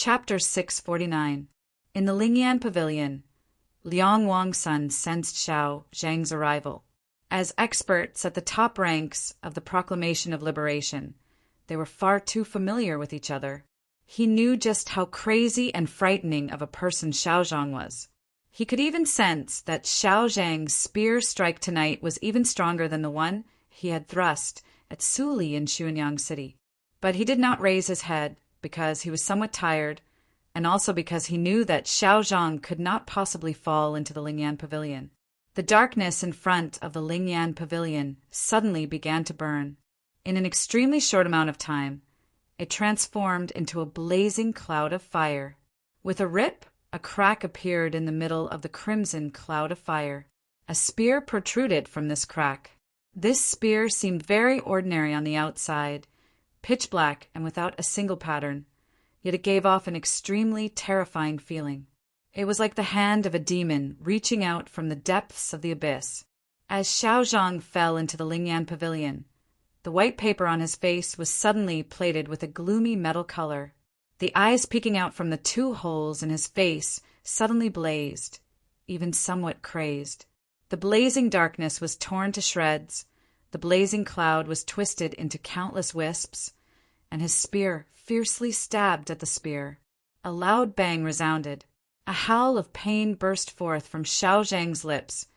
Chapter 649. In the Lingyan Pavilion, Liang Wangsun sensed Xiao Zhang's arrival. As experts at the top ranks of the Proclamation of Liberation, they were far too familiar with each other. He knew just how crazy and frightening of a person Xiao Zhang was. He could even sense that Xiao Zhang's spear strike tonight was even stronger than the one he had thrust at Suli in Xuanyang City. But he did not raise his head, because he was somewhat tired, and also because he knew that Xiao Zhang could not possibly fall into the Lingyan Pavilion. The darkness in front of the Lingyan Pavilion suddenly began to burn. In an extremely short amount of time, it transformed into a blazing cloud of fire. With a rip, a crack appeared in the middle of the crimson cloud of fire. A spear protruded from this crack. This spear seemed very ordinary on the outside, pitch black and without a single pattern, yet it gave off an extremely terrifying feeling. It was like the hand of a demon reaching out from the depths of the abyss. As Xiao Zhang fell into the Lingyan Pavilion, the white paper on his face was suddenly plated with a gloomy metal color. The eyes peeking out from the two holes in his face suddenly blazed, even somewhat crazed. The blazing darkness was torn to shreds, the blazing cloud was twisted into countless wisps, and his spear fiercely stabbed at the spear. A loud bang resounded. A howl of pain burst forth from Xiao Zhang's lips,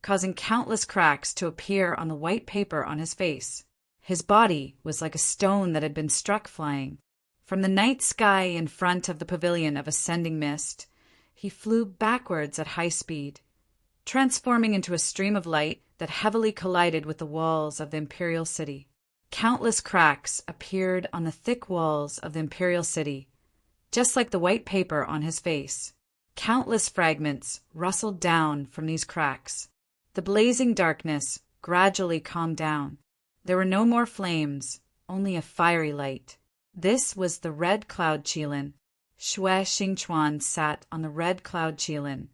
causing countless cracks to appear on the white paper on his face. His body was like a stone that had been struck flying. From the night sky in front of the pavilion of ascending mist, he flew backwards at high speed, transforming into a stream of light that heavily collided with the walls of the imperial city. Countless cracks appeared on the thick walls of the imperial city, just like the white paper on his face. Countless fragments rustled down from these cracks. The blazing darkness gradually calmed down. There were no more flames, only a fiery light. This was the Red Cloud Qilin. Xue Xingchuan sat on the Red Cloud Qilin,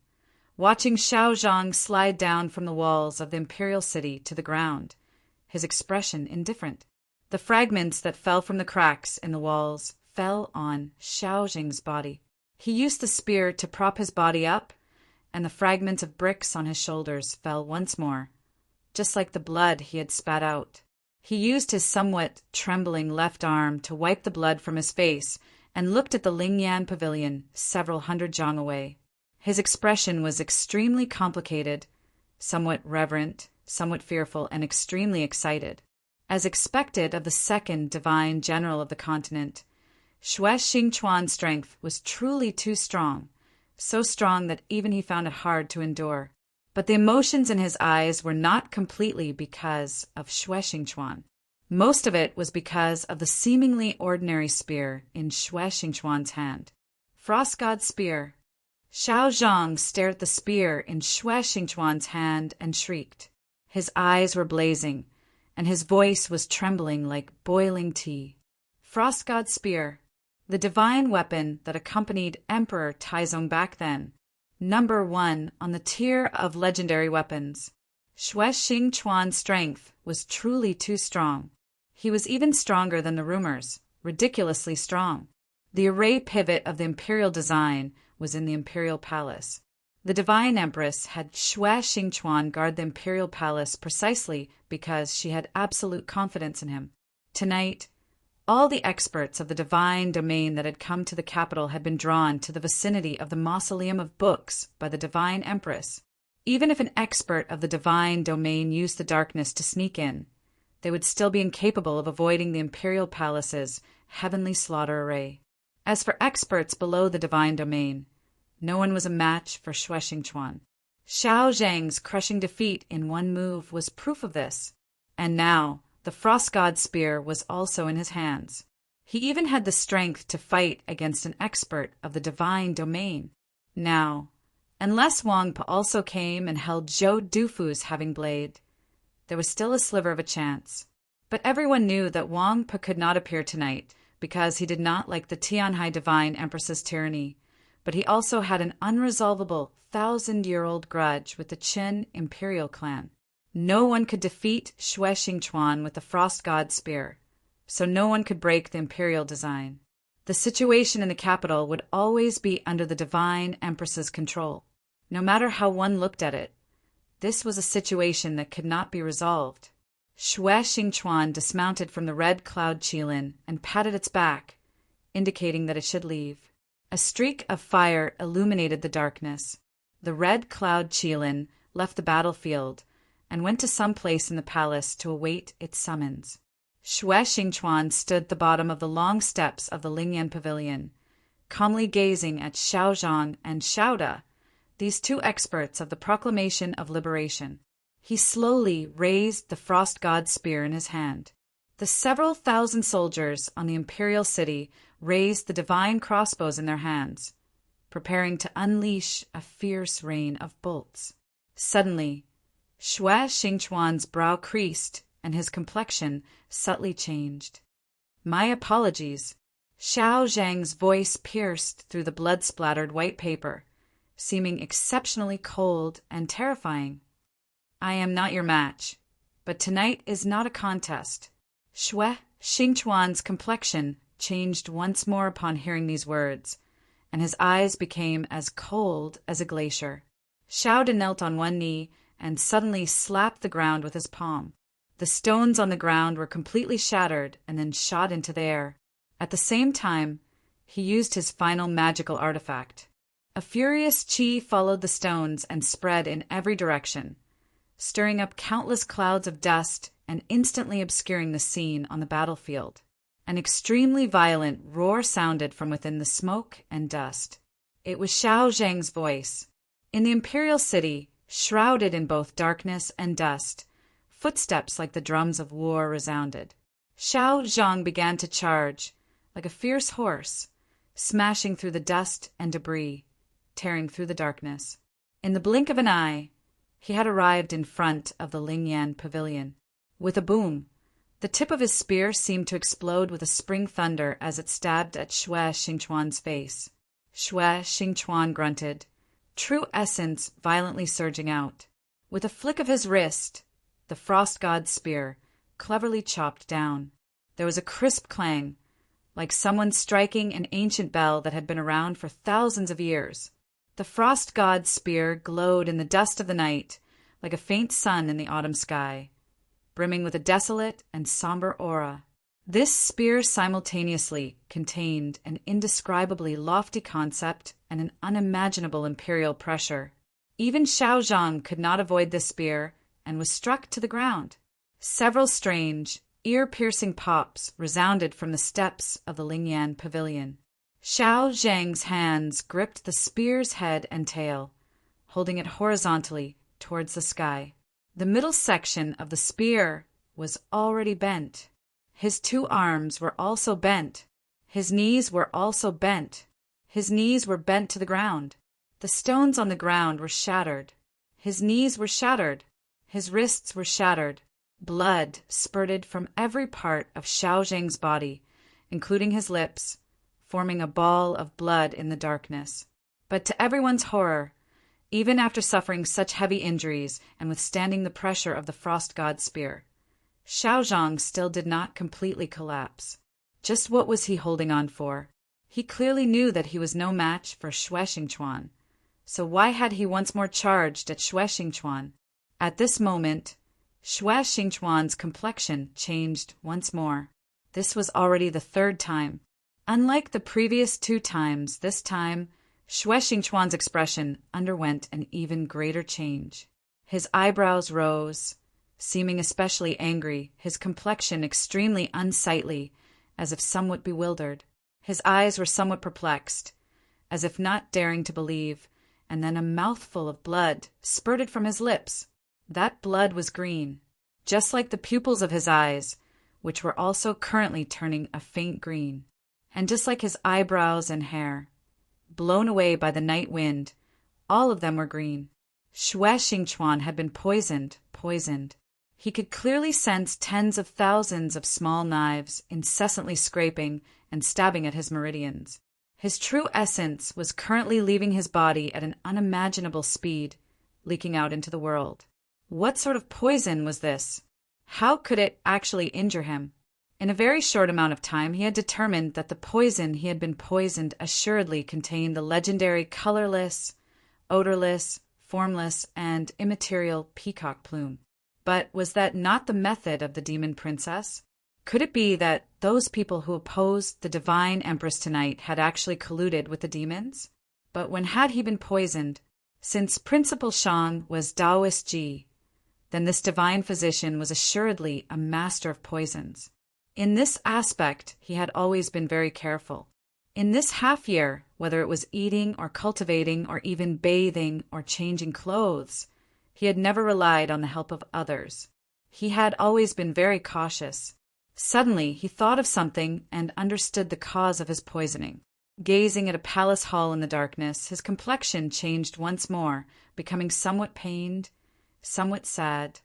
watching Xiao Zhang slide down from the walls of the imperial city to the ground, his expression indifferent. The fragments that fell from the cracks in the walls fell on Xiao Zhang's body. He used the spear to prop his body up, and the fragments of bricks on his shoulders fell once more, just like the blood he had spat out. He used his somewhat trembling left arm to wipe the blood from his face and looked at the Lingyan Pavilion several hundred zhang away. His expression was extremely complicated, somewhat reverent, somewhat fearful, and extremely excited. As expected of the second divine general of the continent, Xue Xingchuan's strength was truly too strong, so strong that even he found it hard to endure. But the emotions in his eyes were not completely because of Xue Xingchuan. Most of it was because of the seemingly ordinary spear in Xue Xingchuan's hand. Frost God's spear. Xiao Zhang stared at the spear in Xue Xingchuan's hand and shrieked. His eyes were blazing, and his voice was trembling like boiling tea. Frost God's spear, the divine weapon that accompanied Emperor Taizong back then, number 1 on the tier of legendary weapons. Xue Xingchuan's strength was truly too strong. He was even stronger than the rumors, ridiculously strong. The array pivot of the imperial design was in the imperial palace. The divine empress had Xue Xingchuan guard the imperial palace precisely because she had absolute confidence in him. Tonight, all the experts of the divine domain that had come to the capital had been drawn to the vicinity of the mausoleum of books by the divine empress. Even if an expert of the divine domain used the darkness to sneak in, they would still be incapable of avoiding the imperial palace's heavenly slaughter array. As for experts below the divine domain, no one was a match for Xue Xingchuan. Xiao Zhang's crushing defeat in one move was proof of this. And now, the Frost God's spear was also in his hands. He even had the strength to fight against an expert of the divine domain. Now, unless Wang Pa also came and held Zhou Dufu's having blade, there was still a sliver of a chance. But everyone knew that Wang Pa could not appear tonight because he did not like the Tianhai divine empress's tyranny, but he also had an unresolvable 1,000-year-old grudge with the Qin imperial clan. No one could defeat Xue Xingchuan with the Frost God's spear, so no one could break the imperial design. The situation in the capital would always be under the divine empress's control. No matter how one looked at it, this was a situation that could not be resolved. Xue Xingchuan dismounted from the red cloud qilin and patted its back, indicating that it should leave. A streak of fire illuminated the darkness. The red cloud qilin left the battlefield and went to some place in the palace to await its summons. Xue Xingchuan stood at the bottom of the long steps of the Lingyan Pavilion, calmly gazing at Xiao Zhang and Xiao Da, these two experts of the proclamation of liberation. He slowly raised the frost god's spear in his hand. The several thousand soldiers on the imperial city raised the divine crossbows in their hands, preparing to unleash a fierce rain of bolts. Suddenly, Xue Xingchuan's brow creased and his complexion subtly changed. "My apologies." Xiao Zhang's voice pierced through the blood-splattered white paper, seeming exceptionally cold and terrifying. "I am not your match, but tonight is not a contest." Xue Xingchuan's complexion changed once more upon hearing these words, and his eyes became as cold as a glacier. Xiao Da knelt on one knee and suddenly slapped the ground with his palm. The stones on the ground were completely shattered and then shot into the air. At the same time, he used his final magical artifact. A furious qi followed the stones and spread in every direction, stirring up countless clouds of dust and instantly obscuring the scene on the battlefield. An extremely violent roar sounded from within the smoke and dust. It was Xiao Zhang's voice. In the imperial city, shrouded in both darkness and dust, footsteps like the drums of war resounded. Xiao Zhang began to charge, like a fierce horse, smashing through the dust and debris, tearing through the darkness. In the blink of an eye, he had arrived in front of the Lingyan Pavilion. With a boom, the tip of his spear seemed to explode with a spring thunder as it stabbed at Xue Xingchuan's face. Xue Xingchuan grunted, true essence violently surging out. With a flick of his wrist, the frost god's spear cleverly chopped down. There was a crisp clang, like someone striking an ancient bell that had been around for thousands of years. The frost god's spear glowed in the dust of the night, like a faint sun in the autumn sky, brimming with a desolate and somber aura. This spear simultaneously contained an indescribably lofty concept and an unimaginable imperial pressure. Even Xiao Zhang could not avoid this spear and was struck to the ground. Several strange, ear-piercing pops resounded from the steps of the Lingyan Pavilion. Xiao Zhang's hands gripped the spear's head and tail, holding it horizontally towards the sky. The middle section of the spear was already bent. His two arms were also bent. His knees were also bent. His knees were bent to the ground. The stones on the ground were shattered. His knees were shattered. His wrists were shattered. Blood spurted from every part of Xiao Zhang's body, including his lips, forming a ball of blood in the darkness. But to everyone's horror, even after suffering such heavy injuries and withstanding the pressure of the frost god's spear, Xiao Zhang still did not completely collapse. Just what was he holding on for? He clearly knew that he was no match for Xue Xingchuan, so why had he once more charged at Xue Xingchuan? At this moment, Xue Xingchuan's complexion changed once more. This was already the third time. Unlike the previous two times, this time, Xue Xingchuan's expression underwent an even greater change. His eyebrows rose, seeming especially angry, his complexion extremely unsightly, as if somewhat bewildered. His eyes were somewhat perplexed, as if not daring to believe, and then a mouthful of blood spurted from his lips. That blood was green, just like the pupils of his eyes, which were also currently turning a faint green, and just like his eyebrows and hair, blown away by the night wind, all of them were green. Xue Xingchuan had been poisoned. He could clearly sense tens of thousands of small knives incessantly scraping and stabbing at his meridians. His true essence was currently leaving his body at an unimaginable speed, leaking out into the world. What sort of poison was this? How could it actually injure him? In a very short amount of time he had determined that the poison he had been poisoned assuredly contained the legendary colorless, odorless, formless, and immaterial peacock plume. But was that not the method of the demon princess? Could it be that those people who opposed the divine empress tonight had actually colluded with the demons? But when had he been poisoned? Since Principal Shang was Taoist Ji, then this divine physician was assuredly a master of poisons. In this aspect he had always been very careful. In this half-year, whether it was eating or cultivating or even bathing or changing clothes, he had never relied on the help of others. He had always been very cautious. Suddenly he thought of something and understood the cause of his poisoning. Gazing at a palace hall in the darkness, his complexion changed once more, becoming somewhat pained, somewhat sad,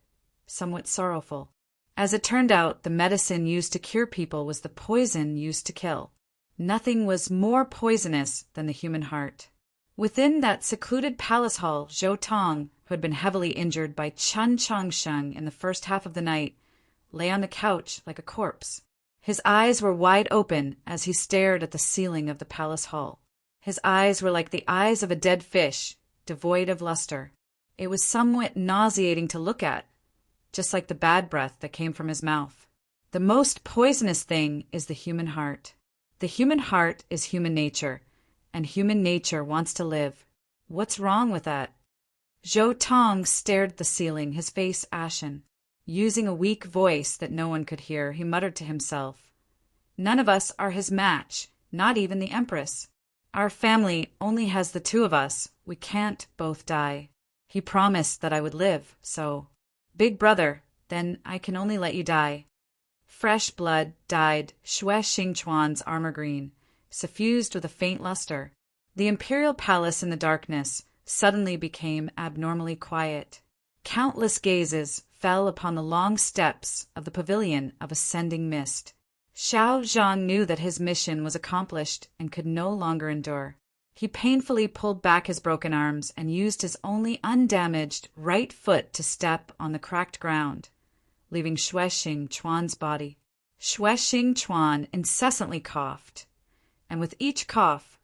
somewhat sorrowful. As it turned out, the medicine used to cure people was the poison used to kill. Nothing was more poisonous than the human heart. Within that secluded palace hall, Zhou Tong, who had been heavily injured by Chen Changsheng in the first half of the night, lay on the couch like a corpse. His eyes were wide open as he stared at the ceiling of the palace hall. His eyes were like the eyes of a dead fish, devoid of luster. It was somewhat nauseating to look at, just like the bad breath that came from his mouth. The most poisonous thing is the human heart. The human heart is human nature, and human nature wants to live. What's wrong with that? Zhou Tong stared at the ceiling, his face ashen. Using a weak voice that no one could hear, he muttered to himself, "None of us are his match, not even the Empress. Our family only has the two of us. We can't both die. He promised that I would live, so... Big brother, then I can only let you die." Fresh blood dyed Xue Xingchuan's armor green, suffused with a faint luster. The imperial palace in the darkness suddenly became abnormally quiet. Countless gazes fell upon the long steps of the pavilion of ascending mist. Xiao Zhang knew that his mission was accomplished and could no longer endure. He painfully pulled back his broken arms and used his only undamaged right foot to step on the cracked ground, leaving Xue Xingchuan's body. Xue Xingchuan incessantly coughed, and with each cough,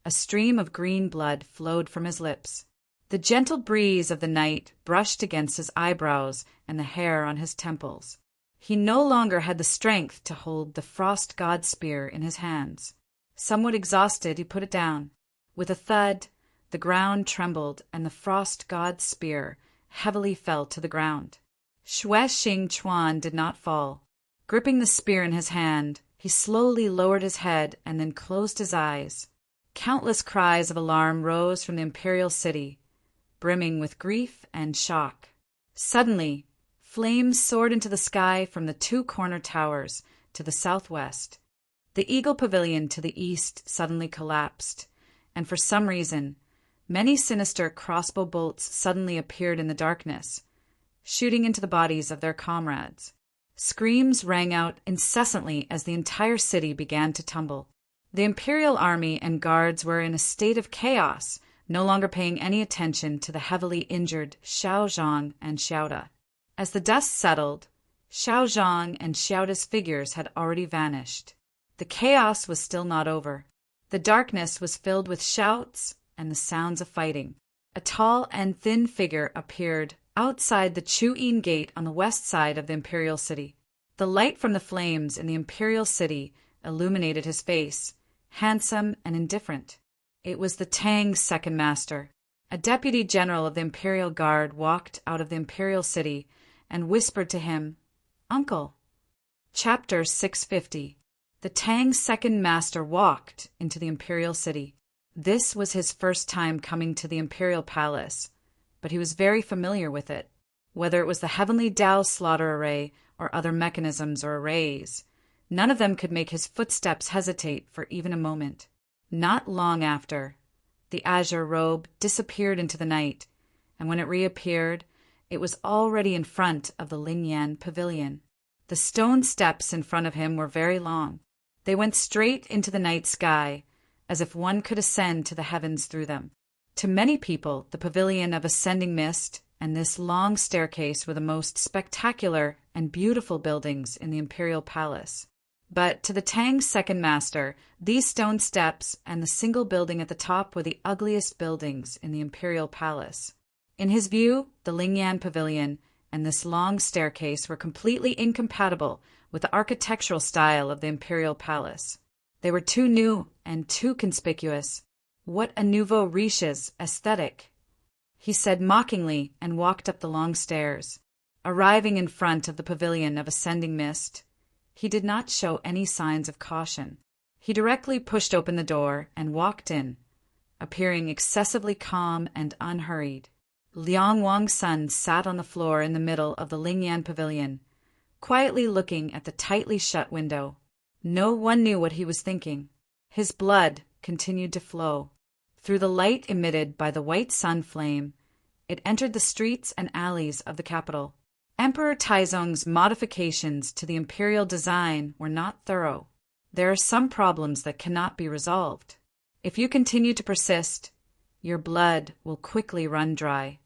a stream of green blood flowed from his lips. The gentle breeze of the night brushed against his eyebrows and the hair on his temples. He no longer had the strength to hold the frost god spear in his hands. Somewhat exhausted, he put it down. With a thud, the ground trembled, and the frost god's spear heavily fell to the ground. Xue Xingchuan did not fall. Gripping the spear in his hand, he slowly lowered his head and then closed his eyes. Countless cries of alarm rose from the imperial city, brimming with grief and shock. Suddenly, flames soared into the sky from the two corner towers to the southwest. The Eagle Pavilion to the east suddenly collapsed, and for some reason, many sinister crossbow bolts suddenly appeared in the darkness, shooting into the bodies of their comrades. Screams rang out incessantly as the entire city began to tumble. The imperial army and guards were in a state of chaos, no longer paying any attention to the heavily injured Xiao Zhang and Xiaoda. As the dust settled, Xiao Zhang and Xiaoda's figures had already vanished. The chaos was still not over. The darkness was filled with shouts and the sounds of fighting. A tall and thin figure appeared outside the Chu-Yin Gate on the west side of the imperial city. The light from the flames in the imperial city illuminated his face, handsome and indifferent. It was the Tang's second master. A deputy general of the imperial guard walked out of the imperial city and whispered to him, "Uncle." Chapter 650. The Tang's second master walked into the imperial city. This was his first time coming to the imperial palace, but he was very familiar with it. Whether it was the heavenly Tao slaughter array or other mechanisms or arrays, none of them could make his footsteps hesitate for even a moment. Not long after, the azure robe disappeared into the night, and when it reappeared, it was already in front of the Lingyan Pavilion. The stone steps in front of him were very long. They went straight into the night sky, as if one could ascend to the heavens through them. To many people, the Pavilion of Ascending Mist and this long staircase were the most spectacular and beautiful buildings in the imperial palace. But to the Tang's second master, these stone steps and the single building at the top were the ugliest buildings in the imperial palace. In his view, the Lingyan Pavilion and this long staircase were completely incompatible with the architectural style of the imperial palace. They were too new and too conspicuous. What a nouveau riche's aesthetic! He said mockingly and walked up the long stairs. Arriving in front of the pavilion of ascending mist, he did not show any signs of caution. He directly pushed open the door and walked in, appearing excessively calm and unhurried. Liang Wang's son sat on the floor in the middle of the Lingyan Pavilion, quietly looking at the tightly shut window. No one knew what he was thinking. His blood continued to flow. Through the light emitted by the white sun flame, it entered the streets and alleys of the capital. Emperor Taizong's modifications to the imperial design were not thorough. There are some problems that cannot be resolved. If you continue to persist, your blood will quickly run dry.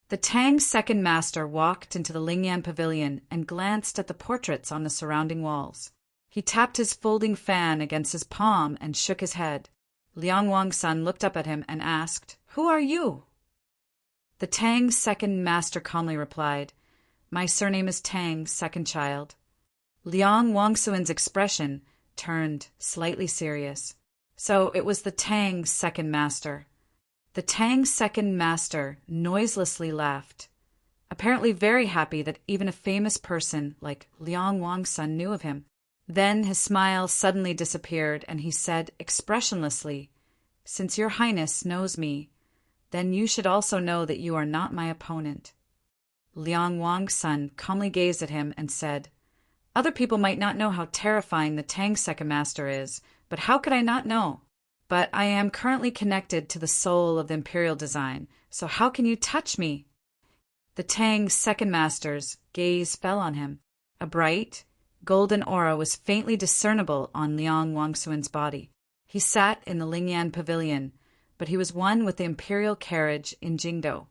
The Tang's second master walked into the Lingyan Pavilion and glanced at the portraits on the surrounding walls. He tapped his folding fan against his palm and shook his head. Liang Wang's son looked up at him and asked, "Who are you?" The Tang's second master calmly replied, "My surname is Tang, second child." Liang Wangsuin's expression turned slightly serious. So it was the Tang's second master. The Tang's second master noiselessly laughed, apparently very happy that even a famous person like Liang Wang's son knew of him. Then his smile suddenly disappeared, and he said expressionlessly, "Since your highness knows me, then you should also know that you are not my opponent." Liang Wang's son calmly gazed at him and said, "Other people might not know how terrifying the Tang second master is, but how could I not know? But I am currently connected to the soul of the imperial design, so how can you touch me?" The Tang's second master's gaze fell on him. A bright, golden aura was faintly discernible on Liang Wangsuin's body. He sat in the Lingyan Pavilion, but he was one with the imperial carriage in Jingdo.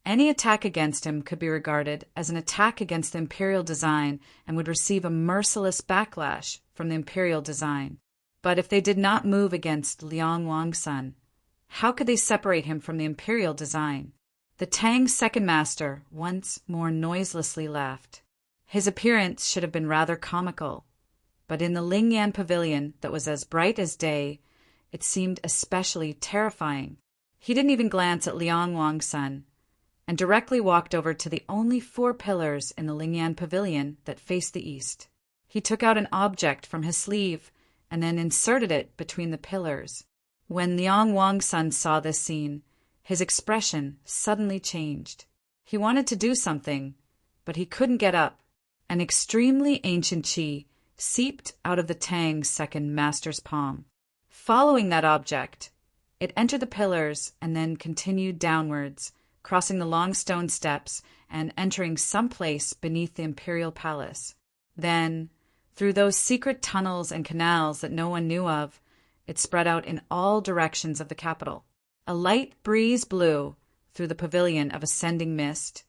Any attack against him could be regarded as an attack against the imperial design and would receive a merciless backlash from the imperial design. But if they did not move against Liang Wang's son, how could they separate him from the imperial design? The Tang's second master once more noiselessly laughed. His appearance should have been rather comical, but in the Lingyan Pavilion that was as bright as day, it seemed especially terrifying. He didn't even glance at Liang Wang's son, and directly walked over to the only 4 pillars in the Lingyan Pavilion that faced the east. He took out an object from his sleeve and then inserted it between the pillars. When Liang Wang's son saw this scene, his expression suddenly changed. He wanted to do something, but he couldn't get up. An extremely ancient qi seeped out of the Tang's second master's palm. Following that object, it entered the pillars and then continued downwards, crossing the long stone steps and entering some place beneath the imperial palace. Then, through those secret tunnels and canals that no one knew of, it spread out in all directions of the capital. A light breeze blew through the pavilion of ascending mist,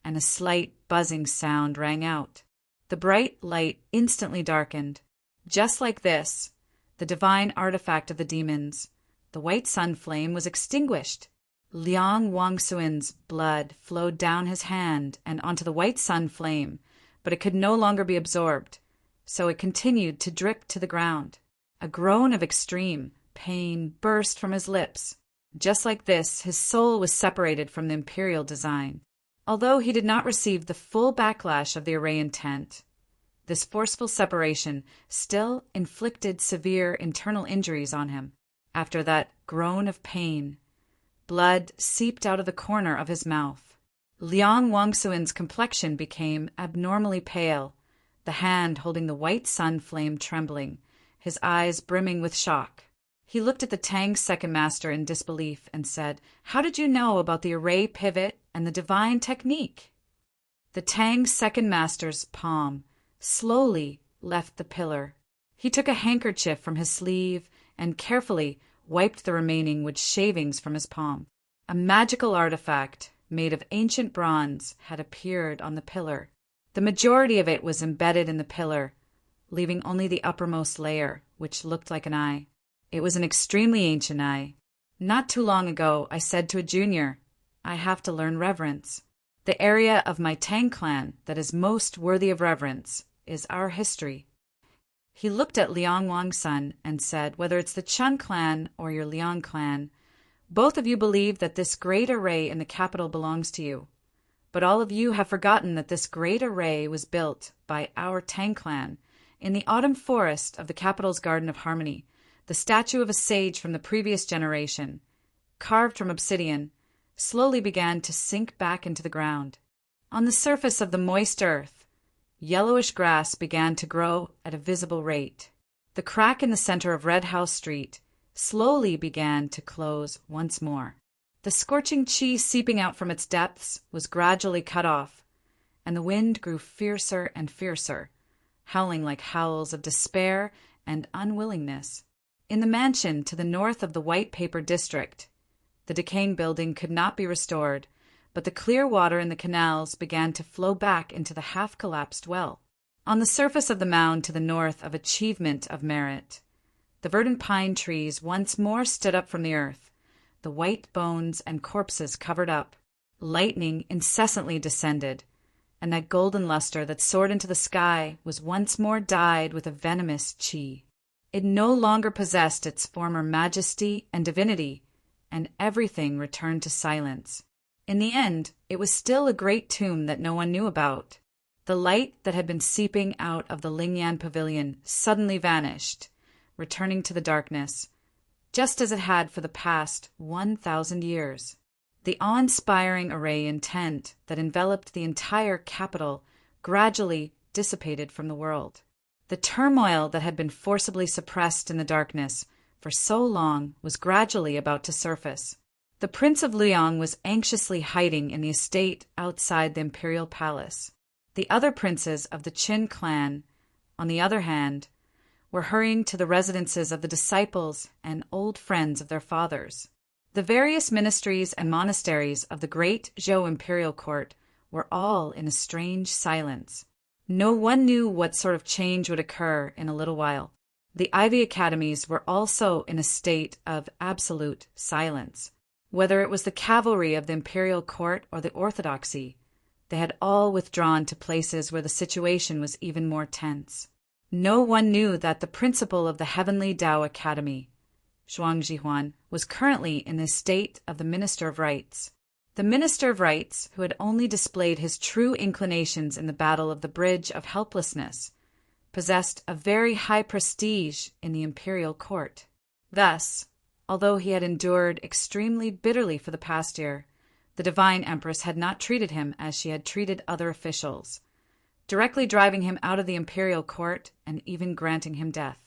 and a slight buzzing sound rang out. The bright light instantly darkened. Just like this, the divine artifact of the demons, the white sun flame, was extinguished. Liang Wangsuin's blood flowed down his hand and onto the white sun flame, but it could no longer be absorbed, so it continued to drip to the ground. A groan of extreme pain burst from his lips. Just like this, his soul was separated from the imperial design. Although he did not receive the full backlash of the array intent, this forceful separation still inflicted severe internal injuries on him. After that groan of pain, blood seeped out of the corner of his mouth. Liang Wangsuin's complexion became abnormally pale, the hand holding the white sun flame trembling, his eyes brimming with shock. He looked at the Tang's second master in disbelief and said, "How did you know about the array pivot and the divine technique?" The Tang's second master's palm slowly left the pillar. He took a handkerchief from his sleeve and carefully wiped the remaining wood shavings from his palm. A magical artifact made of ancient bronze had appeared on the pillar. The majority of it was embedded in the pillar, leaving only the uppermost layer, which looked like an eye. It was an extremely ancient eye. Not too long ago, I said to a junior, I have to learn reverence. The area of my Tang clan that is most worthy of reverence is our history. He looked at Liang Wang's son and said, whether it's the Chun clan or your Liang clan, both of you believe that this great array in the capital belongs to you. But all of you have forgotten that this great array was built by our Tang clan in the autumn forest of the capital's Garden of Harmony, the statue of a sage from the previous generation, carved from obsidian, slowly began to sink back into the ground. On the surface of the moist earth, yellowish grass began to grow at a visible rate. The crack in the center of Red House Street slowly began to close once more. The scorching chi seeping out from its depths was gradually cut off, and the wind grew fiercer and fiercer, howling like howls of despair and unwillingness. In the mansion to the north of the white paper district, the decaying building could not be restored, but the clear water in the canals began to flow back into the half-collapsed well. On the surface of the mound to the north of Achievement of Merit, the verdant pine trees once more stood up from the earth, the white bones and corpses covered up. Lightning incessantly descended, and that golden luster that soared into the sky was once more dyed with a venomous chi. It no longer possessed its former majesty and divinity, and everything returned to silence. In the end, it was still a great tomb that no one knew about. The light that had been seeping out of the Lingyan Pavilion suddenly vanished, returning to the darkness, just as it had for the past 1,000 years. The awe-inspiring array in tent that enveloped the entire capital gradually dissipated from the world. The turmoil that had been forcibly suppressed in the darkness for so long was gradually about to surface. The Prince of Liang was anxiously hiding in the estate outside the imperial palace. The other princes of the Qin clan, on the other hand, were hurrying to the residences of the disciples and old friends of their fathers. The various ministries and monasteries of the great Zhou imperial court were all in a strange silence. No one knew what sort of change would occur in a little while. The Ivy Academies were also in a state of absolute silence. Whether it was the cavalry of the imperial court or the orthodoxy, they had all withdrawn to places where the situation was even more tense. No one knew that the principal of the Heavenly Tao Academy, Zhuang Jihuan, was currently in the state of the Minister of Rites. The Minister of Rites, who had only displayed his true inclinations in the Battle of the Bridge of Helplessness, possessed a very high prestige in the imperial court. Thus, although he had endured extremely bitterly for the past year, the Divine Empress had not treated him as she had treated other officials, directly driving him out of the imperial court and even granting him death.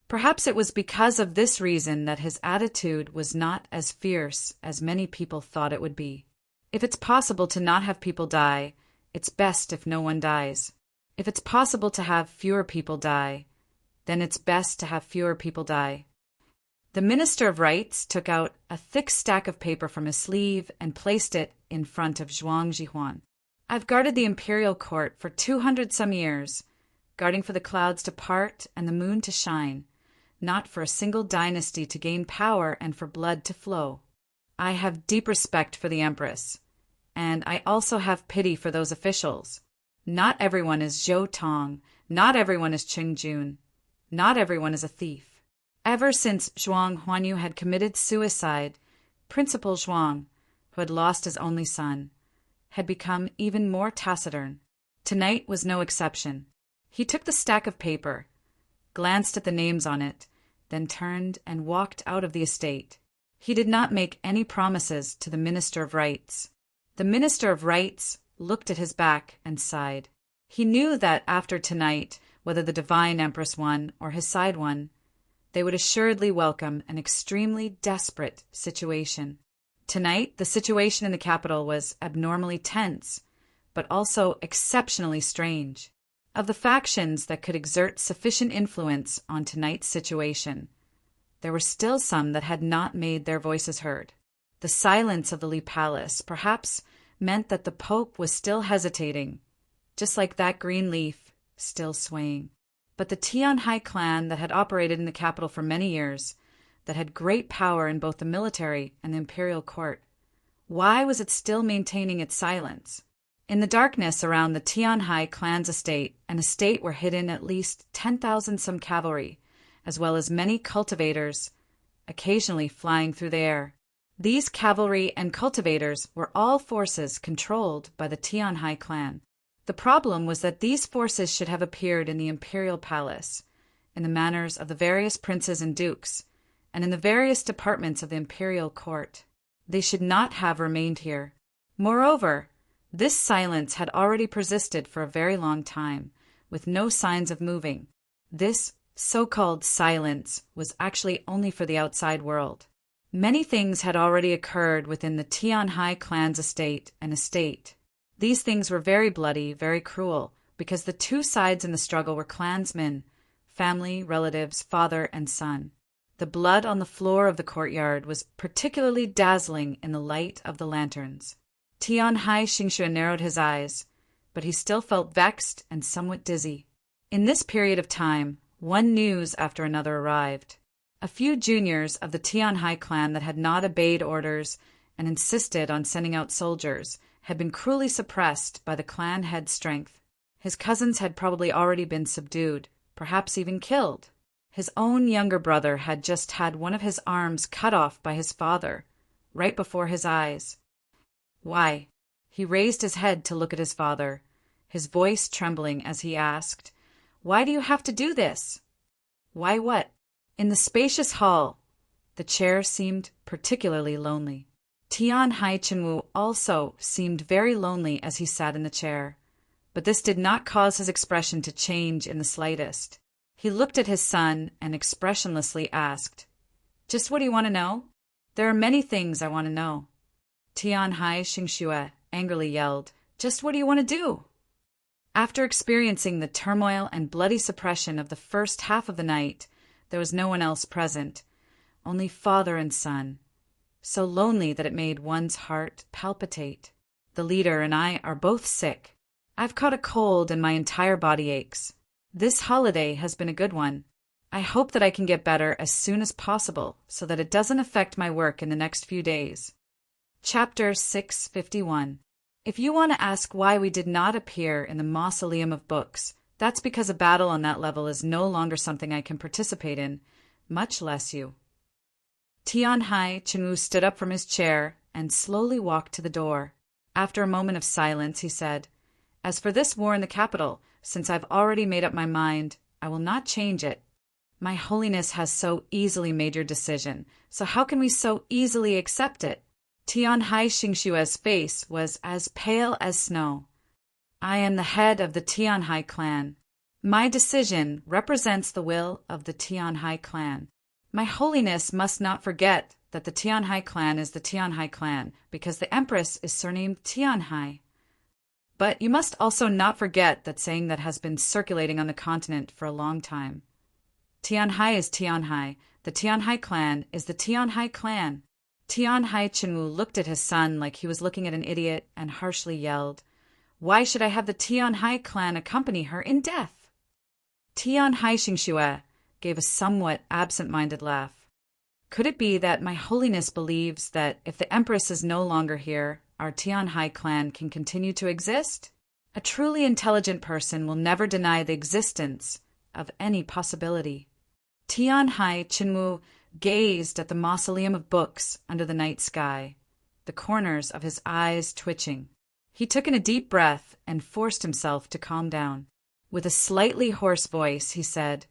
Perhaps it was because of this reason that his attitude was not as fierce as many people thought it would be. If it's possible to not have people die, it's best if no one dies. If it's possible to have fewer people die, then it's best to have fewer people die. The Minister of Rites took out a thick stack of paper from his sleeve and placed it in front of Zhuang Jihuan. I've guarded the imperial court for 200-some years, guarding for the clouds to part and the moon to shine, not for a single dynasty to gain power and for blood to flow. I have deep respect for the Empress, and I also have pity for those officials. Not everyone is Zhou Tong, not everyone is Qing Jun, not everyone is a thief. Ever since Zhuang Huanyu had committed suicide, Principal Zhuang, who had lost his only son, had become even more taciturn. Tonight was no exception. He took the stack of paper, glanced at the names on it, then turned and walked out of the estate. He did not make any promises to the Minister of Rites. The Minister of Rites looked at his back and sighed. He knew that after tonight, whether the Divine Empress won or his side won, they would assuredly welcome an extremely desperate situation. Tonight, the situation in the capital was abnormally tense, but also exceptionally strange. Of the factions that could exert sufficient influence on tonight's situation, there were still some that had not made their voices heard. The silence of the Li Palace perhaps meant that the Pope was still hesitating, just like that green leaf still swaying. but the Tianhai clan that had operated in the capital for many years, that had great power in both the military and the imperial court. Why was it still maintaining its silence? In the darkness around the Tianhai clan's estate, an estate were hidden at least 10,000 some cavalry, as well as many cultivators, occasionally flying through the air. These cavalry and cultivators were all forces controlled by the Tianhai clan. The problem was that these forces should have appeared in the imperial palace, in the manors of the various princes and dukes, and in the various departments of the imperial court. They should not have remained here. Moreover, this silence had already persisted for a very long time, with no signs of moving. This so-called silence was actually only for the outside world. Many things had already occurred within the Tianhai clan's estate and estate. These things were very bloody, very cruel, because the two sides in the struggle were clansmen, family, relatives, father and son. The blood on the floor of the courtyard was particularly dazzling in the light of the lanterns. Tianhai Xingxue narrowed his eyes, but he still felt vexed and somewhat dizzy. In this period of time, one news after another arrived. A few juniors of the Tianhai clan that had not obeyed orders and insisted on sending out soldiers had been cruelly suppressed by the clan head's strength. His cousins had probably already been subdued, perhaps even killed. His own younger brother had just had one of his arms cut off by his father, right before his eyes. Why? He raised his head to look at his father, his voice trembling as he asked, "Why do you have to do this?" "Why what?" In the spacious hall, the chair seemed particularly lonely. Tianhai Chenwu also seemed very lonely as he sat in the chair, but this did not cause his expression to change in the slightest. He looked at his son and expressionlessly asked, "Just what do you want to know?" "There are many things I want to know." Tianhai Xingxue angrily yelled, "Just what do you want to do?" After experiencing the turmoil and bloody suppression of the first half of the night, there was no one else present, only father and son, so lonely that it made one's heart palpitate. The leader and I are both sick. I've caught a cold and my entire body aches. This holiday has been a good one. I hope that I can get better as soon as possible so that it doesn't affect my work in the next few days. Chapter 651. If you want to ask why we did not appear in the Mausoleum of Books, that's because a battle on that level is no longer something I can participate in, much less you. Tianhai Chenwu stood up from his chair and slowly walked to the door. After a moment of silence, he said, "As for this war in the capital, since I've already made up my mind, I will not change it. My Holiness has so easily made your decision, so how can we so easily accept it?" Tianhai Xingxue's face was as pale as snow. "I am the head of the Tianhai clan. My decision represents the will of the Tianhai clan. My Holiness must not forget that the Tianhai clan is the Tianhai clan because the Empress is surnamed Tianhai. But you must also not forget that saying that has been circulating on the continent for a long time. Tianhai is Tianhai. The Tianhai clan is the Tianhai clan." Tianhai Chenwu looked at his son like he was looking at an idiot and harshly yelled, "Why should I have the Tianhai clan accompany her in death?" Tianhai Xingxue gave a somewhat absent-minded laugh. "Could it be that my Holiness believes that if the Empress is no longer here, our Tianhai clan can continue to exist? A truly intelligent person will never deny the existence of any possibility." Tianhai Chenwu gazed at the Mausoleum of Books under the night sky, the corners of his eyes twitching. He took in a deep breath and forced himself to calm down. With a slightly hoarse voice, he said,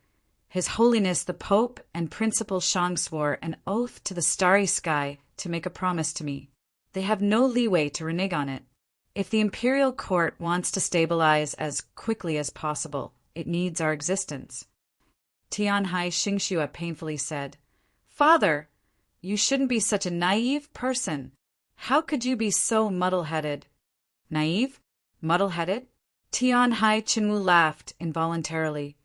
"His Holiness the Pope and Principal Shang swore an oath to the starry sky to make a promise to me. They have no leeway to renege on it. If the imperial court wants to stabilize as quickly as possible, it needs our existence." Tianhai Xingxue painfully said, "Father, you shouldn't be such a naive person. How could you be so muddle-headed?" "Naive? Muddle-headed?" Tianhai Chenwu laughed involuntarily,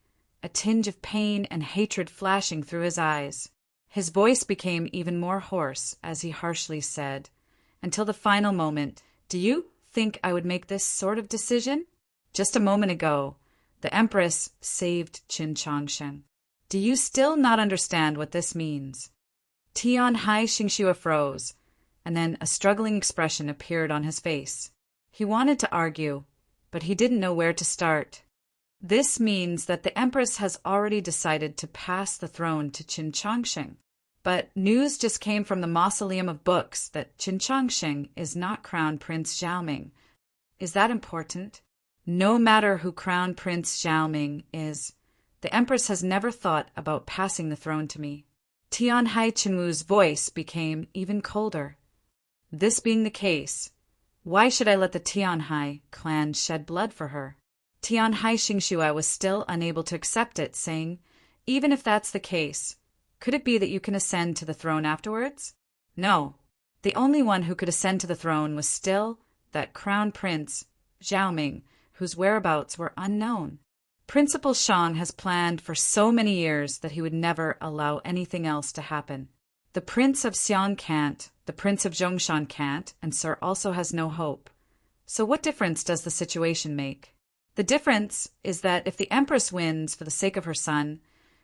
a tinge of pain and hatred flashing through his eyes. His voice became even more hoarse as he harshly said, until the final moment, "Do you think I would make this sort of decision? Just a moment ago, The Empress saved Qin Chongsheng. Do you still not understand what this means? Tianhai Xingxue froze, and then a struggling expression appeared on his face. He wanted to argue, but he didn't know where to start. This means that the Empress has already decided to pass the throne to Qin Chongsheng. But news just came from the Mausoleum of Books that Qin Chongsheng is not Crown Prince Xiaoming. Is that important? No matter who Crown Prince Xiaoming is, the Empress has never thought about passing the throne to me. Tianhai Qinwu's voice became even colder. This being the case, why should I let the Tianhai clan shed blood for her? Tianhai Xingxue was still unable to accept it, saying, even if that's the case, could it be that you can ascend to the throne afterwards? No. The only one who could ascend to the throne was still that Crown Prince, Xiaoming, whose whereabouts were unknown. Principal Shang has planned for so many years that he would never allow anything else to happen. The Prince of Xiang can't, the Prince of Zhongshan can't, and Sir also has no hope. So what difference does the situation make? The difference is that if the Empress wins for the sake of her son,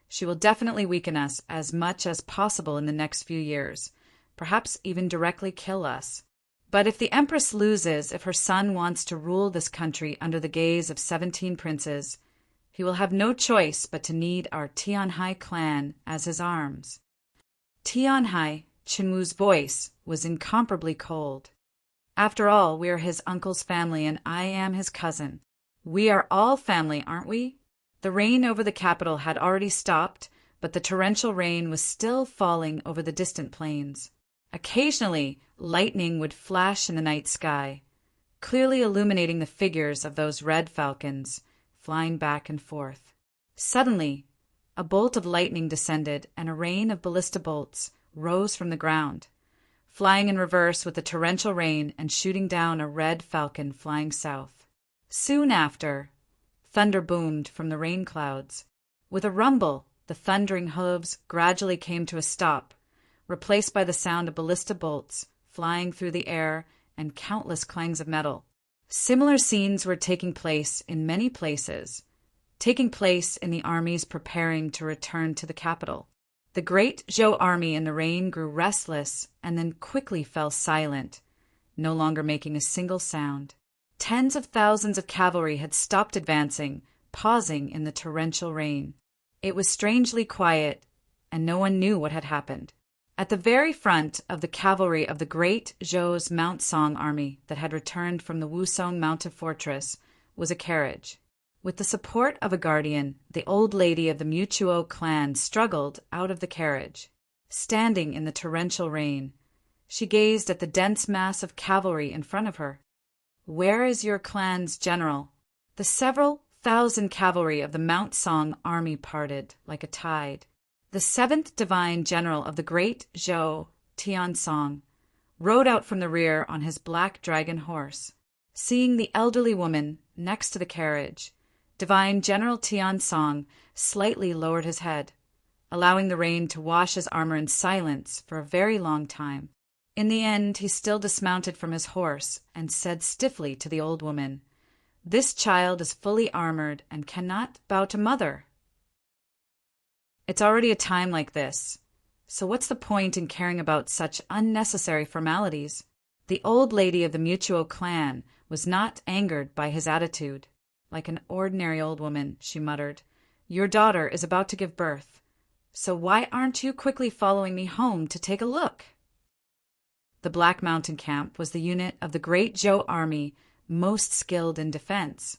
she will definitely weaken us as much as possible in the next few years, perhaps even directly kill us. But if the Empress loses, if her son wants to rule this country under the gaze of 17 princes, he will have no choice but to need our Tianhai clan as his arms. Tianhai, Qinwu's voice, was incomparably cold. After all, we are his uncle's family and I am his cousin. We are all family, aren't we? The rain over the capital had already stopped, but the torrential rain was still falling over the distant plains. Occasionally, lightning would flash in the night sky, clearly illuminating the figures of those red falcons flying back and forth. Suddenly, a bolt of lightning descended, and a rain of ballista bolts rose from the ground, flying in reverse with the torrential rain and shooting down a red falcon flying south. Soon after, thunder boomed from the rain clouds. With a rumble, the thundering hooves gradually came to a stop, replaced by the sound of ballista bolts flying through the air and countless clangs of metal. Similar scenes were taking place in many places, taking place in the armies preparing to return to the capital. The great Zhou army in the rain grew restless and then quickly fell silent, no longer making a single sound. Tens of thousands of cavalry had stopped advancing, pausing in the torrential rain. It was strangely quiet, and no one knew what had happened. At the very front of the cavalry of the great Zhou's Mount Song army that had returned from the Wusong mountain fortress was a carriage. With the support of a guardian, the old lady of the Mutuo clan struggled out of the carriage. Standing in the torrential rain, she gazed at the dense mass of cavalry in front of her. Where is your clan's general? The several thousand cavalry of the Mount Song army parted like a tide. The 7th divine general of the great Zhou, Tiansong, rode out from the rear on his black dragon horse. Seeing the elderly woman next to the carriage, divine General Tiansong slightly lowered his head, allowing the rain to wash his armor in silence for a very long time. In the end, he still dismounted from his horse and said stiffly to the old woman, "This child is fully armored and cannot bow to mother." It's already a time like this, so what's the point in caring about such unnecessary formalities? The old lady of the Mutuo clan was not angered by his attitude. Like an ordinary old woman, she muttered, "Your daughter is about to give birth, so why aren't you quickly following me home to take a look?" The Black Mountain Camp was the unit of the great Zhou army most skilled in defense.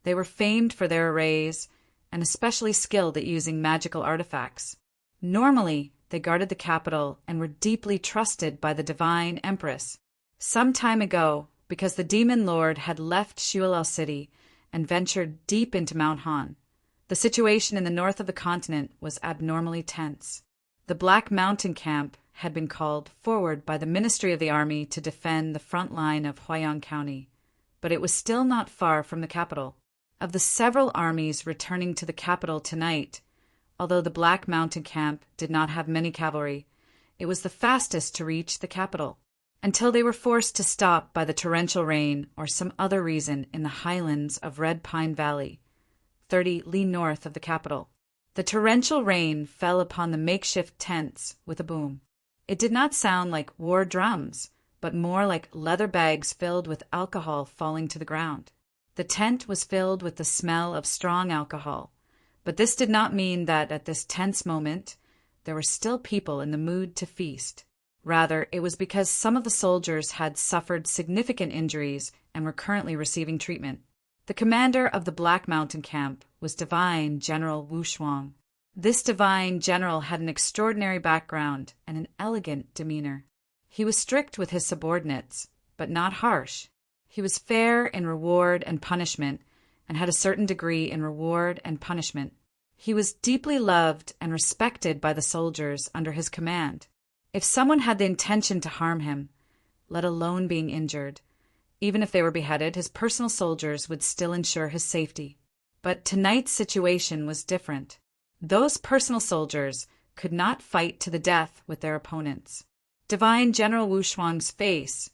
They were famed for their arrays and especially skilled at using magical artifacts. Normally, they guarded the capital and were deeply trusted by the divine empress. Some time ago, because the demon lord had left Xuelao City and ventured deep into Mount Han, the situation in the north of the continent was abnormally tense. The Black Mountain Camp had been called forward by the Ministry of the Army to defend the front line of Huaiyang County, but it was still not far from the capital. Of the several armies returning to the capital tonight, although the Black Mountain Camp did not have many cavalry, it was the fastest to reach the capital, until they were forced to stop by the torrential rain or some other reason in the highlands of Red Pine Valley. 30 li north of the capital. The torrential rain fell upon the makeshift tents with a boom. It did not sound like war drums, but more like leather bags filled with alcohol falling to the ground. The tent was filled with the smell of strong alcohol, but this did not mean that at this tense moment there were still people in the mood to feast. Rather, it was because some of the soldiers had suffered significant injuries and were currently receiving treatment. The commander of the Black Mountain camp was Divine General Wu Shuang. This divine general had an extraordinary background and an elegant demeanor. He was strict with his subordinates, but not harsh. He was fair in reward and punishment, and had a certain degree in reward and punishment. He was deeply loved and respected by the soldiers under his command. If someone had the intention to harm him, let alone being injured, even if they were beheaded, his personal soldiers would still ensure his safety. But tonight's situation was different. Those personal soldiers could not fight to the death with their opponents. Divine General Wu Shuang's face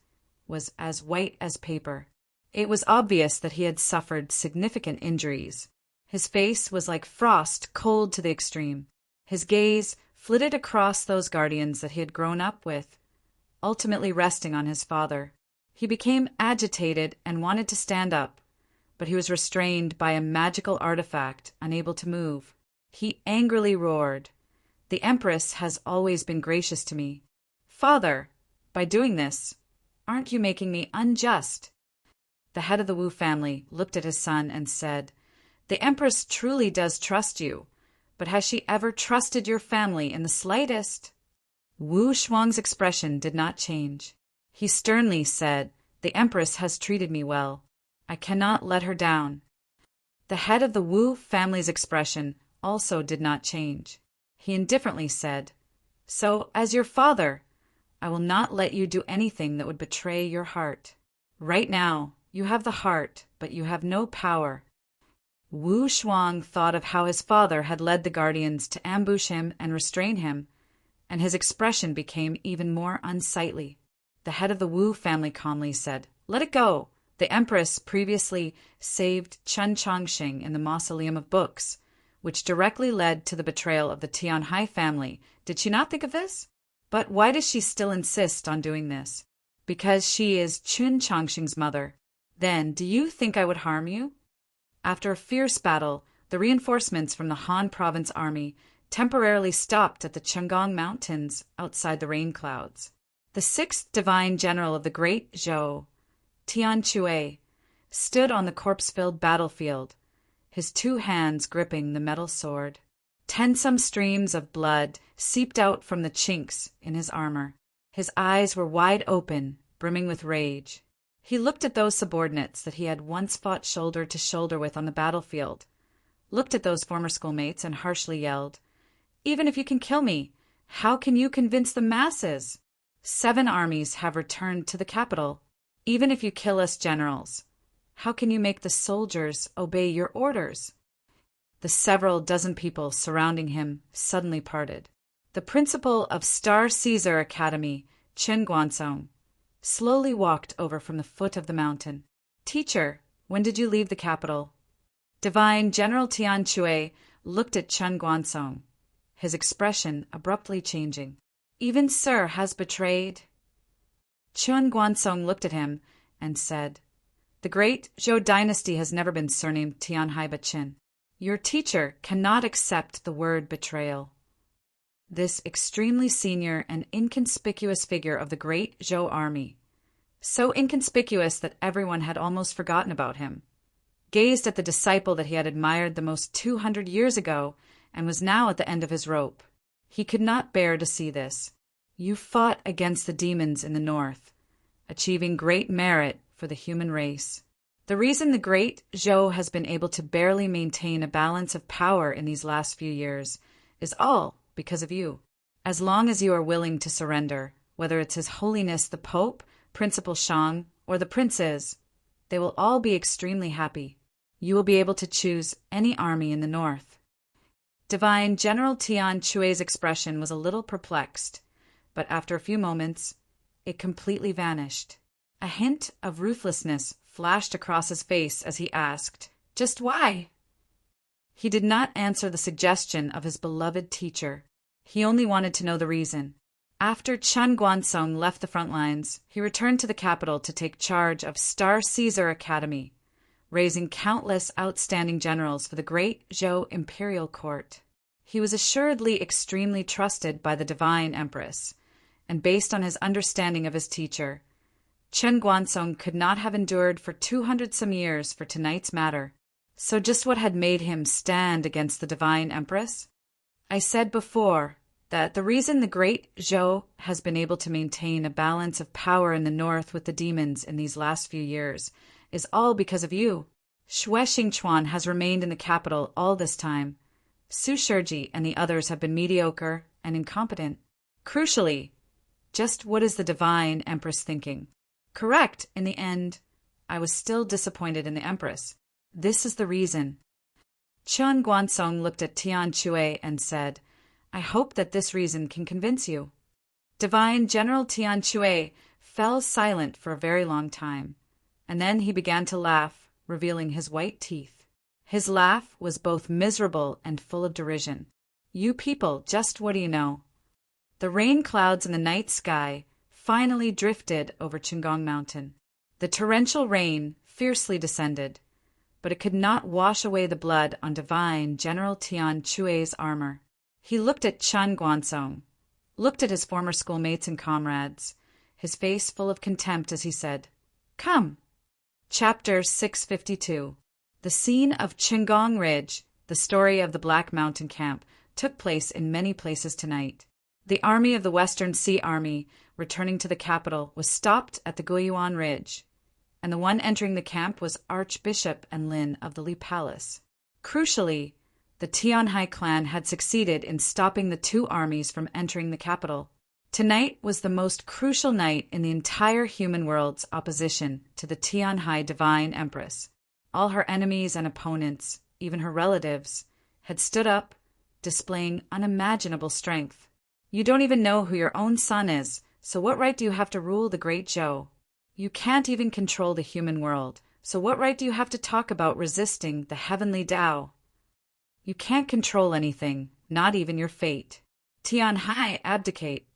was as white as paper. It was obvious that he had suffered significant injuries. His face was like frost, cold to the extreme. His gaze flitted across those guardians that he had grown up with, ultimately resting on his father. He became agitated and wanted to stand up, but he was restrained by a magical artifact, unable to move. He angrily roared, "The Empress has always been gracious to me. Father, by doing this, aren't you making me unjust?" The head of the Wu family looked at his son and said, "The Empress truly does trust you, but has she ever trusted your family in the slightest?" Wu Shuang's expression did not change. He sternly said, "The Empress has treated me well. I cannot let her down." The head of the Wu family's expression also did not change. He indifferently said, "So, as your father, I will not let you do anything that would betray your heart. Right now, you have the heart, but you have no power." Wu Shuang thought of how his father had led the guardians to ambush him and restrain him, and his expression became even more unsightly. The head of the Wu family calmly said, "Let it go. The Empress previously saved Chen Chongqing in the Mausoleum of Books, which directly led to the betrayal of the Tianhai family. Did she not think of this? But why does she still insist on doing this? Because she is Chen Chongqing's mother. Then, do you think I would harm you?" After a fierce battle, the reinforcements from the Han Province army temporarily stopped at the Chengong Mountains outside the rain clouds. The sixth divine general of the Great Zhou, Tian Chui, stood on the corpse-filled battlefield, his two hands gripping the metal sword. Tensome streams of blood seeped out from the chinks in his armor. His eyes were wide open, brimming with rage. He looked at those subordinates that he had once fought shoulder to shoulder with on the battlefield, looked at those former schoolmates and harshly yelled, "Even if you can kill me, how can you convince the masses? 7 armies have returned to the capital. Even if you kill us generals, how can you make the soldiers obey your orders?" The several dozen people surrounding him suddenly parted. The principal of Star Caesar Academy, Chen Guansong, slowly walked over from the foot of the mountain. "Teacher, when did you leave the capital?" Divine General Tian Chui looked at Chen Guansong, his expression abruptly changing. "Even Sir has betrayed?" Chen Guansong looked at him and said, "The great Zhou dynasty has never been surnamed Tianhai but Qin. Your teacher cannot accept the word betrayal." This extremely senior and inconspicuous figure of the great Zhou army, so inconspicuous that everyone had almost forgotten about him, gazed at the disciple that he had admired the most 200 years ago and was now at the end of his rope. He could not bear to see this. "You fought against the demons in the north, achieving great merit for the human race. The reason the great Zhou has been able to barely maintain a balance of power in these last few years is all because of you. As long as you are willing to surrender, whether it's His Holiness the Pope, Principal Shang, or the princes, they will all be extremely happy. You will be able to choose any army in the north." Divine General Tian Chui's expression was a little perplexed, but after a few moments, it completely vanished. A hint of ruthlessness flashed across his face as he asked, "Just why?" He did not answer the suggestion of his beloved teacher. He only wanted to know the reason. After Chen Guansong left the front lines, he returned to the capital to take charge of Star Caesar Academy, raising countless outstanding generals for the great Zhou imperial court. He was assuredly extremely trusted by the divine empress, and based on his understanding of his teacher, Chen Guansong could not have endured for 200 some years for tonight's matter. So just what had made him stand against the divine empress? I said before that the reason the great Zhou has been able to maintain a balance of power in the north with the demons in these last few years is all because of you. Xue Xingchuan has remained in the capital all this time. Su Shiji and the others have been mediocre and incompetent. Crucially, just what is the divine empress thinking? Correct, in the end, I was still disappointed in the empress. This is the reason. Chen Guansong looked at Tian Chue and said, I hope that this reason can convince you. Divine General Tian Chue fell silent for a very long time, and then he began to laugh, revealing his white teeth. His laugh was both miserable and full of derision. You people, just what do you know? The rain clouds in the night sky finally drifted over Qinggong Mountain. The torrential rain fiercely descended, but it could not wash away the blood on divine General Tian Chue's armor. He looked at Chen Guansong, looked at his former schoolmates and comrades, his face full of contempt as he said, Come! Chapter 652. The scene of Qinggong Ridge, the story of the Black Mountain Camp, took place in many places tonight. The army of the Western Sea Army, returning to the capital, was stopped at the Guiyuan Ridge, and the one entering the camp was Archbishop Enlin of the Li Palace. Crucially, the Tianhai clan had succeeded in stopping the two armies from entering the capital. Tonight was the most crucial night in the entire human world's opposition to the Tianhai divine empress. All her enemies and opponents, even her relatives, had stood up, displaying unimaginable strength. You don't even know who your own son is, so what right do you have to rule the great Zhou? You can't even control the human world, so what right do you have to talk about resisting the heavenly Tao? You can't control anything, not even your fate. Tianhai, abdicate.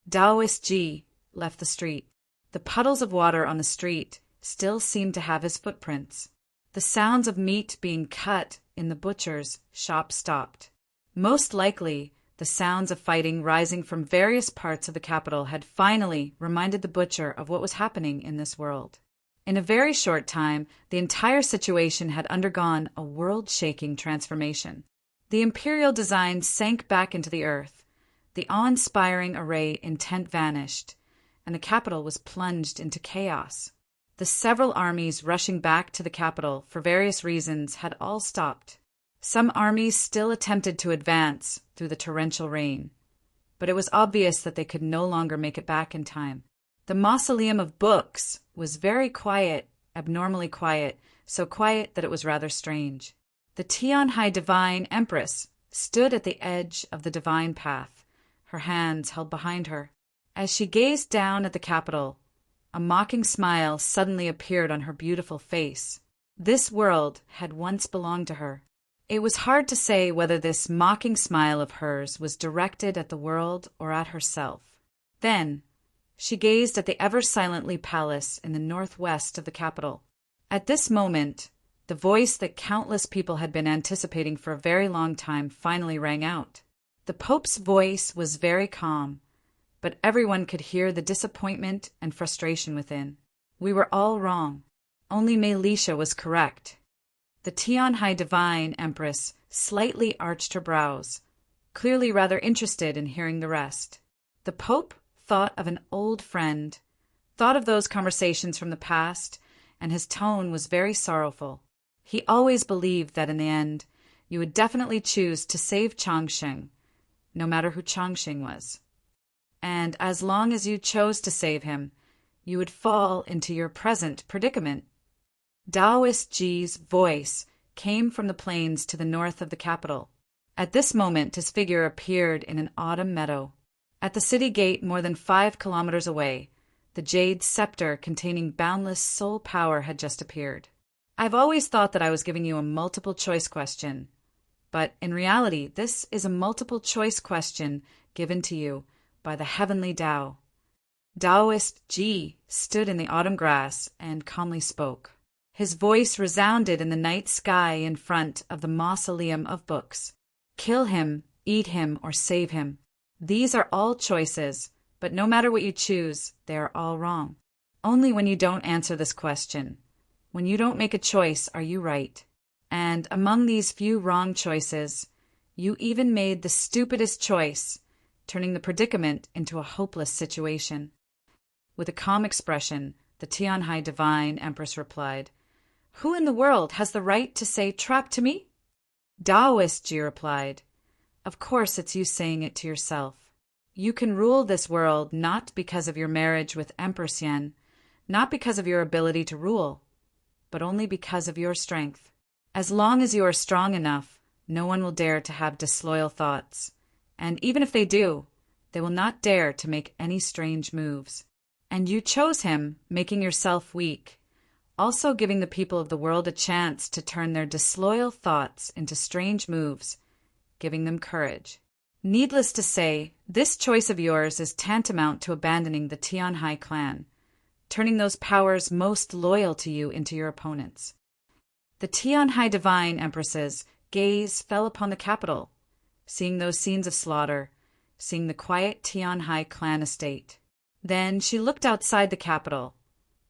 Daoist Ji left the street. The puddles of water on the street still seemed to have his footprints. The sounds of meat being cut in the butcher's shop stopped. Most likely, the sounds of fighting rising from various parts of the capital had finally reminded the butcher of what was happening in this world. In a very short time, the entire situation had undergone a world-shaking transformation. The imperial design sank back into the earth, the awe-inspiring array intent vanished, and the capital was plunged into chaos. The several armies rushing back to the capital for various reasons had all stopped. Some armies still attempted to advance through the torrential rain, but it was obvious that they could no longer make it back in time. The mausoleum of books was very quiet, abnormally quiet, so quiet that it was rather strange. The Tianhai divine empress stood at the edge of the divine path, her hands held behind her. As she gazed down at the capital, a mocking smile suddenly appeared on her beautiful face. This world had once belonged to her. It was hard to say whether this mocking smile of hers was directed at the world or at herself. Then, she gazed at the ever-silently palace in the northwest of the capital. At this moment, the voice that countless people had been anticipating for a very long time finally rang out. The Pope's voice was very calm, but everyone could hear the disappointment and frustration within. We were all wrong. Only Mei-Lisha was correct. The Tianhai divine empress slightly arched her brows, clearly rather interested in hearing the rest. The Pope thought of an old friend, thought of those conversations from the past, and his tone was very sorrowful. He always believed that in the end, you would definitely choose to save Changsheng, no matter who Changsheng was. And as long as you chose to save him, you would fall into your present predicament. Daoist Ji's voice came from the plains to the north of the capital. At this moment, his figure appeared in an autumn meadow. At the city gate more than 5 kilometers away, the jade scepter containing boundless soul power had just appeared. I've always thought that I was giving you a multiple-choice question, But in reality, this is a multiple-choice question given to you by the heavenly Tao. Taoist Ji stood in the autumn grass and calmly spoke. His voice resounded in the night sky in front of the mausoleum of books. Kill him, eat him, or save him. These are all choices, but no matter what you choose, they are all wrong. Only when you don't answer this question, when you don't make a choice, are you right. And among these few wrong choices, you even made the stupidest choice, turning the predicament into a hopeless situation. With a calm expression, the Tianhai Divine Empress replied, "Who in the world has the right to say trap to me?" Taoist Ji replied, "Of course it's you saying it to yourself. You can rule this world not because of your marriage with Empress Yen, not because of your ability to rule, but only because of your strength. As long as you are strong enough, no one will dare to have disloyal thoughts, and even if they do, they will not dare to make any strange moves. And you chose him, making yourself weak, also giving the people of the world a chance to turn their disloyal thoughts into strange moves, giving them courage. Needless to say, this choice of yours is tantamount to abandoning the Tianhai clan, turning those powers most loyal to you into your opponents." The Tianhai Divine Empress's gaze fell upon the capital, seeing those scenes of slaughter, seeing the quiet Tianhai clan estate. Then she looked outside the capital,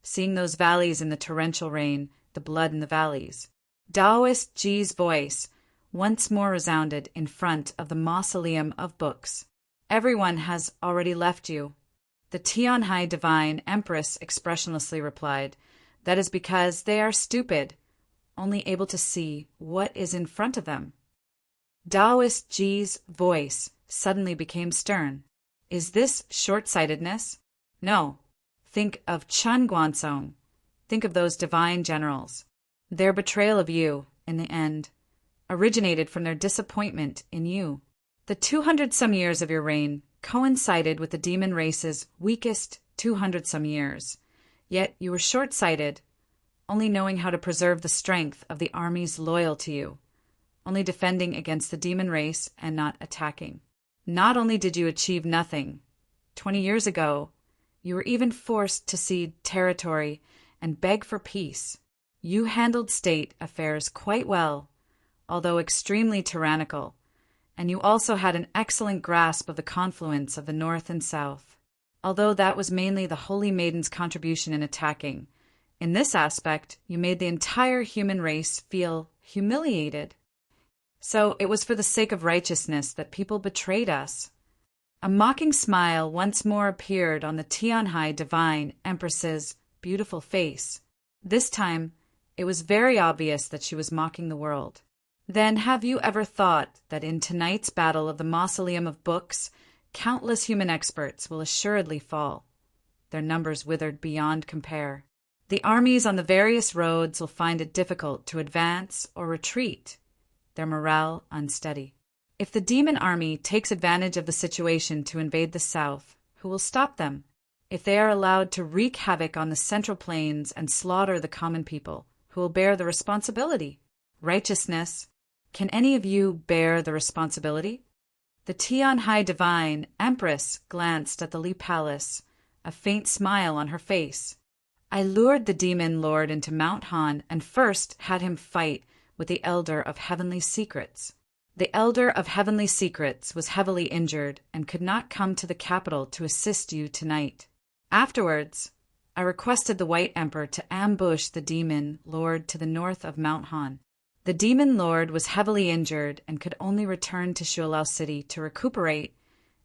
seeing those valleys in the torrential rain, the blood in the valleys. Taoist Ji's voice once more resounded in front of the mausoleum of books. "Everyone has already left you." The Tianhai Divine Empress expressionlessly replied, "That is because they are stupid, only able to see what is in front of them." Taoist Ji's voice suddenly became stern. "Is this short-sightedness? No. Think of Chen Guanzong. Think of those divine generals. Their betrayal of you, in the end, originated from their disappointment in you. The 200-some years of your reign coincided with the demon race's weakest 200-some years, yet you were short-sighted, only knowing how to preserve the strength of the armies loyal to you, only defending against the demon race and not attacking. Not only did you achieve nothing, 20 years ago, you were even forced to cede territory and beg for peace. You handled state affairs quite well, although extremely tyrannical, and you also had an excellent grasp of the confluence of the North and South. Although that was mainly the Holy Maiden's contribution in attacking, in this aspect, you made the entire human race feel humiliated. So it was for the sake of righteousness that people betrayed us." A mocking smile once more appeared on the Tianhai Divine Empress's beautiful face. This time, it was very obvious that she was mocking the world. "Then have you ever thought that in tonight's battle of the Mausoleum of Books, countless human experts will assuredly fall, their numbers withered beyond compare? The armies on the various roads will find it difficult to advance or retreat, their morale unsteady. If the demon army takes advantage of the situation to invade the south, who will stop them? If they are allowed to wreak havoc on the central plains and slaughter the common people, who will bear the responsibility? Righteousness, can any of you bear the responsibility?" The Tianhai Divine Empress glanced at the Li Palace, a faint smile on her face. "I lured the demon lord into Mount Han and first had him fight with the Elder of Heavenly Secrets. The Elder of Heavenly Secrets was heavily injured and could not come to the capital to assist you tonight. Afterwards, I requested the White Emperor to ambush the demon lord to the north of Mount Han. The demon lord was heavily injured and could only return to Shualao City to recuperate,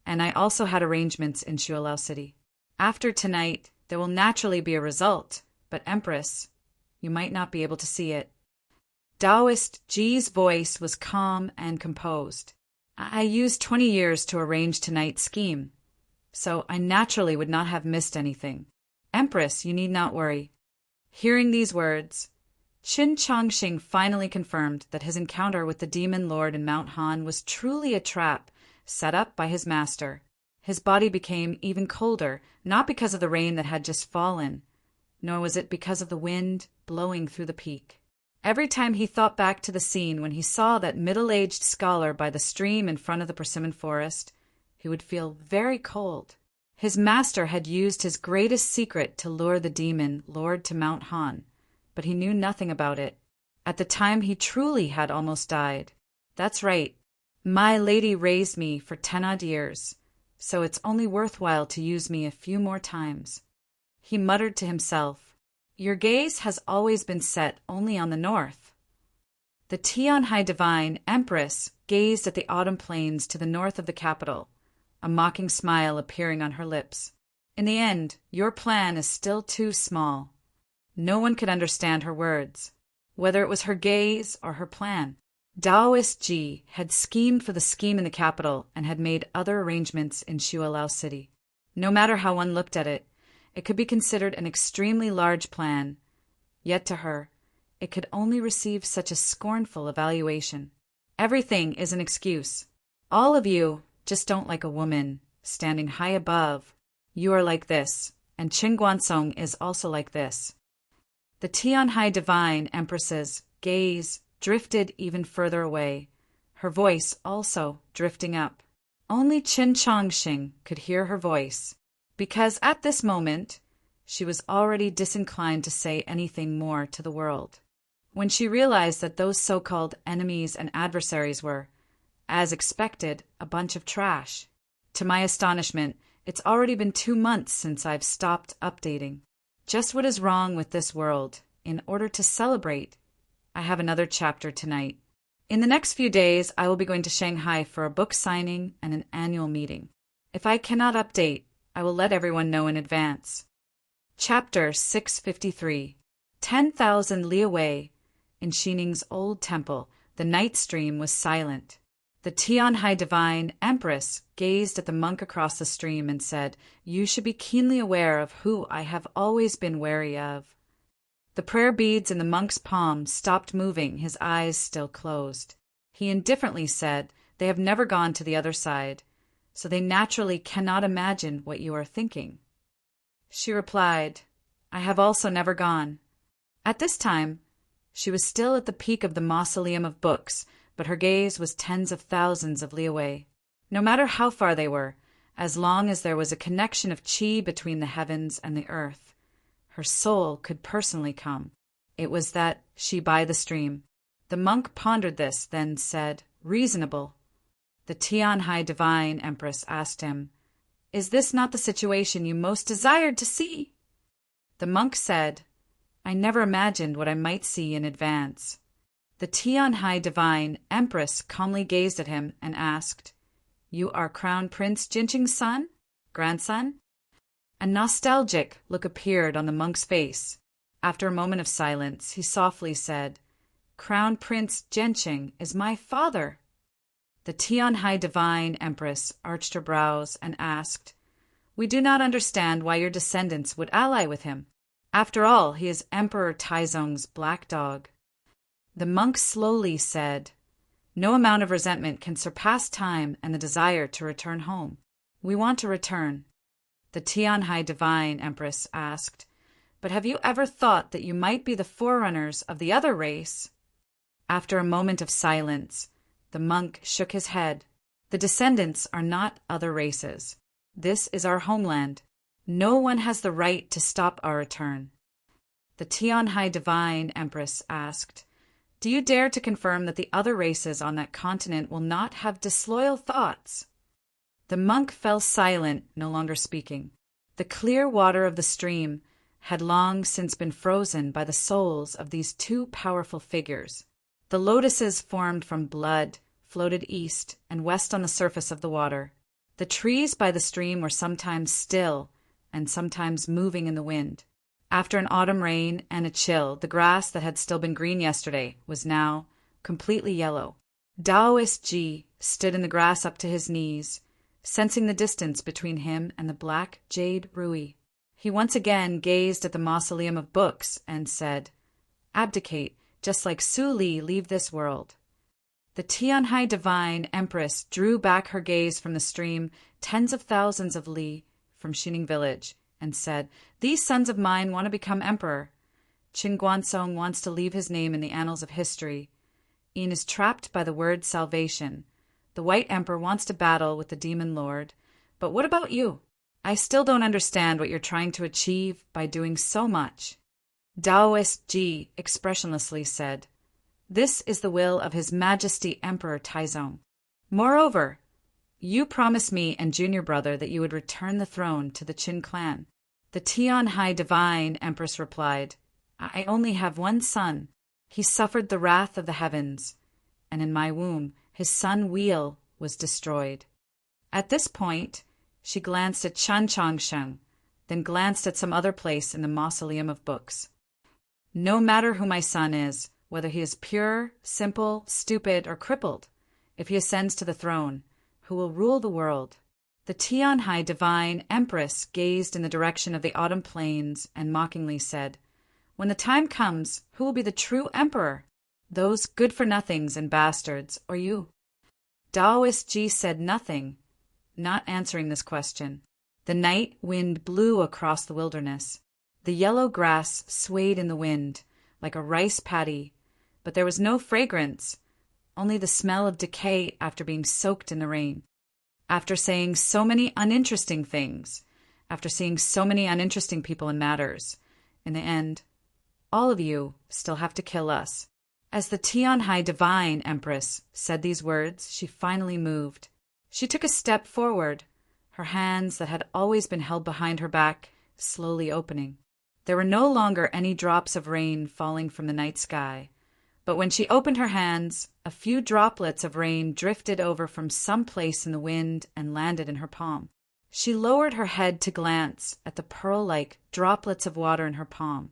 and I also had arrangements in Shualao City. After tonight, there will naturally be a result, but Empress, you might not be able to see it." Taoist Ji's voice was calm and composed. "I used 20 years to arrange tonight's scheme, so I naturally would not have missed anything. Empress, you need not worry." Hearing these words, Qin Changxing finally confirmed that his encounter with the demon lord in Mount Han was truly a trap set up by his master. His body became even colder, not because of the rain that had just fallen, nor was it because of the wind blowing through the peak. Every time he thought back to the scene when he saw that middle-aged scholar by the stream in front of the persimmon forest, he would feel very cold. His master had used his greatest secret to lure the demon lord to Mount Han, but he knew nothing about it. At the time he truly had almost died. That's right. My lady raised me for 10-odd years, so it's only worthwhile to use me a few more times. He muttered to himself, Your gaze has always been set only on the north. The Tian Hai Divine Empress gazed at the autumn plains to the north of the capital, a mocking smile appearing on her lips. In the end, your plan is still too small. No one could understand her words, whether it was her gaze or her plan. Taoist Ji had schemed for the scheme in the capital and had made other arrangements in Shualao City. No matter how one looked at it, it could be considered an extremely large plan. Yet to her, it could only receive such a scornful evaluation. Everything is an excuse. All of you just don't like a woman standing high above. You are like this, and Qin Guansong is also like this. The Tian Hai Divine Empress's gaze drifted even further away, her voice also drifting up. Only Qin Chongxing could hear her voice, because at this moment she was already disinclined to say anything more to the world. When she realized that those so-called enemies and adversaries were, as expected, a bunch of trash. To my astonishment, it's already been 2 months since I've stopped updating. Just what is wrong with this world? In order to celebrate, I have another chapter tonight. In the next few days, I will be going to Shanghai for a book signing and an annual meeting. If I cannot update, I will let everyone know in advance. Chapter 653. 10,000 li away, in Xining's old temple, the night stream was silent. The Tian Hai Divine Empress gazed at the monk across the stream and said, You should be keenly aware of who I have always been wary of. The prayer beads in the monk's palm stopped moving, his eyes still closed. He indifferently said, They have never gone to the other side, so they naturally cannot imagine what you are thinking. She replied, I have also never gone. At this time, she was still at the peak of the mausoleum of books, but her gaze was tens of thousands of li away. No matter how far they were, as long as there was a connection of qi between the heavens and the earth, her soul could personally come. It was that she by the stream. The monk pondered this, then said, Reasonable. The Tian Hai Divine Empress asked him, Is this not the situation you most desired to see? The monk said, I never imagined what I might see in advance. The Tian Hai Divine Empress calmly gazed at him and asked, You are Crown Prince Jinqing's son? Grandson? A nostalgic look appeared on the monk's face. After a moment of silence, he softly said, Crown Prince Jinqing is my father. The Tian Hai Divine Empress arched her brows and asked, We do not understand why your descendants would ally with him. After all, he is Emperor Taizong's black dog. The monk slowly said, No amount of resentment can surpass time and the desire to return home. We want to return. The Tian Hai Divine Empress asked, But have you ever thought that you might be the forerunners of the other race? After a moment of silence, the monk shook his head. The descendants are not other races. This is our homeland. No one has the right to stop our return. The Tian Hai Divine Empress asked, Do you dare to confirm that the other races on that continent will not have disloyal thoughts? The monk fell silent, no longer speaking. The clear water of the stream had long since been frozen by the souls of these two powerful figures. The lotuses formed from blood floated east and west on the surface of the water. The trees by the stream were sometimes still and sometimes moving in the wind. After an autumn rain and a chill, the grass that had still been green yesterday was now completely yellow. Taoist Ji stood in the grass up to his knees, sensing the distance between him and the black jade Rui. He once again gazed at the mausoleum of books and said, Abdicate, just like Su Li leave this world. The Tian Hai Divine Empress drew back her gaze from the stream tens of thousands of li from Xining village and said, These sons of mine want to become emperor. Qin Guansong wants to leave his name in the annals of history. Ian is trapped by the word salvation. The White Emperor wants to battle with the Demon Lord. But what about you? I still don't understand what you're trying to achieve by doing so much. Daoist Ji expressionlessly said, "This is the will of His Majesty Emperor Taizong. Moreover, you promised me and junior brother that you would return the throne to the Qin clan." The Tian Hai Divine Empress replied, "I only have one son. He suffered the wrath of the heavens, and in my womb his son Wheel was destroyed." At this point, she glanced at Chan Changsheng, then glanced at some other place in the mausoleum of books. "No matter who my son is, whether he is pure, simple, stupid, or crippled, if he ascends to the throne, who will rule the world?" The Tian Hai Divine Empress gazed in the direction of the autumn plains and mockingly said, "When the time comes, who will be the true emperor? Those good-for-nothings and bastards, or you?" Daoist Ji said nothing, not answering this question. The night wind blew across the wilderness. The yellow grass swayed in the wind, like a rice paddy, but there was no fragrance, only the smell of decay after being soaked in the rain. After saying so many uninteresting things, after seeing so many uninteresting people and matters, in the end, all of you still have to kill us. As the Tian Hai Divine Empress said these words, she finally moved. She took a step forward, her hands that had always been held behind her back slowly opening. There were no longer any drops of rain falling from the night sky, but when she opened her hands, a few droplets of rain drifted over from some place in the wind and landed in her palm. She lowered her head to glance at the pearl-like droplets of water in her palm,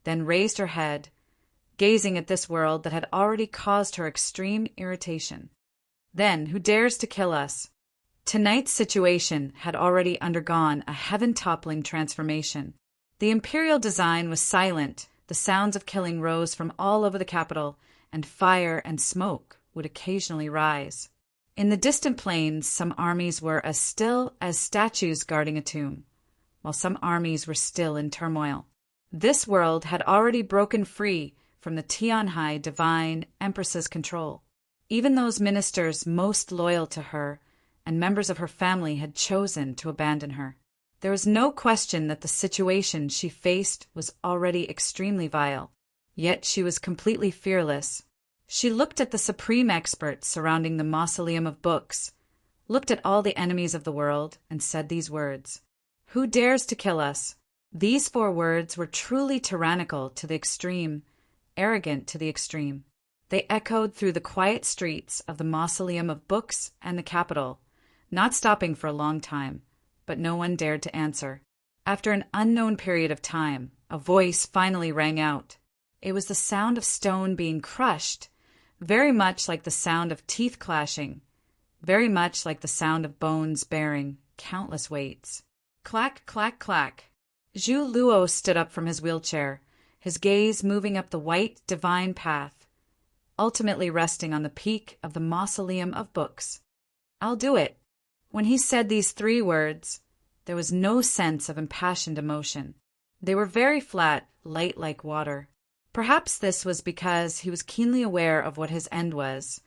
then raised her head, gazing at this world that had already caused her extreme irritation. "Then, who dares to kill us?" Tonight's situation had already undergone a heaven-toppling transformation. The imperial design was silent. The sounds of killing rose from all over the capital, and fire and smoke would occasionally rise. In the distant plains, some armies were as still as statues guarding a tomb, while some armies were still in turmoil. This world had already broken free from the Tian Hai Divine Empress's control. Even those ministers most loyal to her and members of her family had chosen to abandon her. There was no question that the situation she faced was already extremely vile, yet she was completely fearless. She looked at the supreme experts surrounding the mausoleum of books, looked at all the enemies of the world, and said these words, "Who dares to kill us?" These 4 words were truly tyrannical to the extreme, arrogant to the extreme. They echoed through the quiet streets of the mausoleum of books and the capital, not stopping for a long time, but no one dared to answer. After an unknown period of time, a voice finally rang out. It was the sound of stone being crushed, very much like the sound of teeth clashing, very much like the sound of bones bearing countless weights. Clack, clack, clack. Zhu Luo stood up from his wheelchair, his gaze moving up the white, divine path, ultimately resting on the peak of the mausoleum of books. "I'll do it." When he said these 3 words, there was no sense of impassioned emotion. They were very flat, light like water. Perhaps this was because he was keenly aware of what his end was,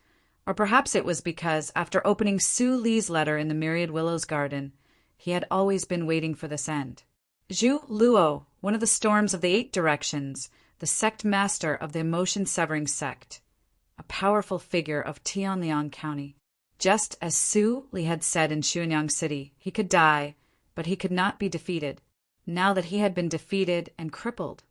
or perhaps it was because, after opening Su Li's letter in the Myriad Willows garden, he had always been waiting for this end. Zhu Luo, one of the storms of the 8 directions, the sect master of the emotion-severing sect, a powerful figure of Tianliang County. Just as Su Li had said in Xuanyang City, he could die, but he could not be defeated. Now that he had been defeated and crippled,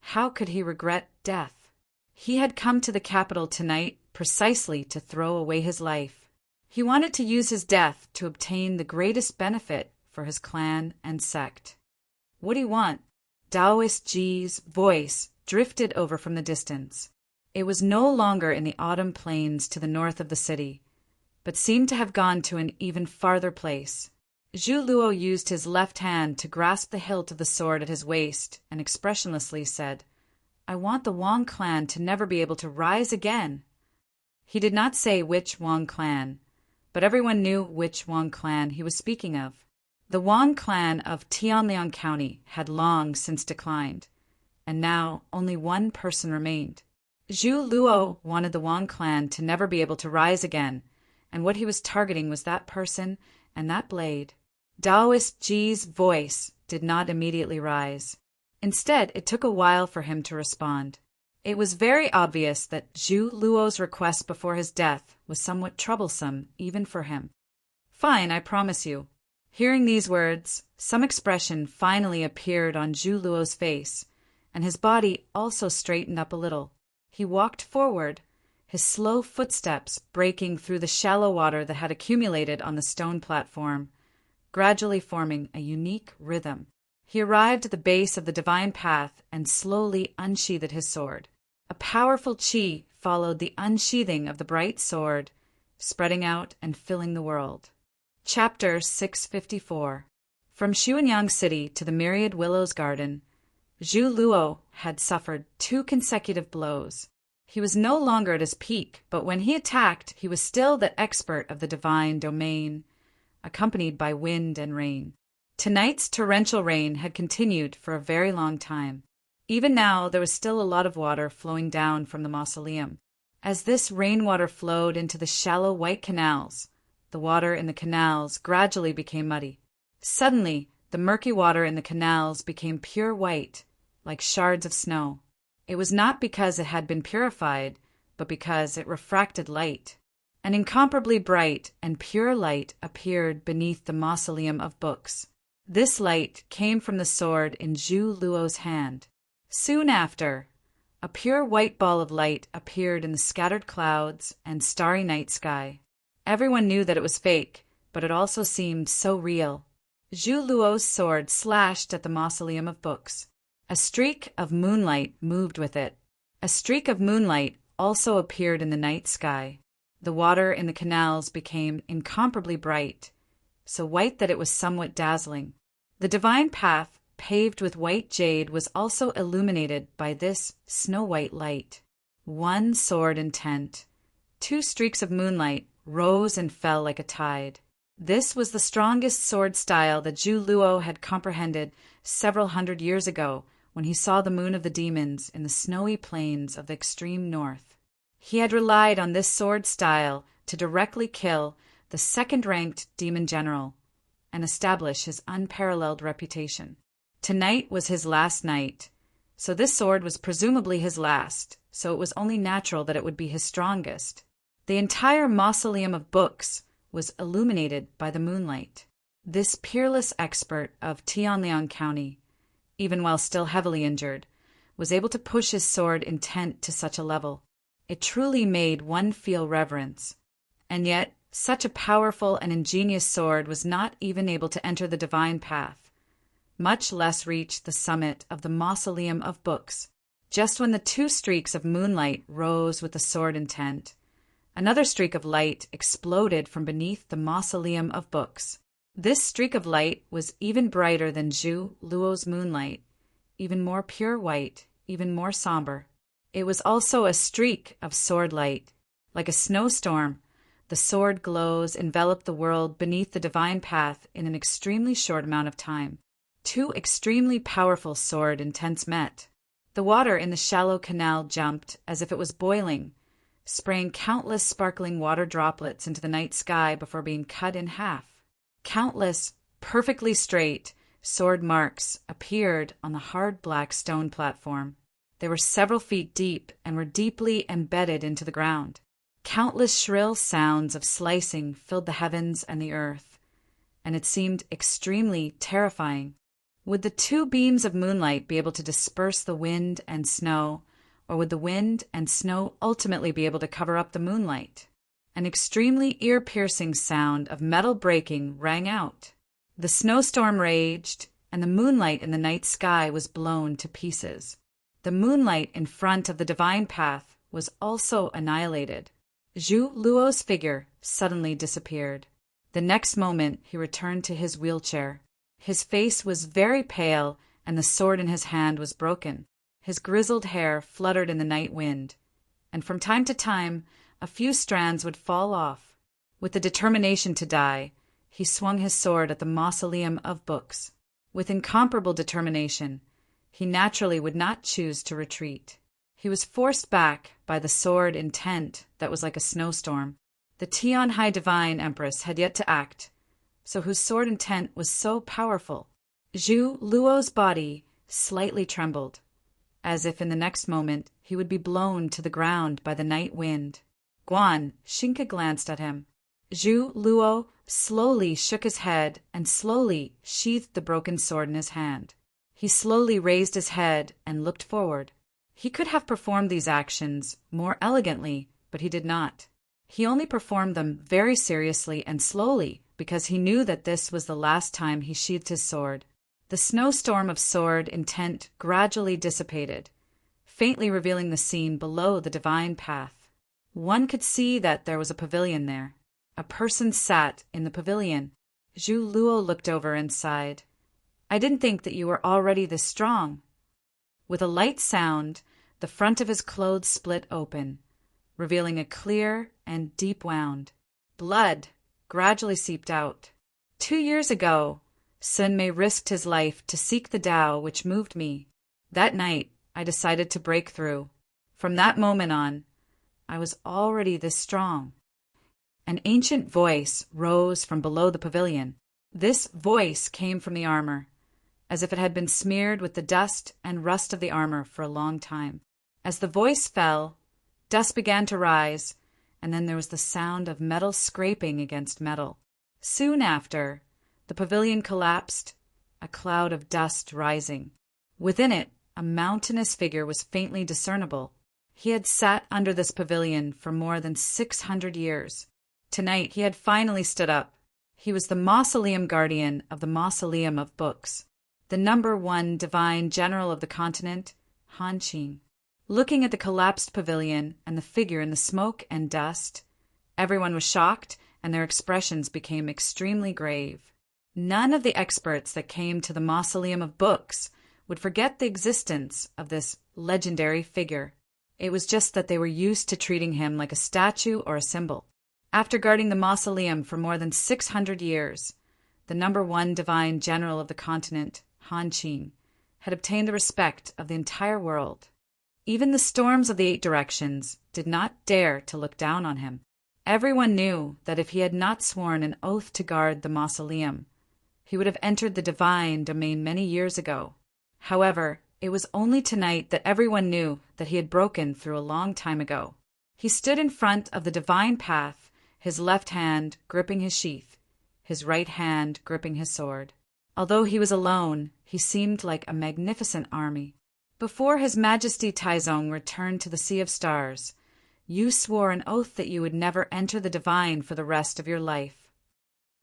how could he regret death? He had come to the capital tonight precisely to throw away his life. He wanted to use his death to obtain the greatest benefit for his clan and sect. "What do you want?" Daoist Ji's voice drifted over from the distance. It was no longer in the autumn plains to the north of the city, but seemed to have gone to an even farther place. Zhu Luo used his left hand to grasp the hilt of the sword at his waist and expressionlessly said, "I want the Wang clan to never be able to rise again." He did not say which Wang clan, but everyone knew which Wang clan he was speaking of. The Wang clan of Tianliang County had long since declined. and now only one person remained. Zhu Luo wanted the Wang clan to never be able to rise again, and what he was targeting was that person and that blade. Daoist Ji's voice did not immediately rise. Instead, it took a while for him to respond. It was very obvious that Zhu Luo's request before his death was somewhat troublesome, even for him. "Fine, I promise you." Hearing these words, some expression finally appeared on Zhu Luo's face, and his body also straightened up a little. He walked forward, his slow footsteps breaking through the shallow water that had accumulated on the stone platform, gradually forming a unique rhythm. He arrived at the base of the divine path and slowly unsheathed his sword. A powerful qi followed the unsheathing of the bright sword, spreading out and filling the world. Chapter 654. From Xuanyang City to the Myriad Willows Garden, Zhu Luo had suffered 2 consecutive blows. He was no longer at his peak, but when he attacked, he was still the expert of the divine domain, accompanied by wind and rain. Tonight's torrential rain had continued for a very long time. Even now, there was still a lot of water flowing down from the mausoleum. As this rainwater flowed into the shallow white canals, the water in the canals gradually became muddy. Suddenly, the murky water in the canals became pure white, like shards of snow. It was not because it had been purified, but because it refracted light. An incomparably bright and pure light appeared beneath the mausoleum of books. This light came from the sword in Zhu Luo's hand. Soon after, a pure white ball of light appeared in the scattered clouds and starry night sky. Everyone knew that it was fake, but it also seemed so real. Zhu Luo's sword slashed at the mausoleum of books. A streak of moonlight moved with it. A streak of moonlight also appeared in the night sky. The water in the canals became incomparably bright, so white that it was somewhat dazzling. The divine path, paved with white jade, was also illuminated by this snow-white light. One sword intent, 2 streaks of moonlight, rose and fell like a tide. This was the strongest sword style that Zhu Luo had comprehended several hundred years ago when he saw the moon of the demons in the snowy plains of the extreme north. He had relied on this sword style to directly kill the second-ranked demon general and establish his unparalleled reputation. Tonight was his last night, so this sword was presumably his last, so it was only natural that it would be his strongest. The entire mausoleum of books was illuminated by the moonlight. This peerless expert of Tianliang County, even while still heavily injured, was able to push his sword intent to such a level. It truly made one feel reverence. And yet, such a powerful and ingenious sword was not even able to enter the divine path, much less reach the summit of the mausoleum of books. Just when the 2 streaks of moonlight rose with the sword intent, another streak of light exploded from beneath the mausoleum of books. This streak of light was even brighter than Zhu Luo's moonlight, even more pure white, even more somber. It was also a streak of sword light. Like a snowstorm, the sword glows enveloped the world beneath the divine path in an extremely short amount of time. 2 extremely powerful sword intents met. The water in the shallow canal jumped as if it was boiling, spraying countless sparkling water droplets into the night sky before being cut in half. Countless, perfectly straight, sword marks appeared on the hard black stone platform. They were several feet deep and were deeply embedded into the ground. Countless shrill sounds of slicing filled the heavens and the earth, and it seemed extremely terrifying. Would the 2 beams of moonlight be able to disperse the wind and snow, or would the wind and snow ultimately be able to cover up the moonlight? An extremely ear-piercing sound of metal breaking rang out. The snowstorm raged, and the moonlight in the night sky was blown to pieces. The moonlight in front of the divine path was also annihilated. Zhu Luo's figure suddenly disappeared. The next moment he returned to his wheelchair. His face was very pale, and the sword in his hand was broken. His grizzled hair fluttered in the night wind, and from time to time a few strands would fall off. With the determination to die, he swung his sword at the mausoleum of books. With incomparable determination, he naturally would not choose to retreat. He was forced back by the sword intent that was like a snowstorm. The Tian High Divine Empress had yet to act, so whose sword intent was so powerful. Zhu Luo's body slightly trembled, as if in the next moment he would be blown to the ground by the night wind. Guan Xingke glanced at him. Zhu Luo slowly shook his head and slowly sheathed the broken sword in his hand. He slowly raised his head and looked forward. He could have performed these actions more elegantly, but he did not. He only performed them very seriously and slowly because he knew that this was the last time he sheathed his sword. The snowstorm of sword intent gradually dissipated, faintly revealing the scene below the divine path. One could see that there was a pavilion there. A person sat in the pavilion. Zhu Luo looked over and sighed. "I didn't think that you were already this strong." With a light sound, the front of his clothes split open, revealing a clear and deep wound. Blood gradually seeped out. 2 years ago, Sun Mei risked his life to seek the Tao which moved me. That night, I decided to break through. From that moment on, I was already this strong. An ancient voice rose from below the pavilion. This voice came from the armor, as if it had been smeared with the dust and rust of the armor for a long time. As the voice fell, dust began to rise, and then there was the sound of metal scraping against metal. Soon after, the pavilion collapsed, a cloud of dust rising. Within it, a mountainous figure was faintly discernible. He had sat under this pavilion for more than 600 years. Tonight he had finally stood up. He was the mausoleum guardian of the Mausoleum of Books, the #1 divine general of the continent, Han Qing. Looking at the collapsed pavilion and the figure in the smoke and dust, everyone was shocked and their expressions became extremely grave. None of the experts that came to the Mausoleum of Books would forget the existence of this legendary figure. It was just that they were used to treating him like a statue or a symbol. After guarding the mausoleum for more than 600 years, the #1 divine general of the continent, Han Qing, had obtained the respect of the entire world. Even the storms of the 8 directions did not dare to look down on him. Everyone knew that if he had not sworn an oath to guard the mausoleum, he would have entered the divine domain many years ago. However, it was only tonight that everyone knew that he had broken through a long time ago. He stood in front of the divine path, his left hand gripping his sheath, his right hand gripping his sword. Although he was alone, he seemed like a magnificent army. "Before His Majesty Taizong returned to the Sea of Stars, you swore an oath that you would never enter the divine for the rest of your life."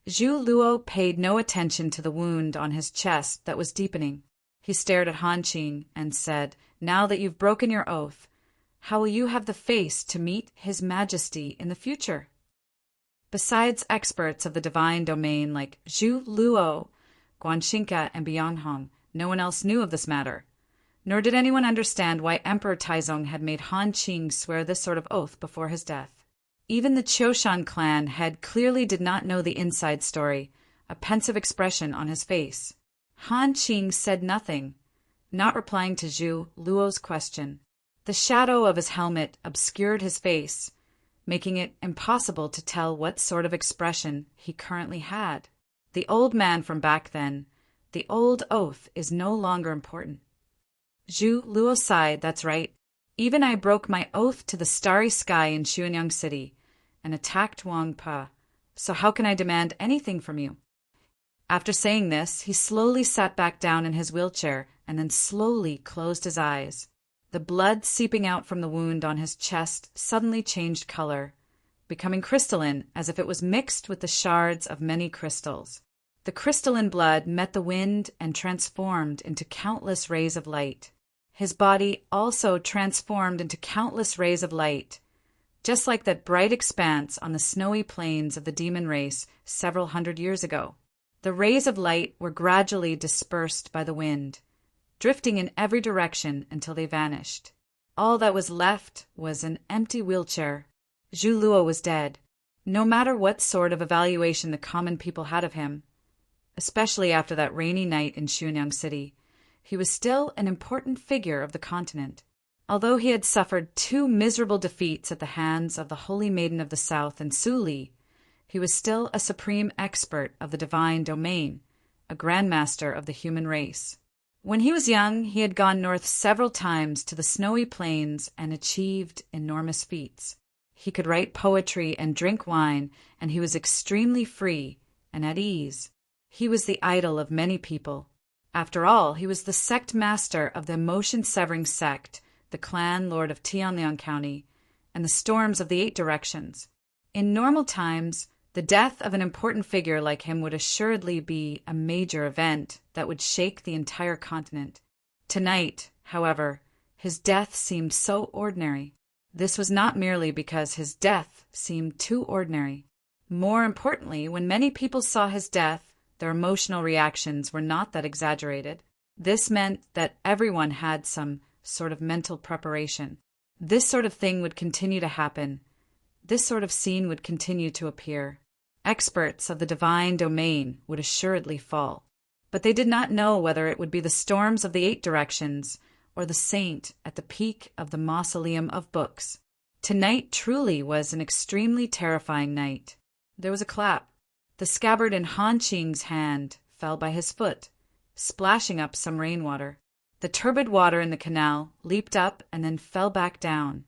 Zhu Luo paid no attention to the wound on his chest that was deepening. He stared at Han Qing and said, "Now that you've broken your oath, how will you have the face to meet His Majesty in the future?" Besides experts of the divine domain like Zhu Luo, Guan Xingke, and Bianghong, no one else knew of this matter. Nor did anyone understand why Emperor Taizong had made Han Qing swear this sort of oath before his death. Even the Qiushan clan head clearly did not know the inside story, a pensive expression on his face. Han Qing said nothing, not replying to Zhu Luo's question. The shadow of his helmet obscured his face, making it impossible to tell what sort of expression he currently had. The old man from back then, the old oath is no longer important. Zhu Luo sighed, "That's right. Even I broke my oath to the starry sky in Xuanyang City and attacked Wang Pa, so how can I demand anything from you?" After saying this, he slowly sat back down in his wheelchair and then slowly closed his eyes. The blood seeping out from the wound on his chest suddenly changed color, becoming crystalline as if it was mixed with the shards of many crystals. The crystalline blood met the wind and transformed into countless rays of light. His body also transformed into countless rays of light, just like that bright expanse on the snowy plains of the demon race several hundred years ago. The rays of light were gradually dispersed by the wind, drifting in every direction until they vanished. All that was left was an empty wheelchair. Zhu Luo was dead, no matter what sort of evaluation the common people had of him. Especially after that rainy night in Xuanyang City, he was still an important figure of the continent. Although he had suffered 2 miserable defeats at the hands of the Holy Maiden of the South and Su Li, he was still a supreme expert of the divine domain, a grandmaster of the human race. When he was young, he had gone north several times to the snowy plains and achieved enormous feats. He could write poetry and drink wine, and he was extremely free and at ease. He was the idol of many people. After all, he was the sect master of the emotion-severing sect, the clan lord of Tianliang County, and the storms of the 8 directions. In normal times, the death of an important figure like him would assuredly be a major event that would shake the entire continent. Tonight, however, his death seemed so ordinary. This was not merely because his death seemed too ordinary. More importantly, when many people saw his death, their emotional reactions were not that exaggerated. This meant that everyone had some sort of mental preparation. This sort of thing would continue to happen. This sort of scene would continue to appear. Experts of the divine domain would assuredly fall. But they did not know whether it would be the storms of the 8 directions or the saint at the peak of the mausoleum of books. Tonight truly was an extremely terrifying night. There was a clap. The scabbard in Han Qing's hand fell by his foot, splashing up some rainwater. The turbid water in the canal leaped up and then fell back down,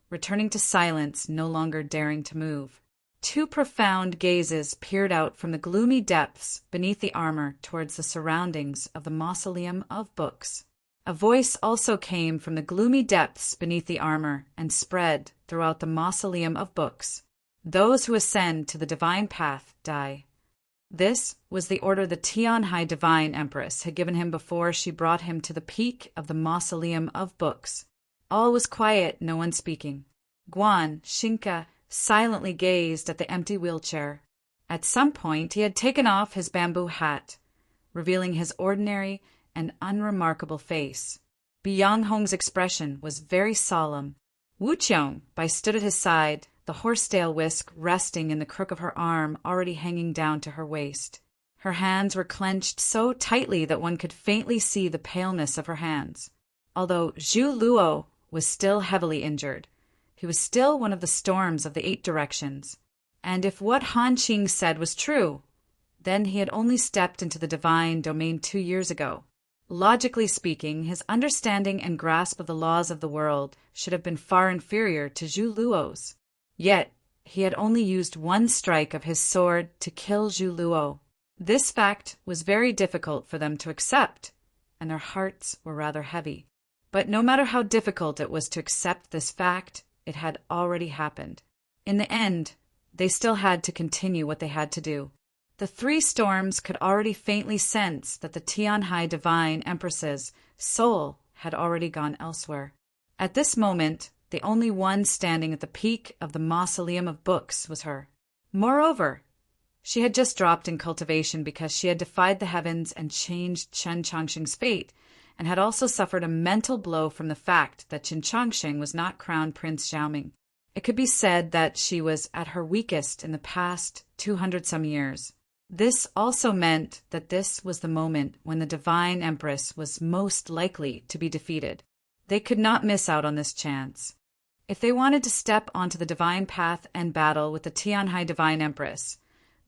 returning to silence, no longer daring to move. 2 profound gazes peered out from the gloomy depths beneath the armor towards the surroundings of the mausoleum of books. A voice also came from the gloomy depths beneath the armor and spread throughout the mausoleum of books. Those who ascend to the divine path die. This was the order the Tianhai Divine Empress had given him before she brought him to the peak of the mausoleum of books. All was quiet, no one speaking. Guan Xinca silently gazed at the empty wheelchair. At some point he had taken off his bamboo hat, revealing his ordinary and unremarkable face. Biang Hong's expression was very solemn. Wu Qiong stood at his side, the horsetail whisk resting in the crook of her arm already hanging down to her waist. Her hands were clenched so tightly that one could faintly see the paleness of her hands. Although Zhu Luo was still heavily injured, he was still one of the storms of the 8 directions. And if what Han Qing said was true, then he had only stepped into the divine domain 2 years ago. Logically speaking, his understanding and grasp of the laws of the world should have been far inferior to Zhu Luo's. Yet, he had only used 1 strike of his sword to kill Zhu Luo. This fact was very difficult for them to accept, and their hearts were rather heavy. But no matter how difficult it was to accept this fact, it had already happened. In the end, they still had to continue what they had to do. The 3 storms could already faintly sense that the Tianhai Divine Empress's soul had already gone elsewhere. At this moment, the only one standing at the peak of the mausoleum of books was her. Moreover, she had just dropped in cultivation because she had defied the heavens and changed Chen Chongqing's fate, and had also suffered a mental blow from the fact that Chen Chongqing was not crowned Prince Xiaoming. It could be said that she was at her weakest in the past 200-some years. This also meant that this was the moment when the Divine Empress was most likely to be defeated. They could not miss out on this chance. If they wanted to step onto the divine path and battle with the Tianhai Divine Empress,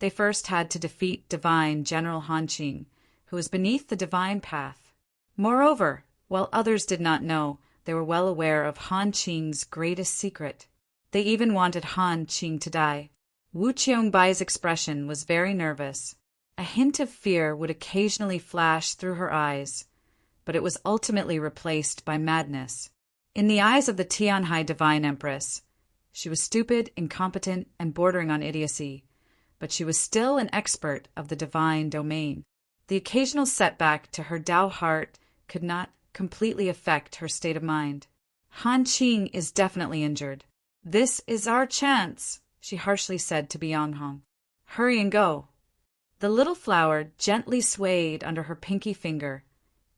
they first had to defeat Divine General Han Qing, who was beneath the divine path. Moreover, while others did not know, they were well aware of Han Qing's greatest secret. They even wanted Han Qing to die. Wu Qiangbai's expression was very nervous. A hint of fear would occasionally flash through her eyes, but it was ultimately replaced by madness. In the eyes of the Tianhai Divine Empress, she was stupid, incompetent, and bordering on idiocy, but she was still an expert of the divine domain. The occasional setback to her Tao heart could not completely affect her state of mind. Han Qing is definitely injured. This is our chance, she harshly said to Biang Hong. Hurry and go. The little flower gently swayed under her pinky finger,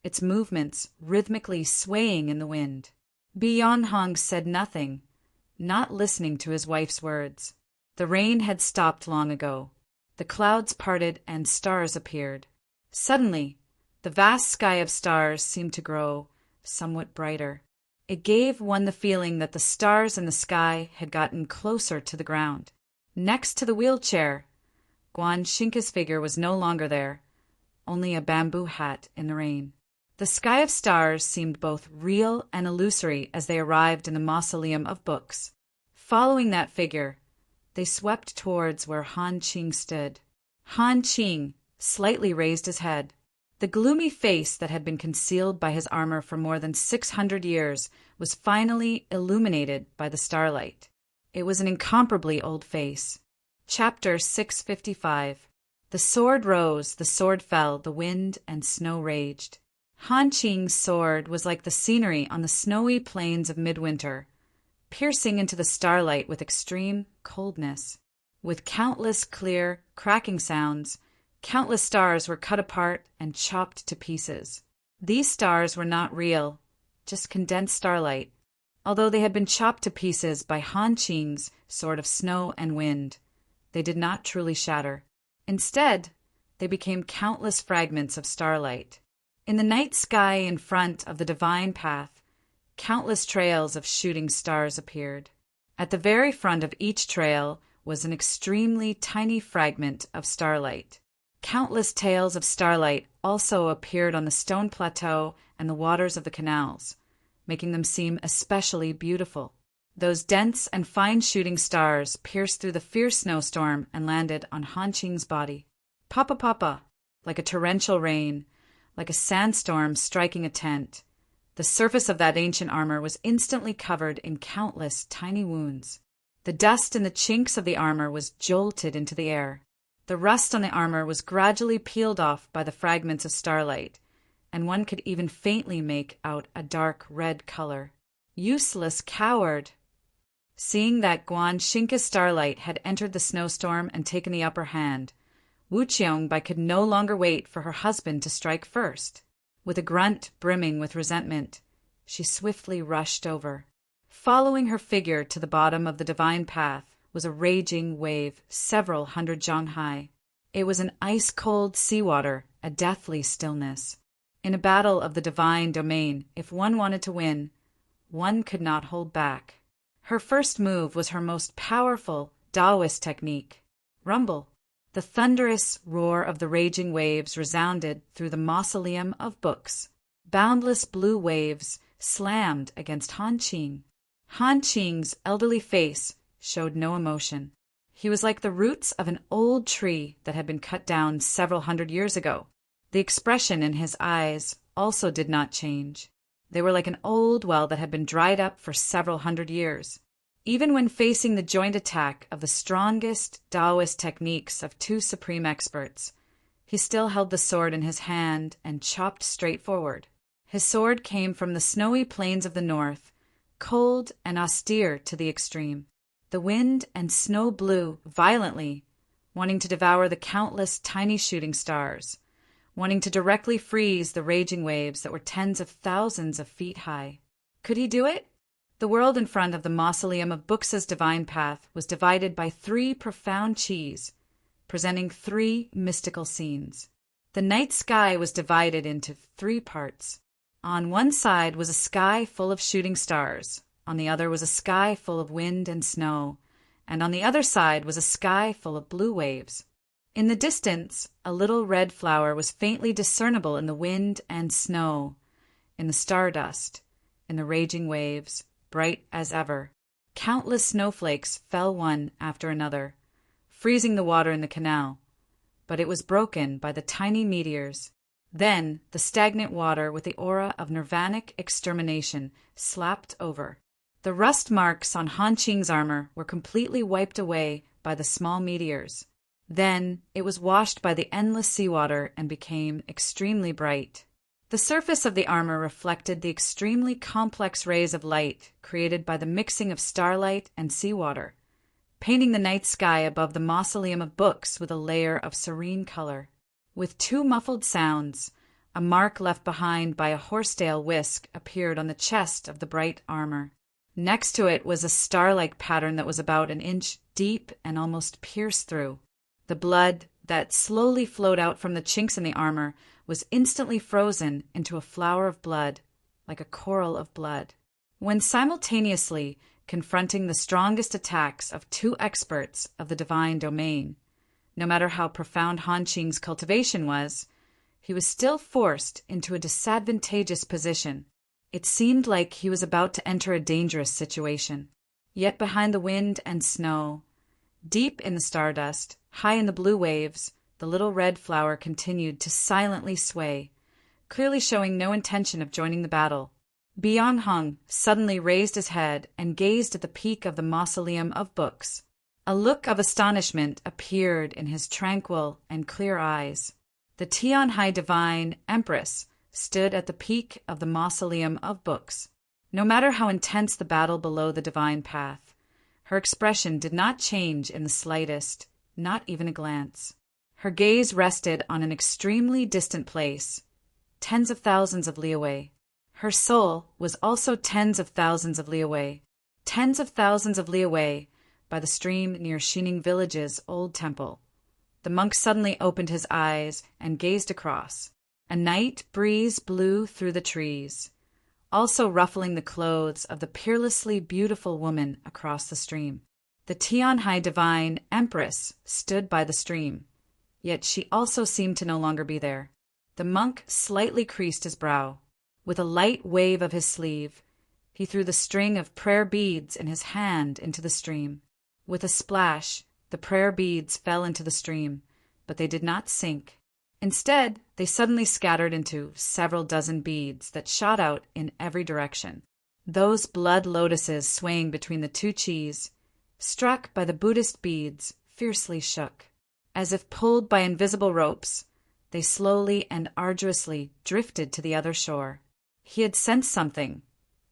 its movements rhythmically swaying in the wind. Biang Hong said nothing, not listening to his wife's words. The rain had stopped long ago. The clouds parted and stars appeared. Suddenly, The vast sky of stars seemed to grow somewhat brighter. It gave one the feeling that the stars in the sky had gotten closer to the ground. Next to the wheelchair, Guan Xingke's figure was no longer there, only a bamboo hat in the rain. The sky of stars seemed both real and illusory as they arrived in the mausoleum of books. Following that figure, they swept towards where Han Qing stood. Han Qing slightly raised his head. The gloomy face that had been concealed by his armor for more than 600 years was finally illuminated by the starlight. It was an incomparably old face. Chapter 655. The sword rose, the sword fell, the wind and snow raged. Han Qing's sword was like the scenery on the snowy plains of midwinter, piercing into the starlight with extreme coldness. With countless clear, cracking sounds, countless stars were cut apart and chopped to pieces. These stars were not real, just condensed starlight, although they had been chopped to pieces by Han Qing's sword of snow and wind. They did not truly shatter. Instead, they became countless fragments of starlight. In the night sky in front of the divine path, countless trails of shooting stars appeared. At the very front of each trail was an extremely tiny fragment of starlight. Countless tails of starlight also appeared on the stone plateau and the waters of the canals, making them seem especially beautiful. Those dense and fine shooting stars pierced through the fierce snowstorm and landed on Han Qing's body. Papa papa, like a torrential rain, like a sandstorm striking a tent. The surface of that ancient armor was instantly covered in countless tiny wounds. The dust in the chinks of the armor was jolted into the air. The rust on the armor was gradually peeled off by the fragments of starlight, and one could even faintly make out a dark red color. Useless coward! Seeing that Guan Xingke's starlight had entered the snowstorm and taken the upper hand, Wu Qiongbai could no longer wait for her husband to strike first. With a grunt brimming with resentment, she swiftly rushed over. Following her figure to the bottom of the divine path was a raging wave several hundred zhang high. It was an ice-cold seawater, a deathly stillness. In a battle of the divine domain, if one wanted to win, one could not hold back. Her first move was her most powerful Taoist technique, rumble. The thunderous roar of the raging waves resounded through the mausoleum of books. Boundless blue waves slammed against Han Qing. Han Qing's elderly face showed no emotion. He was like the roots of an old tree that had been cut down several hundred years ago. The expression in his eyes also did not change. They were like an old well that had been dried up for several hundred years. Even when facing the joint attack of the strongest Taoist techniques of two supreme experts, he still held the sword in his hand and chopped straight forward. His sword came from the snowy plains of the north, cold and austere to the extreme. The wind and snow blew violently, wanting to devour the countless tiny shooting stars, wanting to directly freeze the raging waves that were tens of thousands of feet high. Could he do it? The world in front of the mausoleum of Buxa's divine path was divided by 3 profound qis, presenting 3 mystical scenes. The night sky was divided into 3 parts. On one side was a sky full of shooting stars, on the other was a sky full of wind and snow, and on the other side was a sky full of blue waves. In the distance, a little red flower was faintly discernible in the wind and snow, in the stardust, in the raging waves, bright as ever. Countless snowflakes fell one after another, freezing the water in the canal, but it was broken by the tiny meteors. Then the stagnant water with the aura of nirvanic extermination slapped over. The rust marks on Han Qing's armor were completely wiped away by the small meteors. Then it was washed by the endless seawater and became extremely bright. The surface of the armor reflected the extremely complex rays of light created by the mixing of starlight and seawater, painting the night sky above the mausoleum of books with a layer of serene color. With 2 muffled sounds, a mark left behind by a horsetail whisk appeared on the chest of the bright armor. Next to it was a star-like pattern that was about an inch deep and almost pierced through. The blood that slowly flowed out from the chinks in the armor was instantly frozen into a flower of blood, like a coral of blood. When simultaneously confronting the strongest attacks of two experts of the divine domain, no matter how profound Han Qing's cultivation was, he was still forced into a disadvantageous position. It seemed like he was about to enter a dangerous situation. Yet behind the wind and snow, deep in the stardust, high in the blue waves, the little red flower continued to silently sway, clearly showing no intention of joining the battle. Byung Hung suddenly raised his head and gazed at the peak of the mausoleum of books. A look of astonishment appeared in his tranquil and clear eyes. The Tianhai Divine Empress stood at the peak of the mausoleum of books. No matter how intense the battle below the divine path, her expression did not change in the slightest, not even a glance. Her gaze rested on an extremely distant place, tens of thousands of li away. Her soul was also tens of thousands of li away, by the stream near Xining Village's old temple. The monk suddenly opened his eyes and gazed across. A night breeze blew through the trees, also ruffling the clothes of the peerlessly beautiful woman across the stream. The Tianhai Divine Empress stood by the stream, yet she also seemed to no longer be there. The monk slightly creased his brow. With a light wave of his sleeve, he threw the string of prayer beads in his hand into the stream. With a splash, the prayer beads fell into the stream, but they did not sink. Instead, they suddenly scattered into several dozen beads that shot out in every direction. Those blood lotuses swaying between the two chis, struck by the Buddhist beads, fiercely shook. As if pulled by invisible ropes, they slowly and arduously drifted to the other shore. He had sensed something,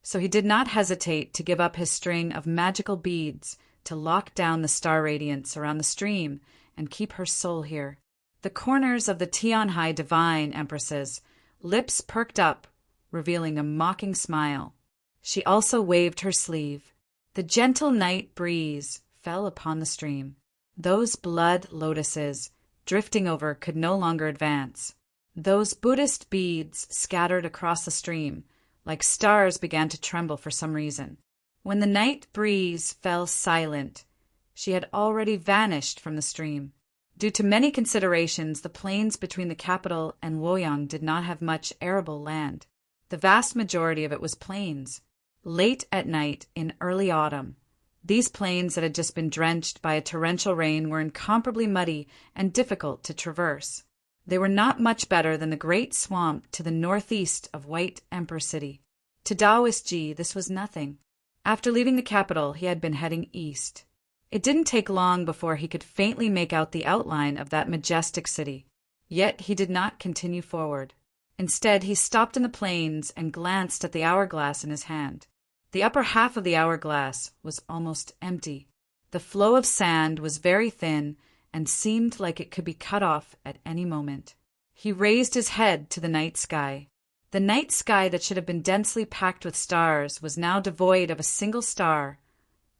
so he did not hesitate to give up his string of magical beads to lock down the star radiance around the stream and keep her soul here. The corners of the Tianhai Divine Empress's lips perked up, revealing a mocking smile. She also waved her sleeve. The gentle night breeze fell upon the stream. Those blood lotuses, drifting over, could no longer advance. Those Buddhist beads scattered across the stream, like stars, began to tremble for some reason. When the night breeze fell silent, she had already vanished from the stream. Due to many considerations, the plains between the capital and Luoyang did not have much arable land. The vast majority of it was plains. Late at night in early autumn, these plains that had just been drenched by a torrential rain were incomparably muddy and difficult to traverse. They were not much better than the great swamp to the northeast of White Emperor City. To Taoist Ji, this was nothing. After leaving the capital, he had been heading east. It didn't take long before he could faintly make out the outline of that majestic city. Yet he did not continue forward. Instead, he stopped in the plains and glanced at the hourglass in his hand. The upper half of the hourglass was almost empty. The flow of sand was very thin and seemed like it could be cut off at any moment. He raised his head to the night sky. The night sky that should have been densely packed with stars was now devoid of a single star,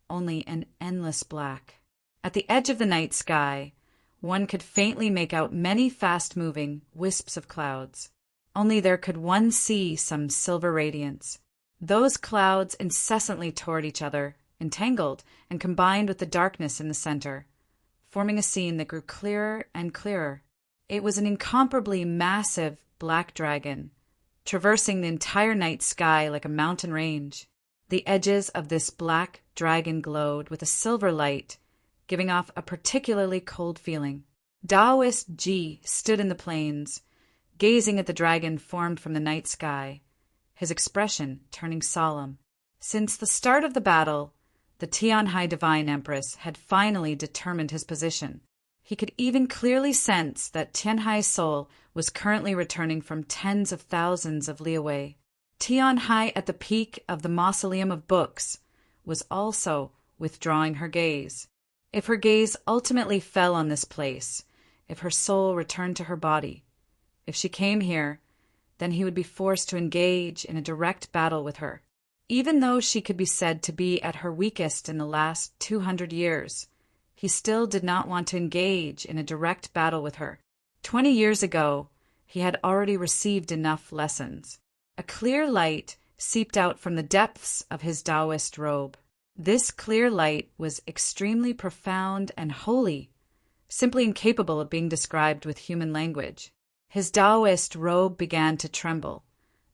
only an endless black. At the edge of the night sky, one could faintly make out many fast-moving wisps of clouds. Only there could one see some silver radiance. Those clouds incessantly toward each other, entangled and combined with the darkness in the center, forming a scene that grew clearer and clearer. It was an incomparably massive black dragon, traversing the entire night sky like a mountain range. The edges of this black dragon glowed with a silver light, giving off a particularly cold feeling. Taoist Ji stood in the plains, gazing at the dragon formed from the night sky, his expression turning solemn. Since the start of the battle, the Tianhai Divine Empress had finally determined his position. He could even clearly sense that Tianhai's soul was currently returning from tens of thousands of li away. Tianhai, at the peak of the mausoleum of books, was also withdrawing her gaze. If her gaze ultimately fell on this place, if her soul returned to her body, if she came here, then he would be forced to engage in a direct battle with her. Even though she could be said to be at her weakest in the last 200 years, he still did not want to engage in a direct battle with her. 20 years ago, He had already received enough lessons. A clear light seeped out from the depths of his Taoist robe. This clear light was extremely profound and holy, simply incapable of being described with human language. His Taoist robe began to tremble,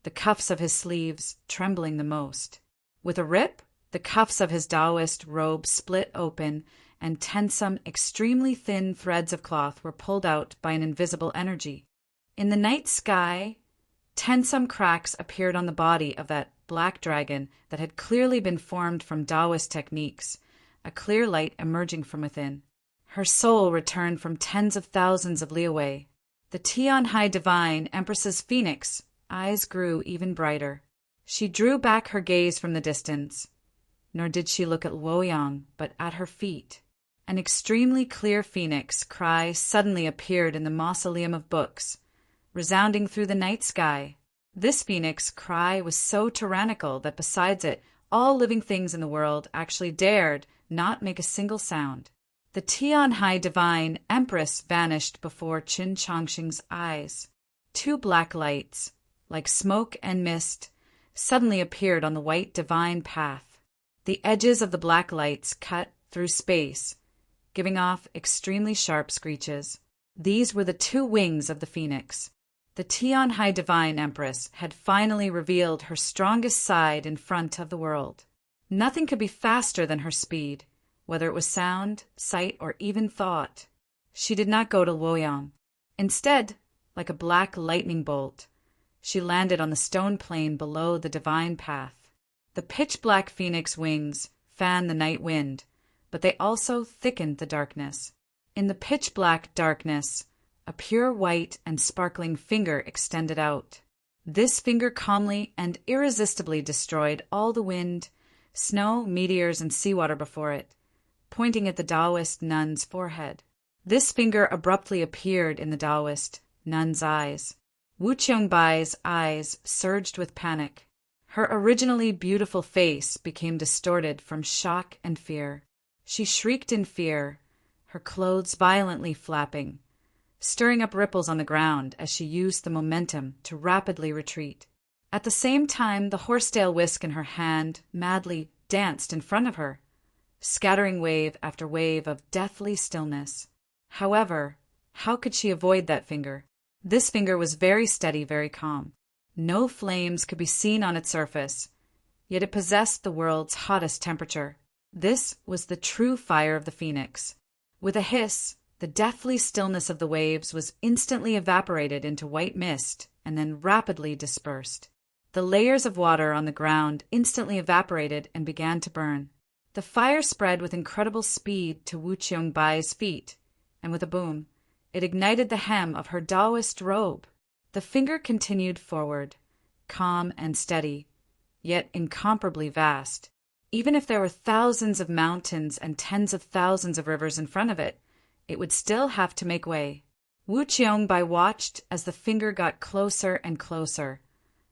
the cuffs of his sleeves trembling the most. With a rip, the cuffs of his Taoist robe split open, and tensome, extremely thin threads of cloth were pulled out by an invisible energy. In the night sky, tensome cracks appeared on the body of that black dragon that had clearly been formed from Taoist techniques, a clear light emerging from within. Her soul returned from tens of thousands of li away. The Tian Hai Divine Empress's phoenix eyes grew even brighter. She drew back her gaze from the distance, nor did she look at Luoyang, but at her feet. An extremely clear phoenix cry suddenly appeared in the mausoleum of books, resounding through the night sky. This phoenix cry was so tyrannical that besides it, all living things in the world actually dared not make a single sound. The Tian Hai Divine Empress vanished before Qin Changxing's eyes. Two black lights, like smoke and mist, suddenly appeared on the white divine path. The edges of the black lights cut through space, giving off extremely sharp screeches. These were the two wings of the phoenix. The Tian Hai Divine Empress had finally revealed her strongest side in front of the world. Nothing could be faster than her speed, whether it was sound, sight, or even thought. She did not go to Luoyang. Instead, like a black lightning bolt, she landed on the stone plain below the divine path. The pitch-black phoenix wings fanned the night wind, but they also thickened the darkness. In the pitch-black darkness, a pure white and sparkling finger extended out. This finger calmly and irresistibly destroyed all the wind, snow, meteors, and seawater before it, pointing at the Taoist nun's forehead. This finger abruptly appeared in the Taoist nun's eyes. Wu Qiangbai's eyes surged with panic. Her originally beautiful face became distorted from shock and fear. She shrieked in fear, her clothes violently flapping, stirring up ripples on the ground as she used the momentum to rapidly retreat. At the same time, the horsetail whisk in her hand madly danced in front of her, scattering wave after wave of deathly stillness. However, how could she avoid that finger? This finger was very steady, very calm. No flames could be seen on its surface, yet it possessed the world's hottest temperature. This was the true fire of the phoenix. With a hiss, the deathly stillness of the waves was instantly evaporated into white mist and then rapidly dispersed. The layers of water on the ground instantly evaporated and began to burn. The fire spread with incredible speed to Wu Qiangbai's feet, and with a boom, it ignited the hem of her Taoist robe. The finger continued forward, calm and steady, yet incomparably vast. Even if there were thousands of mountains and tens of thousands of rivers in front of it, it would still have to make way. Wu Qianbai watched as the finger got closer and closer,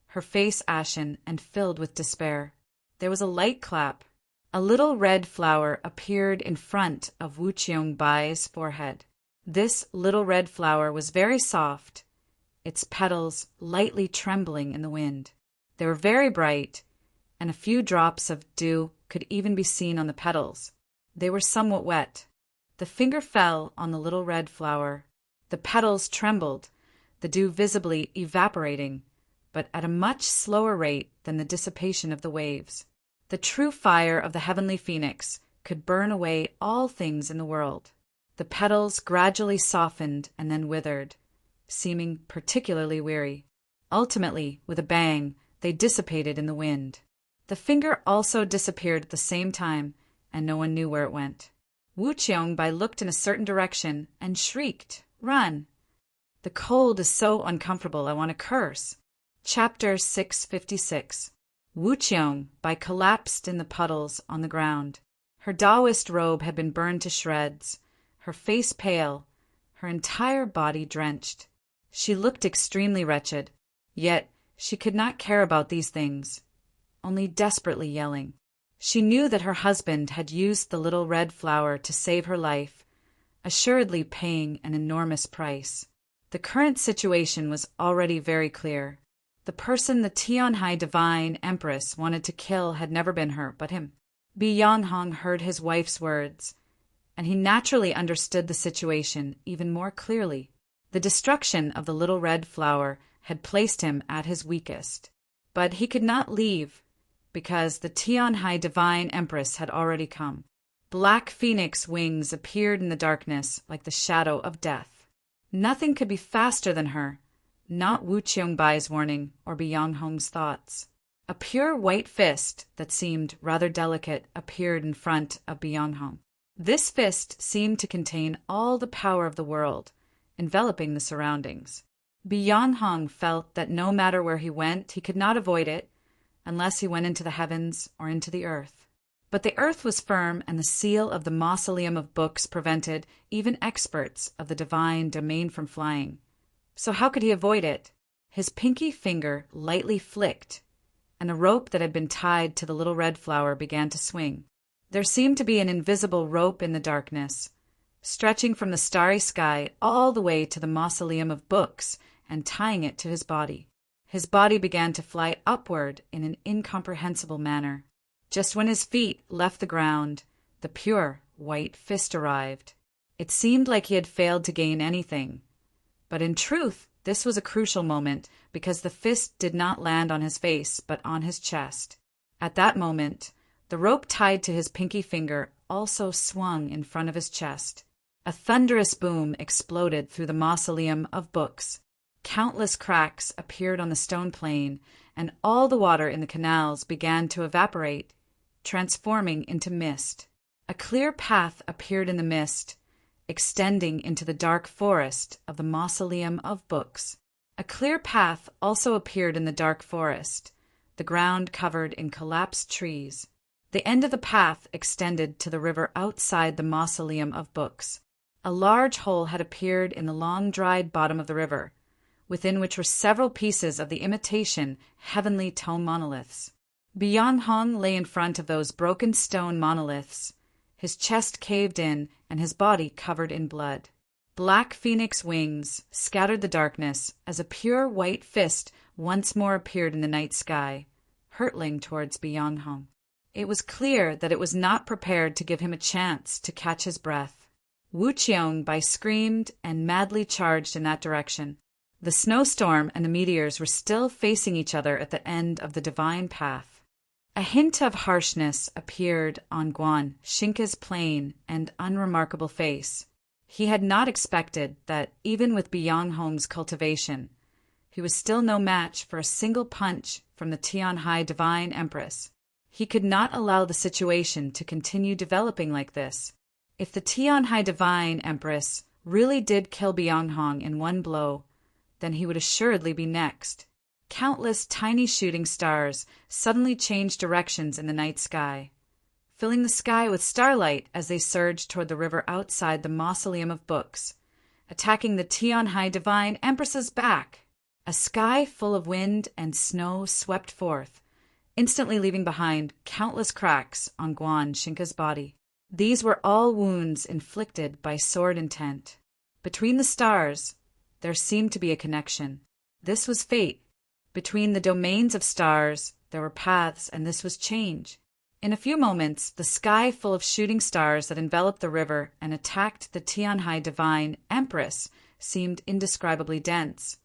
her face ashen and filled with despair. There was a light clap. A little red flower appeared in front of Wu Qiangbai's forehead. This little red flower was very soft, its petals lightly trembling in the wind. They were very bright, and a few drops of dew could even be seen on the petals. They were somewhat wet. The finger fell on the little red flower. The petals trembled, the dew visibly evaporating, but at a much slower rate than the dissipation of the waves. The true fire of the heavenly phoenix could burn away all things in the world. The petals gradually softened and then withered, seeming particularly weary. Ultimately, with a bang, they dissipated in the wind. The finger also disappeared at the same time, and no one knew where it went. Wu Qianbai looked in a certain direction and shrieked, "Run! The cold is so uncomfortable, I want to curse." Chapter 656. Wu Qianbai collapsed in the puddles on the ground. Her Taoist robe had been burned to shreds, her face pale, her entire body drenched. She looked extremely wretched, yet she could not care about these things, only desperately yelling. She knew that her husband had used the little red flower to save her life, assuredly paying an enormous price. The current situation was already very clear. The person the Tianhai Divine Empress wanted to kill had never been her, but him. Bi Yanghong heard his wife's words, and he naturally understood the situation even more clearly. The destruction of the little red flower had placed him at his weakest. But he could not leave, because the Tianhai Divine Empress had already come. Black phoenix wings appeared in the darkness like the shadow of death. Nothing could be faster than her, not Wu Qiangbai's warning or Bi Yanghong's thoughts. A pure white fist that seemed rather delicate appeared in front of Bi Yanghong. This fist seemed to contain all the power of the world, enveloping the surroundings. Bi Yanghong felt that no matter where he went, he could not avoid it, unless he went into the heavens or into the earth. But the earth was firm, and the seal of the mausoleum of books prevented even experts of the divine domain from flying. So how could he avoid it? His pinky finger lightly flicked, and a rope that had been tied to the little red flower began to swing. There seemed to be an invisible rope in the darkness, stretching from the starry sky all the way to the mausoleum of books and tying it to his body. His body began to fly upward in an incomprehensible manner. Just when his feet left the ground, the pure white fist arrived. It seemed like he had failed to gain anything. But in truth, this was a crucial moment, because the fist did not land on his face, but on his chest. At that moment, the rope tied to his pinky finger also swung in front of his chest. A thunderous boom exploded through the mausoleum of books. Countless cracks appeared on the stone plain, and all the water in the canals began to evaporate, transforming into mist. A clear path appeared in the mist, extending into the dark forest of the mausoleum of books. A clear path also appeared in the dark forest, the ground covered in collapsed trees. The end of the path extended to the river outside the mausoleum of books. A large hole had appeared in the long dried bottom of the river, within which were several pieces of the imitation heavenly tone monoliths. Bi Yanghong lay in front of those broken stone monoliths, his chest caved in and his body covered in blood. Black phoenix wings scattered the darkness as a pure white fist once more appeared in the night sky, hurtling towards Bi Yanghong. It was clear that it was not prepared to give him a chance to catch his breath. Wu Qiangbei screamed and madly charged in that direction. The snowstorm and the meteors were still facing each other at the end of the divine path. A hint of harshness appeared on Guan Xingke's plain and unremarkable face. He had not expected that, even with Bi Yanghong's cultivation, he was still no match for a single punch from the Tianhai Divine Empress. He could not allow the situation to continue developing like this. If the Tianhai Divine Empress really did kill Bi Yanghong in one blow, then he would assuredly be next. Countless tiny shooting stars suddenly changed directions in the night sky, filling the sky with starlight as they surged toward the river outside the mausoleum of books, attacking the Tianhai Divine Empress's back. A sky full of wind and snow swept forth, instantly leaving behind countless cracks on Guan Xingke's body. These were all wounds inflicted by sword intent. Between the stars, there seemed to be a connection. This was fate. Between the domains of stars, there were paths, and this was change. In a few moments, the sky full of shooting stars that enveloped the river and attacked the Tianhai Divine Empress seemed indescribably dense.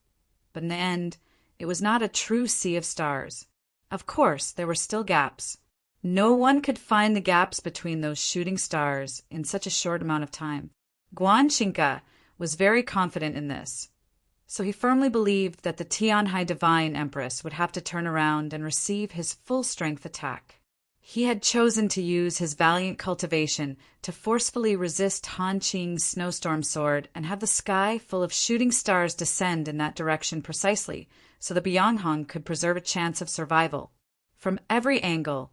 But in the end, it was not a true sea of stars. Of course, there were still gaps. No one could find the gaps between those shooting stars in such a short amount of time. Guan Xingke was very confident in this. So he firmly believed that the Tianhai Divine Empress would have to turn around and receive his full-strength attack. He had chosen to use his valiant cultivation to forcefully resist Han Qing's snowstorm sword and have the sky full of shooting stars descend in that direction precisely so that Bi Yanghong could preserve a chance of survival. From every angle,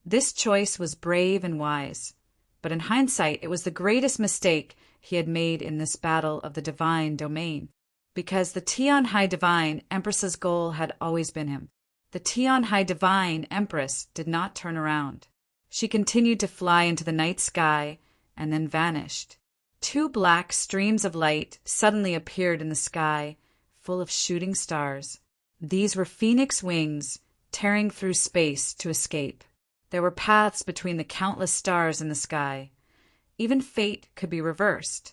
this choice was brave and wise. But in hindsight, it was the greatest mistake he had made in this battle of the divine domain. Because the Tianhai Divine Empress's goal had always been him. The Tianhai Divine Empress did not turn around. She continued to fly into the night sky and then vanished. 2 black streams of light suddenly appeared in the sky, full of shooting stars. These were phoenix wings, tearing through space to escape. There were paths between the countless stars in the sky. Even fate could be reversed.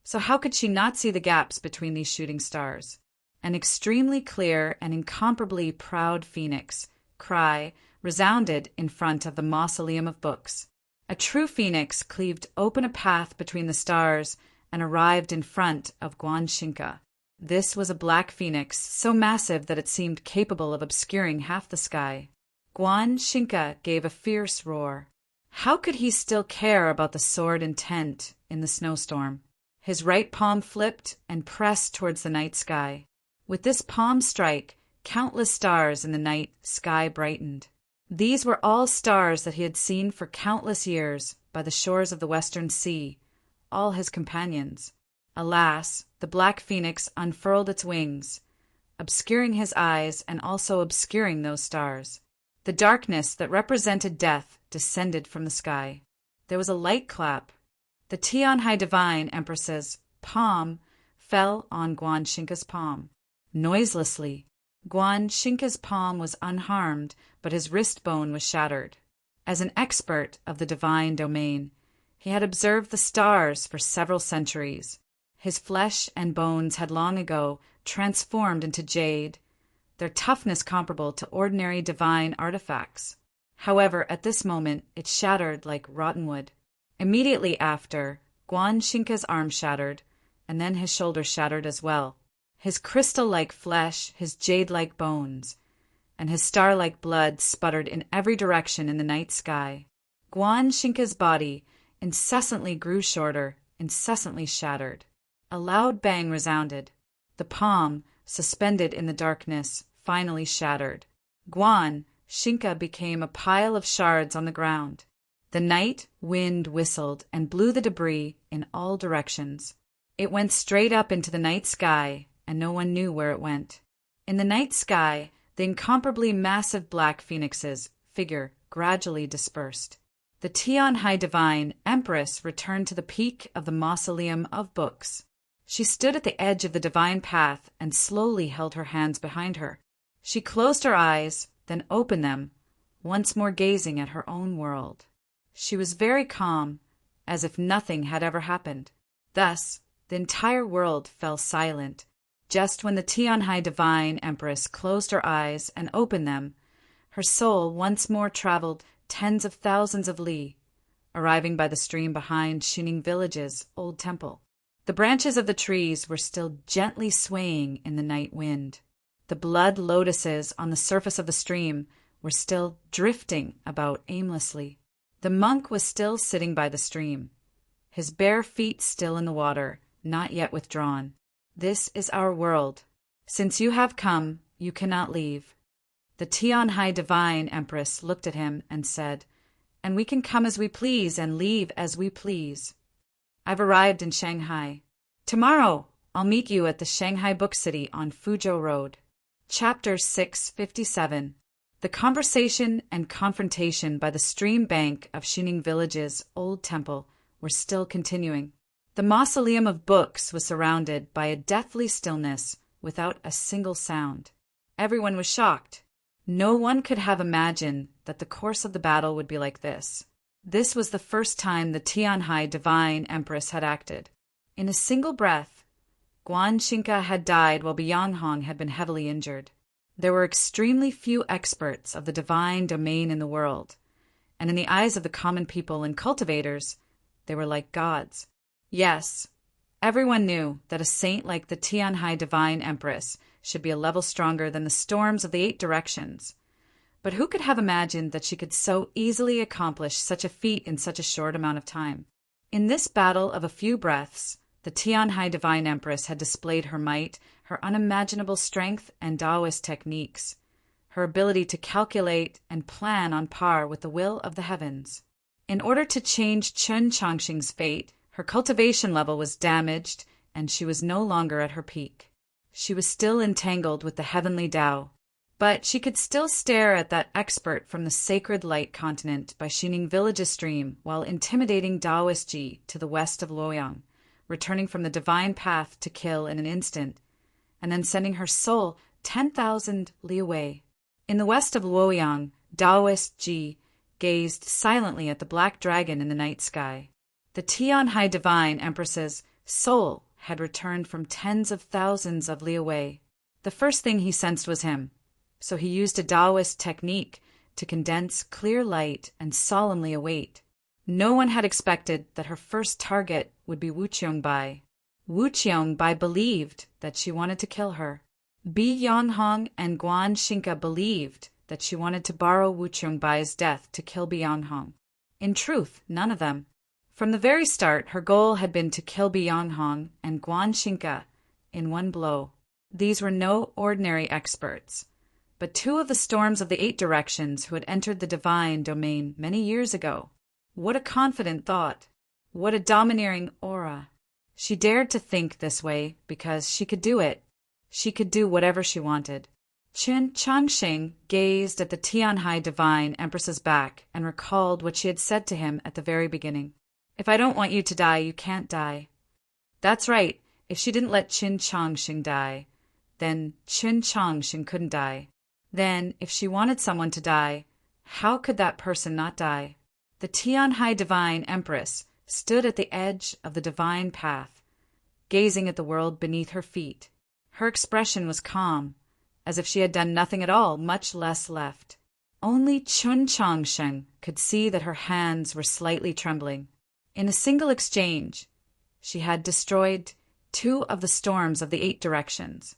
So how could she not see the gaps between these shooting stars? An extremely clear and incomparably proud phoenix cry resounded in front of the mausoleum of books. A true phoenix cleaved open a path between the stars and arrived in front of Guan Xingke. This was a black phoenix, so massive that it seemed capable of obscuring half the sky. Guan Xingke gave a fierce roar. How could he still care about the sword intent in the snowstorm? His right palm flipped and pressed towards the night sky. With this palm strike, countless stars in the night sky brightened. These were all stars that he had seen for countless years by the shores of the Western Sea, all his companions. Alas, the black phoenix unfurled its wings, obscuring his eyes and also obscuring those stars. The darkness that represented death descended from the sky. There was a light clap. The Tianhai Divine Empress's palm fell on Guan Xingke's palm. Noiselessly, Guan Xingke's palm was unharmed, but his wrist bone was shattered. As an expert of the divine domain, he had observed the stars for several centuries. His flesh and bones had long ago transformed into jade, their toughness comparable to ordinary divine artifacts. However, at this moment, it shattered like rotten wood. Immediately after, Guan Xingke's arm shattered, and then his shoulder shattered as well. His crystal-like flesh, his jade-like bones, and his star-like blood sputtered in every direction in the night sky. Guan Xingke's body incessantly grew shorter, incessantly shattered. A loud bang resounded. The palm, suspended in the darkness, finally shattered. Guan Xingke became a pile of shards on the ground. The night wind whistled and blew the debris in all directions. It went straight up into the night sky, and no one knew where it went. In the night sky, the incomparably massive black phoenix's figure gradually dispersed. The Tianhai Divine Empress returned to the peak of the mausoleum of books. She stood at the edge of the divine path and slowly held her hands behind her. She closed her eyes, then opened them, once more gazing at her own world. She was very calm, as if nothing had ever happened. Thus, the entire world fell silent. Just when the Tianhai Divine Empress closed her eyes and opened them, her soul once more traveled tens of thousands of li, arriving by the stream behind Xining Village's old temple. The branches of the trees were still gently swaying in the night wind. The blood lotuses on the surface of the stream were still drifting about aimlessly. The monk was still sitting by the stream, his bare feet still in the water, not yet withdrawn. This is our world. Since you have come, you cannot leave. The Tianhai Divine Empress looked at him and said, "And we can come as we please and leave as we please. I've arrived in Shanghai. Tomorrow, I'll meet you at the Shanghai Book City on Fuzhou Road." Chapter 657. The conversation and confrontation by the stream bank of Xining Village's old temple were still continuing. The mausoleum of books was surrounded by a deathly stillness without a single sound. Everyone was shocked. No one could have imagined that the course of the battle would be like this. This was the first time the Tianhai Divine Empress had acted. In a single breath, Guan Xingke had died while Bianghong had been heavily injured. There were extremely few experts of the divine domain in the world, and in the eyes of the common people and cultivators, they were like gods. Yes, everyone knew that a saint like the Tianhai Divine Empress should be a level stronger than the storms of the 8 directions. But who could have imagined that she could so easily accomplish such a feat in such a short amount of time? In this battle of a few breaths, the Tianhai Divine Empress had displayed her might, her unimaginable strength and Taoist techniques, her ability to calculate and plan on par with the will of the heavens. In order to change Chen Changxing's fate, her cultivation level was damaged and she was no longer at her peak. She was still entangled with the heavenly Tao, but she could still stare at that expert from the sacred light continent by Xining Village's stream while intimidating Taoist Ji to the west of Luoyang, returning from the divine path to kill in an instant, and then sending her soul 10,000 li away. In the west of Luoyang, Taoist Ji gazed silently at the black dragon in the night sky. The Tianhai divine empress's soul had returned from tens of thousands of li away. The first thing he sensed was him, so he used a Taoist technique to condense clear light and solemnly await. No one had expected that her first target would be Wu Qiongbai. Wu Qiongbai believed that she wanted to kill her. Bi Yanghong and Guan Xinka believed that she wanted to borrow Wu Qiongbai's death to kill Bi Yanghong. In truth, none of them. From the very start, her goal had been to kill Bi Yanghong and Guan Xinka in one blow. These were no ordinary experts, but two of the storms of the 8 directions who had entered the divine domain many years ago. What a confident thought! What a domineering aura! She dared to think this way because she could do it. She could do whatever she wanted. Qin Changxing gazed at the Tianhai divine empress's back and recalled what she had said to him at the very beginning. If I don't want you to die, you can't die. That's right. If she didn't let Qin Changxing die, then Qin Changxing couldn't die. Then, if she wanted someone to die, how could that person not die? The Tianhai divine empress stood at the edge of the divine path, gazing at the world beneath her feet. Her expression was calm, as if she had done nothing at all, much less left. Only Qin Changxing could see that her hands were slightly trembling. In a single exchange, she had destroyed 2 of the storms of the 8 directions.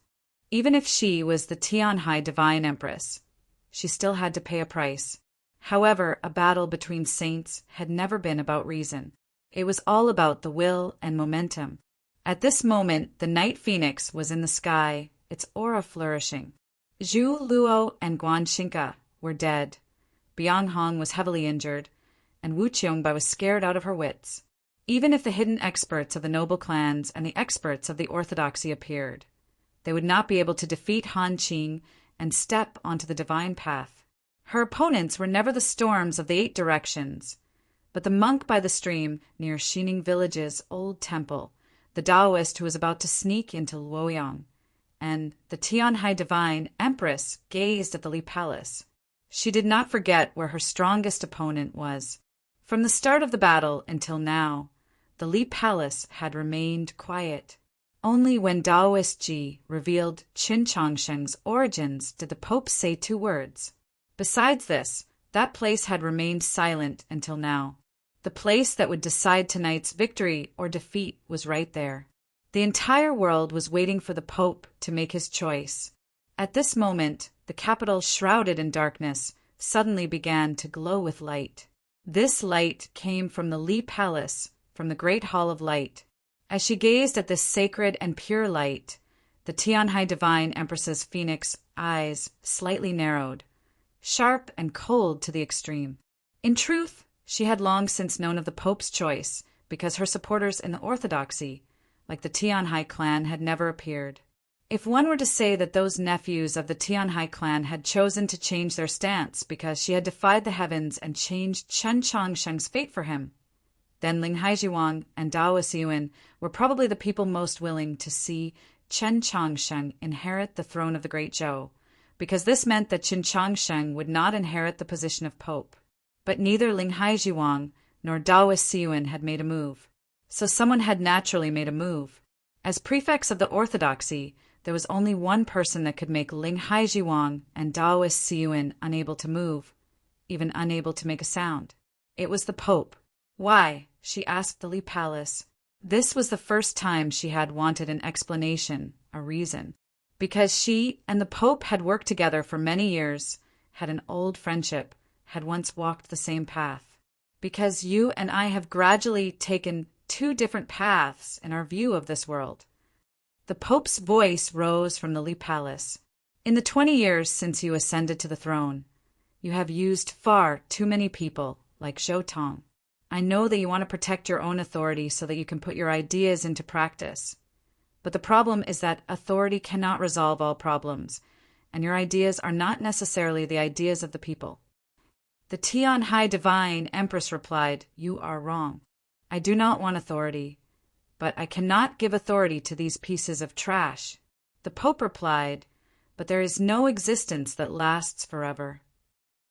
Even if she was the Tianhai divine empress, she still had to pay a price. However, a battle between saints had never been about reason. It was all about the will and momentum. At this moment, the night phoenix was in the sky, its aura flourishing. Zhu Luo and Guan Xinka were dead. Bianghong was heavily injured, and Wu Qiongbai was scared out of her wits. Even if the hidden experts of the noble clans and the experts of the orthodoxy appeared, they would not be able to defeat Han Qing and step onto the divine path. Her opponents were never the storms of the 8 directions, but the monk by the stream near Xining Village's old temple, the Taoist who was about to sneak into Luoyang, and the Tianhai divine empress gazed at the Li Palace. She did not forget where her strongest opponent was. From the start of the battle until now, the Li Palace had remained quiet. Only when Taoist Ji revealed Qin Changsheng's origins did the Pope say 2 words. Besides this, that place had remained silent until now. The place that would decide tonight's victory or defeat was right there. The entire world was waiting for the Pope to make his choice. At this moment, the capital, shrouded in darkness, suddenly began to glow with light. This light came from the Li Palace, from the Great Hall of Light. As she gazed at this sacred and pure light, the Tianhai divine empress's phoenix eyes slightly narrowed, sharp and cold to the extreme. In truth, she had long since known of the Pope's choice, because her supporters in the orthodoxy, like the Tianhai clan, had never appeared. If one were to say that those nephews of the Tianhai clan had chosen to change their stance because she had defied the heavens and changed Qin Changsheng's fate for him, then Ling Haizhiwang and Dao Siyuan were probably the people most willing to see Qin Changsheng inherit the throne of the Great Zhou, because this meant that Qin Changsheng would not inherit the position of Pope. But neither Ling Haizhiwang nor Dao Siyuan had made a move. So someone had naturally made a move. As prefects of the orthodoxy, there was only one person that could make Ling Haizhiwang and Dao Siyuan unable to move, even unable to make a sound. It was the Pope. Why? She asked the Li Palace. This was the first time she had wanted an explanation, a reason. Because she and the Pope had worked together for many years, had an old friendship, had once walked the same path. Because you and I have gradually taken 2 different paths in our view of this world. The Pope's voice rose from the Li Palace. In the 20 years since you ascended to the throne, you have used far too many people, like Zhou Tong. I know that you want to protect your own authority so that you can put your ideas into practice. But the problem is that authority cannot resolve all problems, and your ideas are not necessarily the ideas of the people. The Tianhai divine empress replied, "You are wrong. I do not want authority, but I cannot give authority to these pieces of trash." The Pope replied, "But there is no existence that lasts forever."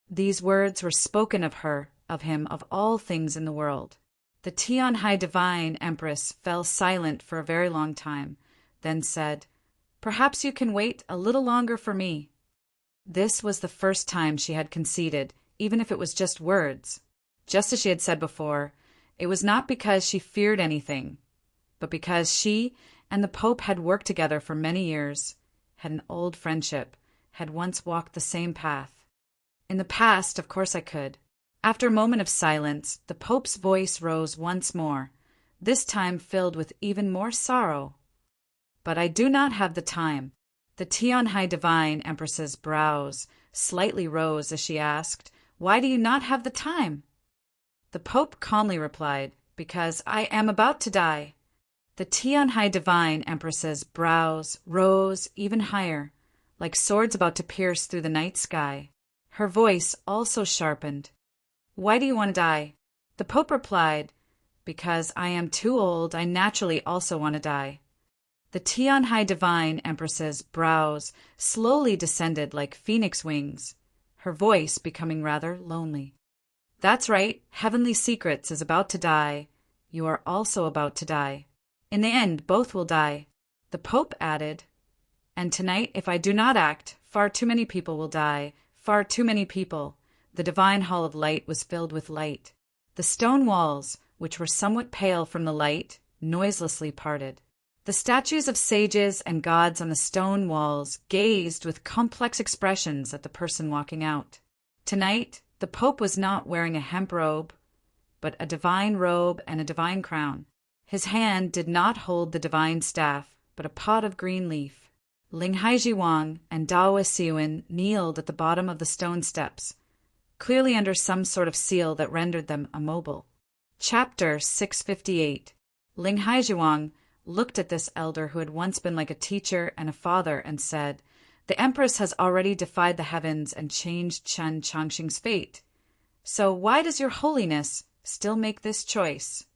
These words were spoken of her, of him, of all things in the world. The Tian Hai Divine Empress fell silent for a very long time, then said, "Perhaps you can wait a little longer for me." This was the first time she had conceded, even if it was just words. Just as she had said before, it was not because she feared anything, but because she and the Pope had worked together for many years, had an old friendship, had once walked the same path. "In the past, of course I could." After a moment of silence, the Pope's voice rose once more, this time filled with even more sorrow. "But I do not have the time." The Tian Hai Divine Empress's brows slightly rose as she asked, "Why do you not have the time?" The Pope calmly replied, "Because I am about to die." The Tian Hai Divine Empress's brows rose even higher, like swords about to pierce through the night sky. Her voice also sharpened. "Why do you want to die?" The Pope replied, "Because I am too old, I naturally also want to die." The Tian Hai Divine Empress's brows slowly descended like phoenix wings, her voice becoming rather lonely. "That's right, Heavenly Secrets is about to die. You are also about to die. In the end, both will die." The Pope added, "And tonight, if I do not act, far too many people will die, far too many people." The divine hall of light was filled with light. The stone walls, which were somewhat pale from the light, noiselessly parted. The statues of sages and gods on the stone walls gazed with complex expressions at the person walking out. Tonight, the Pope was not wearing a hemp robe, but a divine robe and a divine crown. His hand did not hold the divine staff, but a pot of green leaf. Ling Haiji Wang and Dao Siuan kneeled at the bottom of the stone steps, clearly under some sort of seal that rendered them immobile. Chapter 658. Ling Haiji Wang looked at this elder who had once been like a teacher and a father and said, "The Empress has already defied the heavens and changed Chen Changxing's fate. So why does your Holiness still make this choice?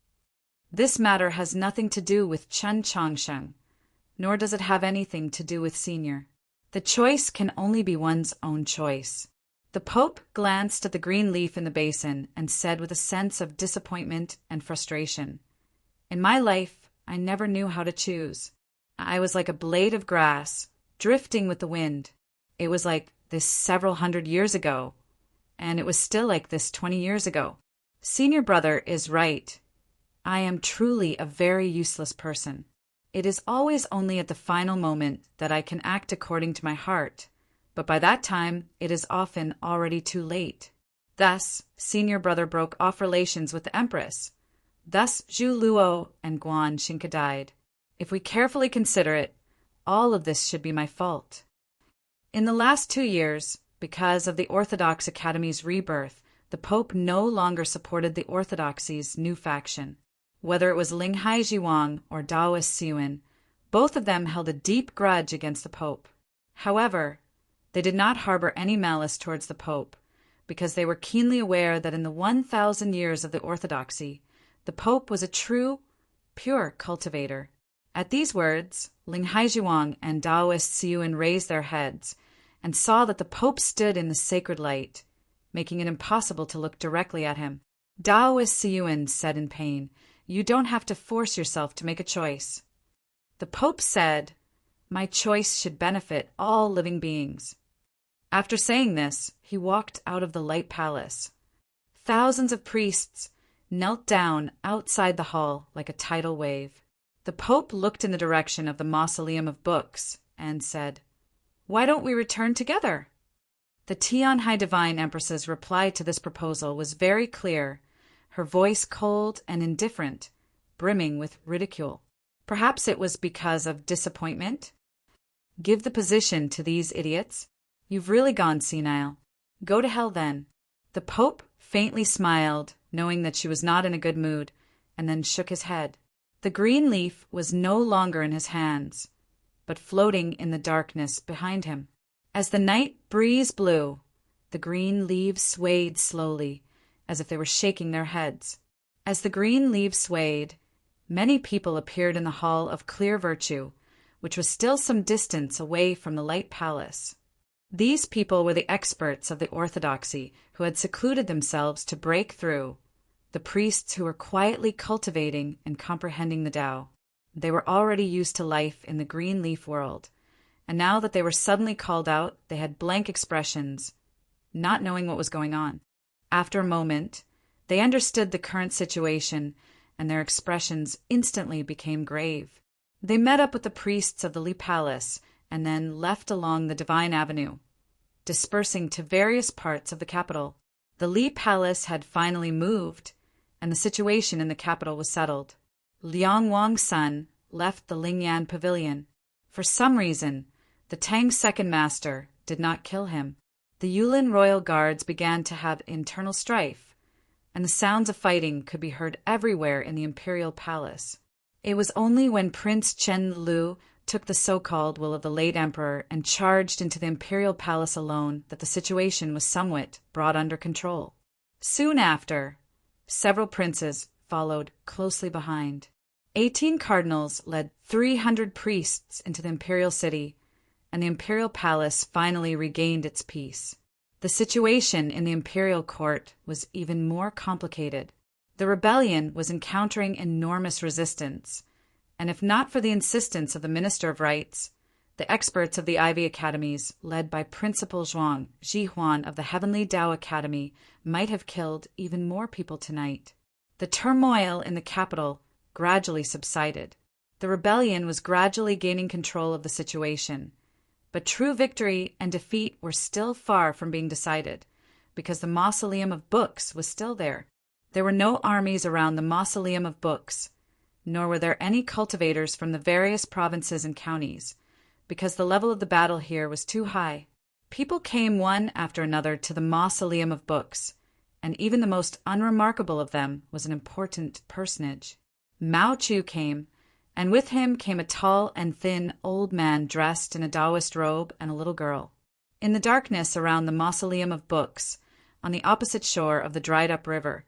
This matter has nothing to do with Chen Changxing, nor does it have anything to do with Senior. The choice can only be one's own choice." The Pope glanced at the green leaf in the basin and said with a sense of disappointment and frustration, "In my life, I never knew how to choose. I was like a blade of grass, drifting with the wind. It was like this several hundred years ago, and it was still like this 20 years ago. Senior brother is right. I am truly a very useless person. It is always only at the final moment that I can act according to my heart, but by that time it is often already too late." Thus, senior brother broke off relations with the Empress. Thus Zhu Luo and Guan Xinca died. If we carefully consider it, all of this should be my fault. In the last 2 years, because of the Orthodox Academy's rebirth, the Pope no longer supported the Orthodoxy's new faction. Whether it was Ling Haiji Wang or Daoist Siuan, both of them held a deep grudge against the Pope. However, they did not harbor any malice towards the Pope, because they were keenly aware that in the 1,000 years of the Orthodoxy, the Pope was a true, pure cultivator. At these words, Ling Haiji Wang and Daoist Siuan raised their heads and saw that the Pope stood in the sacred light, making it impossible to look directly at him. Daoist Siuan said in pain, "You don't have to force yourself to make a choice." The Pope said, "My choice should benefit all living beings." After saying this, he walked out of the light palace. Thousands of priests knelt down outside the hall like a tidal wave. The Pope looked in the direction of the mausoleum of books and said, "Why don't we return together?" The Tian Hai Divine Empress's reply to this proposal was very clear, her voice cold and indifferent, brimming with ridicule. Perhaps it was because of disappointment. "Give the position to these idiots. You've really gone senile. Go to hell then." The Pope faintly smiled, knowing that she was not in a good mood, and then shook his head. The green leaf was no longer in his hands, but floating in the darkness behind him. As the night breeze blew, the green leaves swayed slowly, as if they were shaking their heads. As the green leaves swayed, Many people appeared in the Hall of Clear Virtue, which was still some distance away from the Light Palace. These people were the experts of the orthodoxy who had secluded themselves to break through, the priests who were quietly cultivating and comprehending the Tao. They were already used to life in the green leaf world, and now that they were suddenly called out, they had blank expressions, not knowing what was going on. After a moment, they understood the current situation, and their expressions instantly became grave. They met up with the priests of the Li Palace and then left along the Divine Avenue, dispersing to various parts of the capital. The Li Palace had finally moved, and the situation in the capital was settled. Liang Wang's son left the Lingyan Pavilion. For some reason, the Tang second master did not kill him. The Yulin royal guards began to have internal strife, and the sounds of fighting could be heard everywhere in the imperial palace. It was only when Prince Chen Lu took the so-called will of the late emperor and charged into the imperial palace alone that the situation was somewhat brought under control. Soon after, several princes followed closely behind. 18 cardinals led 300 priests into the imperial city, and the imperial palace finally regained its peace. The situation in the imperial court was even more complicated. The rebellion was encountering enormous resistance, and if not for the insistence of the Minister of Rights, the experts of the Ivy Academies, led by Principal Zhuang Jihuan of the Heavenly Tao Academy, might have killed even more people tonight. The turmoil in the capital gradually subsided. The rebellion was gradually gaining control of the situation, but true victory and defeat were still far from being decided, because the Mausoleum of Books was still there. There were no armies around the Mausoleum of Books, nor were there any cultivators from the various provinces and counties, because the level of the battle here was too high. People came one after another to the Mausoleum of Books, and even the most unremarkable of them was an important personage. Mao Chu came, and with him came a tall and thin old man dressed in a Taoist robe and a little girl. In the darkness around the Mausoleum of Books, on the opposite shore of the dried-up river,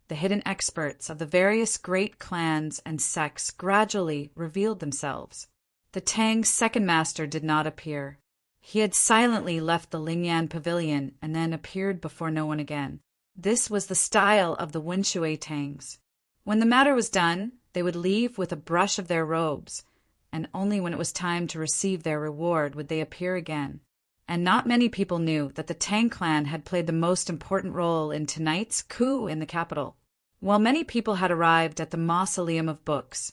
the hidden experts of the various great clans and sects gradually revealed themselves. The Tang second master did not appear. He had silently left the Lingyan Pavilion and then appeared before no one again. This was the style of the Wunshui Tangs. When the matter was done, they would leave with a brush of their robes, and only when it was time to receive their reward would they appear again. And not many people knew that the Tang clan had played the most important role in tonight's coup in the capital. While many people had arrived at the Mausoleum of Books,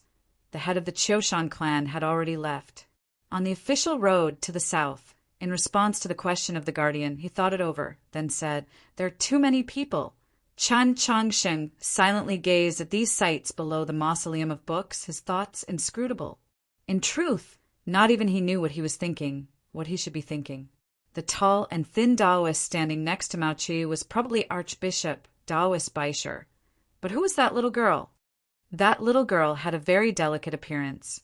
the head of the Qiushan clan had already left. On the official road to the south, in response to the question of the guardian, he thought it over, then said, "There are too many people." Chan Changsheng silently gazed at these sights below the Mausoleum of Books, his thoughts inscrutable. In truth, not even he knew what he was thinking, what he should be thinking. The tall and thin Taoist standing next to Mao Qi was probably Archbishop Taoist Baisher. But who was that little girl? That little girl had a very delicate appearance.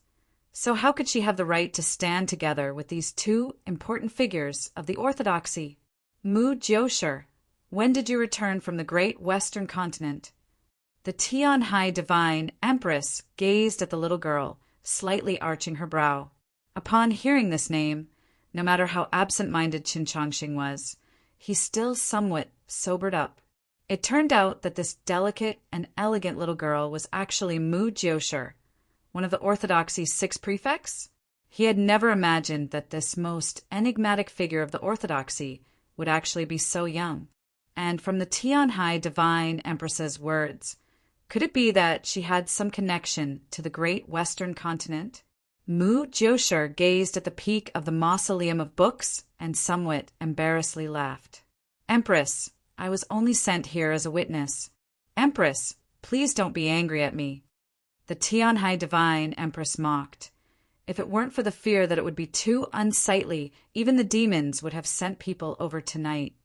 So how could she have the right to stand together with these two important figures of the orthodoxy? Mu Jiosher, when did you return from the great western continent? The Tianhai divine empress gazed at the little girl, slightly arching her brow. Upon hearing this name, no matter how absent-minded Qin Changxing was, he still somewhat sobered up. It turned out that this delicate and elegant little girl was actually Mu Jiosher, one of the orthodoxy's 6 prefects. He had never imagined that this most enigmatic figure of the orthodoxy would actually be so young. And from the Tianhai divine empress's words, could it be that she had some connection to the great western continent? Mu Jiosher gazed at the peak of the Mausoleum of Books and somewhat embarrassedly laughed. "Empress, I was only sent here as a witness. Empress, please don't be angry at me." The Tianhai divine empress mocked. If it weren't for the fear that it would be too unsightly, even the demons would have sent people over tonight.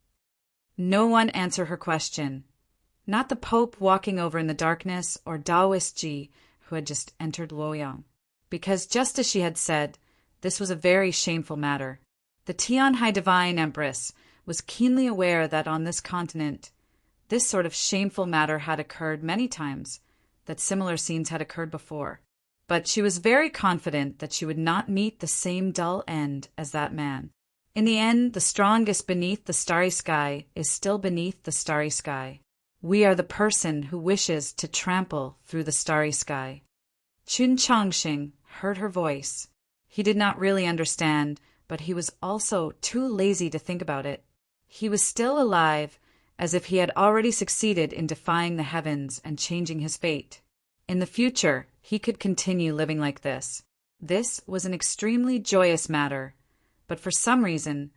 No one answered her question. Not the Pope walking over in the darkness or Taoist Ji who had just entered Luoyang. Because just as she had said, this was a very shameful matter. The Tianhai divine empress was keenly aware that on this continent, this sort of shameful matter had occurred many times. that similar scenes had occurred before, but she was very confident that she would not meet the same dull end as that man. In the end, the strongest beneath the starry sky is still beneath the starry sky. We are the person who wishes to trample through the starry sky. Chun Changxing heard her voice. He did not really understand, but he was also too lazy to think about it. He was still alive, as if he had already succeeded in defying the heavens and changing his fate. In the future, he could continue living like this. This was an extremely joyous matter, but for some reason,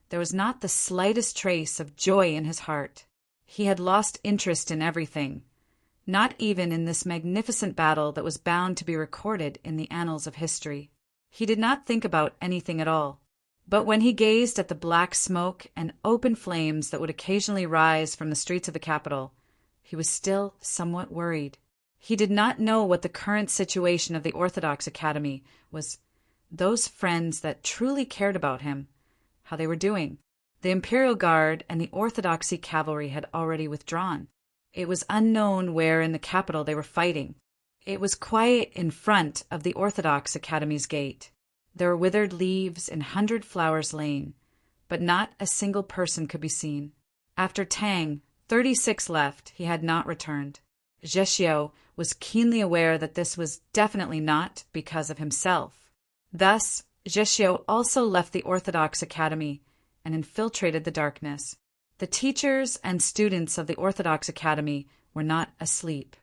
there was not the slightest trace of joy in his heart. He had lost interest in everything, not even in this magnificent battle that was bound to be recorded in the annals of history. He did not think about anything at all. But when he gazed at the black smoke and open flames that would occasionally rise from the streets of the capital, he was still somewhat worried. He did not know what the current situation of the Orthodox Academy was, those friends that truly cared about him, how they were doing. The Imperial Guard and the Orthodoxy cavalry had already withdrawn. It was unknown where in the capital they were fighting. It was quiet in front of the Orthodox Academy's gate. There were withered leaves in 100 Flowers Lane, but not a single person could be seen. After Tang, 36 left, he had not returned. Zhexiu was keenly aware that this was definitely not because of himself. Thus, Zhexiu also left the Orthodox Academy and infiltrated the darkness. The teachers and students of the Orthodox Academy were not asleep.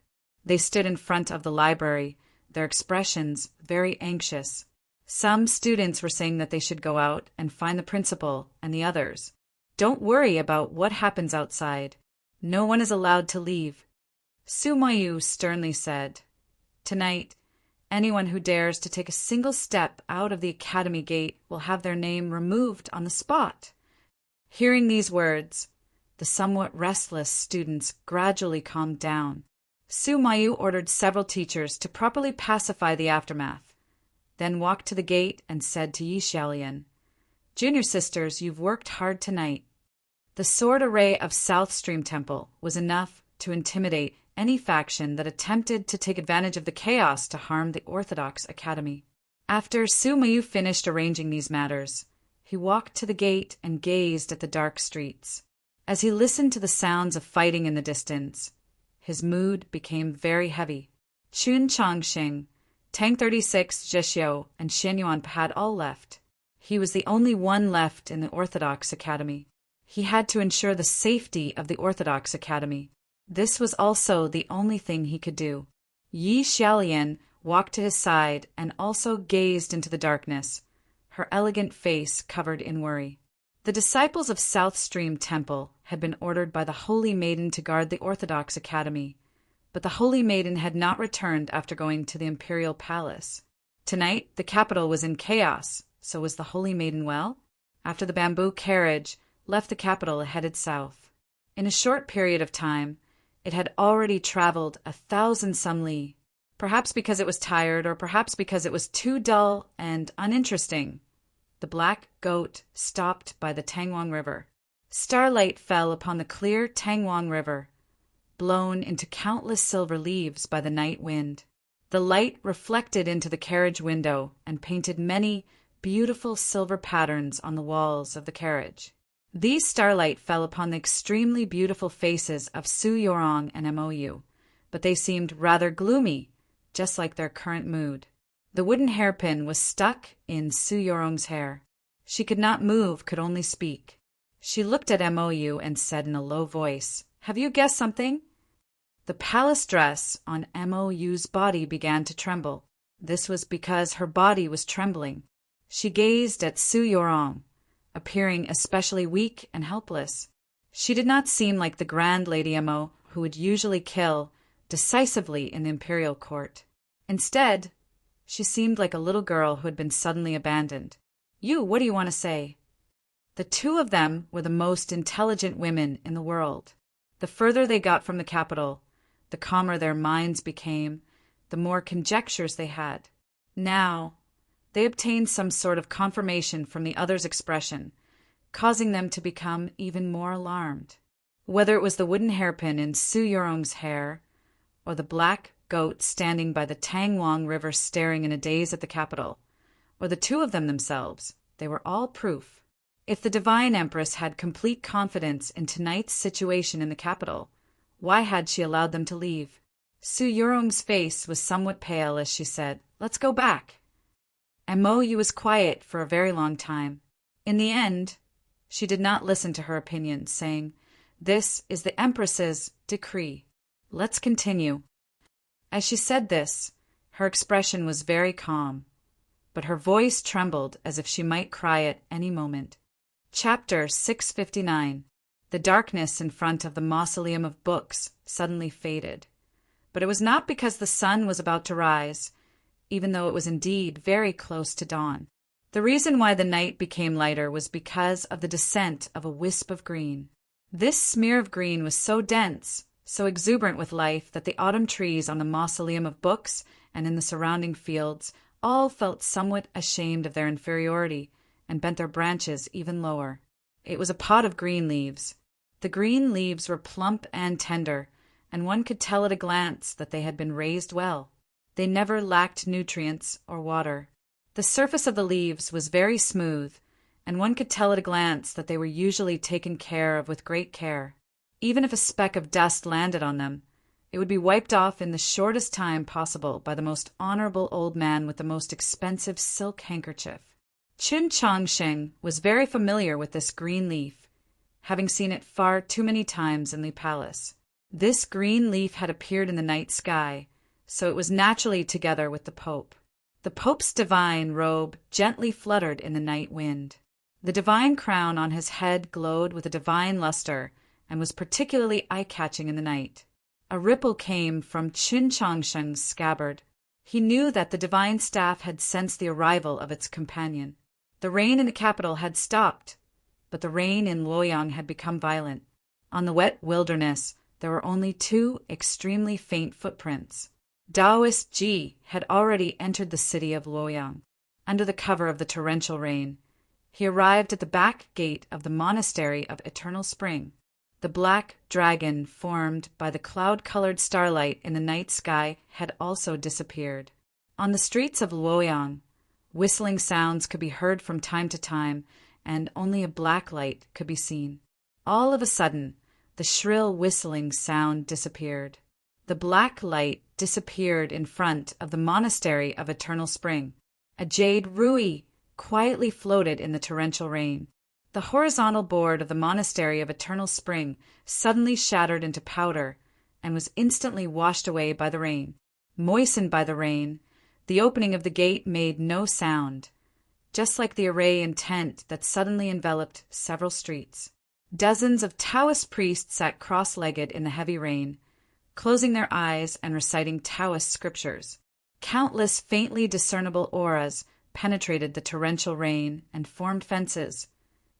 They stood in front of the library, their expressions very anxious. Some students were saying that they should go out and find the principal, and the others, "Don't worry about what happens outside. No one is allowed to leave." Su Mayu sternly said, "Tonight, anyone who dares to take a single step out of the academy gate will have their name removed on the spot." Hearing these words, the somewhat restless students gradually calmed down. Su Mayu ordered several teachers to properly pacify the aftermath, then walked to the gate and said to Yi Xiaolian, "Junior sisters, you've worked hard tonight." The sword array of South Stream Temple was enough to intimidate any faction that attempted to take advantage of the chaos to harm the Orthodox Academy. After Su Mayu finished arranging these matters, he walked to the gate and gazed at the dark streets. As he listened to the sounds of fighting in the distance, his mood became very heavy. Chun Changxing, Tang 36, Zhexiu, and Shen Yuan had all left. He was the only one left in the Orthodox Academy. He had to ensure the safety of the Orthodox Academy. This was also the only thing he could do. Yi Xiaolian walked to his side and also gazed into the darkness, her elegant face covered in worry. The disciples of South Stream Temple had been ordered by the Holy Maiden to guard the Orthodox Academy, but the Holy Maiden had not returned after going to the Imperial Palace. Tonight, the capital was in chaos, so was the Holy Maiden well? After the bamboo carriage left the capital and headed south. In a short period of time, it had already traveled 1,000 li, perhaps because it was tired or perhaps because it was too dull and uninteresting. The black goat stopped by the Tangwang River. Starlight fell upon the clear Tangwang River, blown into countless silver leaves by the night wind. The light reflected into the carriage window and painted many beautiful silver patterns on the walls of the carriage. These starlight fell upon the extremely beautiful faces of Su Yorong and Mou, but they seemed rather gloomy, just like their current mood. The wooden hairpin was stuck in Su Yorong's hair. She could not move, could only speak. She looked at Mou and said in a low voice, "Have you guessed something?" The palace dress on Mou's body began to tremble. This was because her body was trembling. She gazed at Su Yorong, appearing especially weak and helpless. She did not seem like the grand Lady Mou who would usually kill decisively in the imperial court. Instead, she seemed like a little girl who had been suddenly abandoned. What do you want to say?" The two of them were the most intelligent women in the world. The further they got from the capital, the calmer their minds became, the more conjectures they had. Now, they obtained some sort of confirmation from the other's expression, causing them to become even more alarmed. Whether it was the wooden hairpin in Su Yorong's hair, or the black goat standing by the Tangwang River staring in a daze at the capital, or the two of them themselves, they were all proof. If the divine empress had complete confidence in tonight's situation in the capital, why had she allowed them to leave? Su Yurong's face was somewhat pale as she said, "Let's go back." And Mo Yu was quiet for a very long time. In the end, she did not listen to her opinion, saying, "This is the Empress's decree. Let's continue." As she said this, her expression was very calm, but her voice trembled as if she might cry at any moment. Chapter 659. The darkness in front of the mausoleum of books suddenly faded. But it was not because the sun was about to rise, even though it was indeed very close to dawn. The reason why the night became lighter was because of the descent of a wisp of green. This smear of green was so dense, so exuberant with life, that the autumn trees on the mausoleum of books and in the surrounding fields all felt somewhat ashamed of their inferiority and bent their branches even lower. It was a pot of green leaves. The green leaves were plump and tender, and one could tell at a glance that they had been raised well. They never lacked nutrients or water. The surface of the leaves was very smooth, and one could tell at a glance that they were usually taken care of with great care. Even if a speck of dust landed on them, it would be wiped off in the shortest time possible by the most honorable old man with the most expensive silk handkerchief. Chun Chongsheng was very familiar with this green leaf, having seen it far too many times in the palace. This green leaf had appeared in the night sky, so it was naturally together with the Pope. The Pope's divine robe gently fluttered in the night wind. The divine crown on his head glowed with a divine luster and was particularly eye-catching in the night. A ripple came from Chun Chongsheng's scabbard. He knew that the divine staff had sensed the arrival of its companion. The rain in the capital had stopped, but the rain in Luoyang had become violent. On the wet wilderness, there were only two extremely faint footprints. Taoist Ji had already entered the city of Luoyang. Under the cover of the torrential rain, he arrived at the back gate of the monastery of Eternal Spring. The black dragon formed by the cloud-colored starlight in the night sky had also disappeared. On the streets of Luoyang, whistling sounds could be heard from time to time, and only a black light could be seen. All of a sudden, the shrill whistling sound disappeared. The black light disappeared in front of the monastery of Eternal Spring. A jade rui quietly floated in the torrential rain. The horizontal board of the monastery of Eternal Spring suddenly shattered into powder and was instantly washed away by the rain. Moistened by the rain, the opening of the gate made no sound, just like the array in tent that suddenly enveloped several streets. Dozens of Taoist priests sat cross-legged in the heavy rain, closing their eyes and reciting Taoist scriptures. Countless faintly discernible auras penetrated the torrential rain and formed fences,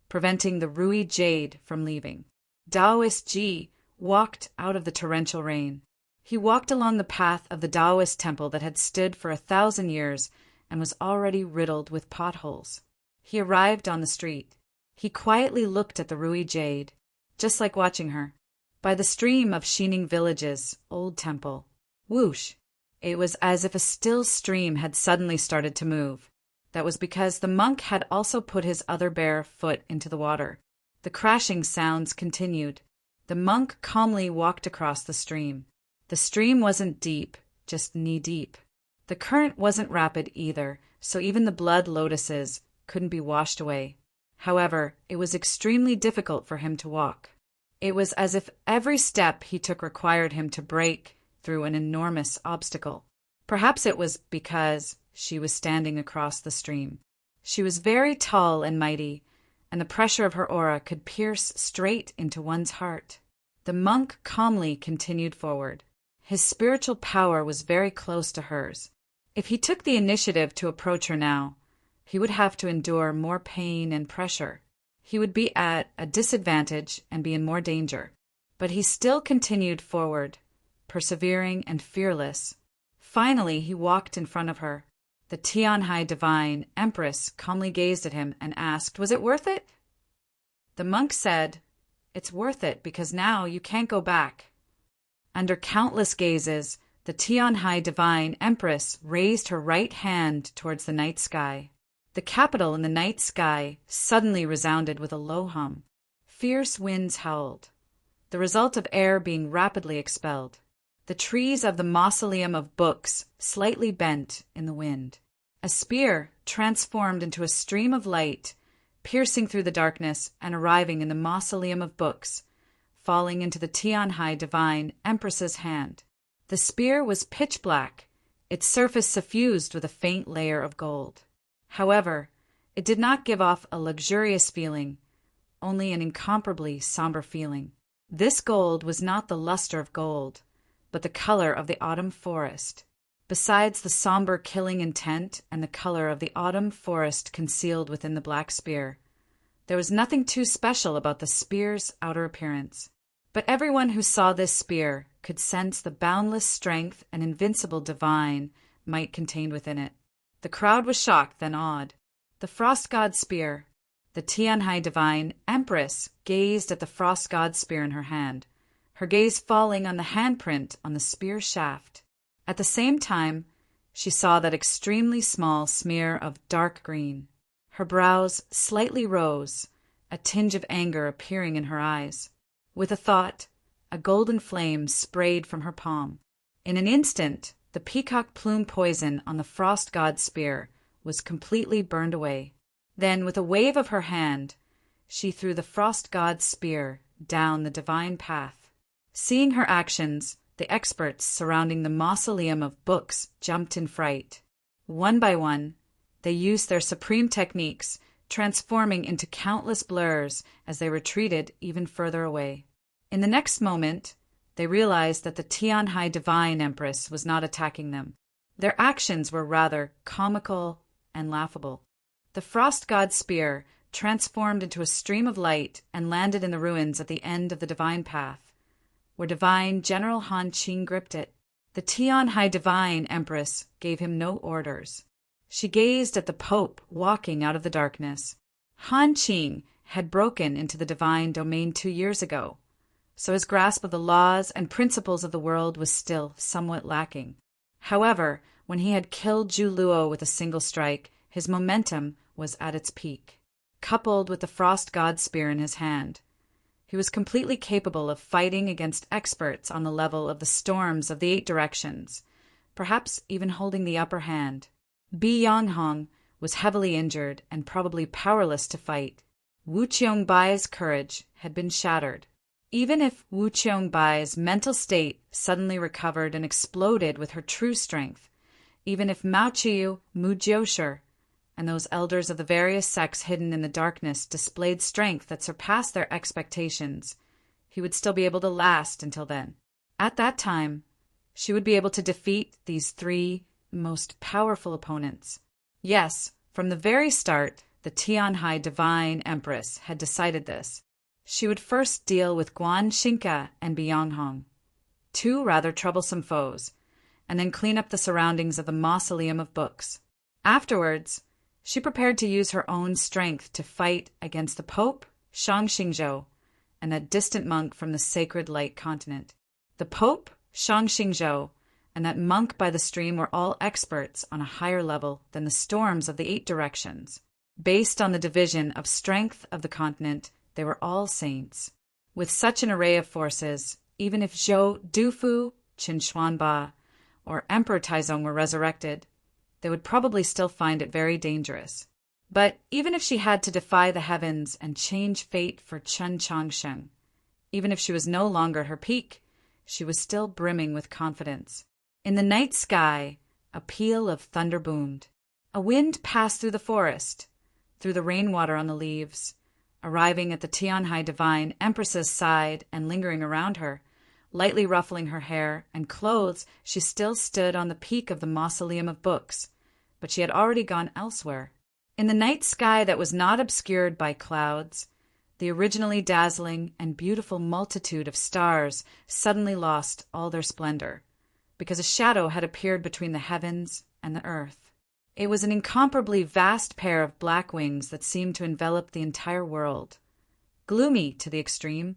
preventing the Rui jade from leaving. Taoist Ji walked out of the torrential rain. He walked along the path of the Taoist temple that had stood for 1,000 years and was already riddled with potholes. He arrived on the street. He quietly looked at the Rui jade, just like watching her. By the stream of Shining Village's old temple, whoosh! It was as if a still stream had suddenly started to move. That was because the monk had also put his other bare foot into the water. The crashing sounds continued. The monk calmly walked across the stream. The stream wasn't deep, just knee-deep. The current wasn't rapid either, so even the blood lotuses couldn't be washed away. However, it was extremely difficult for him to walk. It was as if every step he took required him to break through an enormous obstacle. Perhaps it was because she was standing across the stream. She was very tall and mighty, and the pressure of her aura could pierce straight into one's heart. The monk calmly continued forward. His spiritual power was very close to hers. If he took the initiative to approach her now, he would have to endure more pain and pressure. He would be at a disadvantage and be in more danger. But he still continued forward, persevering and fearless. Finally, he walked in front of her. The Tianhai divine empress calmly gazed at him and asked, "Was it worth it?" The monk said, "It's worth it because now you can't go back." Under countless gazes, the Tianhai divine empress raised her right hand towards the night sky. The capital in the night sky suddenly resounded with a low hum. Fierce winds howled, the result of air being rapidly expelled. The trees of the mausoleum of books slightly bent in the wind. A spear transformed into a stream of light, piercing through the darkness and arriving in the mausoleum of books, falling into the Tianhai divine empress's hand. The spear was pitch black, its surface suffused with a faint layer of gold. However, it did not give off a luxurious feeling, only an incomparably somber feeling. This gold was not the luster of gold, but the color of the autumn forest. Besides the somber killing intent and the color of the autumn forest concealed within the black spear, there was nothing too special about the spear's outer appearance. But everyone who saw this spear could sense the boundless strength and invincible divine might contained within it. The crowd was shocked, then awed. The frost god spear. The Tianhai divine empress gazed at the frost god spear in her hand, her gaze falling on the handprint on the spear shaft. At the same time, she saw that extremely small smear of dark green. Her brows slightly rose, a tinge of anger appearing in her eyes. With a thought, a golden flame sprayed from her palm. In an instant, the peacock plume poison on the frost god's spear was completely burned away. Then, with a wave of her hand, she threw the frost god's spear down the divine path. Seeing her actions, the experts surrounding the mausoleum of books jumped in fright. One by one, they used their supreme techniques, transforming into countless blurs as they retreated even further away. In the next moment, they realized that the Tianhai divine empress was not attacking them. Their actions were rather comical and laughable. The frost god's spear transformed into a stream of light and landed in the ruins at the end of the divine path, where divine General Han Qing gripped it. The Tianhai divine empress gave him no orders. She gazed at the Pope walking out of the darkness. Han Qing had broken into the divine domain 2 years ago, so his grasp of the laws and principles of the world was still somewhat lacking. However, when he had killed Zhu Luo with a single strike, his momentum was at its peak. Coupled with the frost god's spear in his hand, he was completely capable of fighting against experts on the level of the storms of the 8 directions, perhaps even holding the upper hand. Bi Yanghong was heavily injured and probably powerless to fight. Wu Qiangbai's courage had been shattered. Even if Wu Qiangbai's mental state suddenly recovered and exploded with her true strength, even if Mao Qiu, Mu Jiushi, and those elders of the various sects hidden in the darkness displayed strength that surpassed their expectations, he would still be able to last until then. At that time, she would be able to defeat these 3 most powerful opponents. Yes, from the very start, the Tianhai divine empress had decided this. She would first deal with Guan Xingke and Bi Yanghong, 2 rather troublesome foes, and then clean up the surroundings of the mausoleum of books. Afterwards, she prepared to use her own strength to fight against the Pope, Shang Xingzhou, and that distant monk from the sacred light continent. The Pope, Shang Xingzhou, and that monk by the stream were all experts on a higher level than the storms of the 8 directions. Based on the division of strength of the continent, they were all saints. With such an array of forces, even if Zhou Dufu, Qin Xuanba, or Emperor Taizong were resurrected, they would probably still find it very dangerous. But even if she had to defy the heavens and change fate for Chen Changsheng, even if she was no longer at her peak, she was still brimming with confidence. In the night sky, a peal of thunder boomed. A wind passed through the forest, through the rainwater on the leaves, arriving at the Tianhai divine empress's side and lingering around her. Lightly ruffling her hair and clothes, she still stood on the peak of the mausoleum of books, but she had already gone elsewhere. In the night sky that was not obscured by clouds, the originally dazzling and beautiful multitude of stars suddenly lost all their splendor, because a shadow had appeared between the heavens and the earth. It was an incomparably vast pair of black wings that seemed to envelop the entire world, gloomy to the extreme,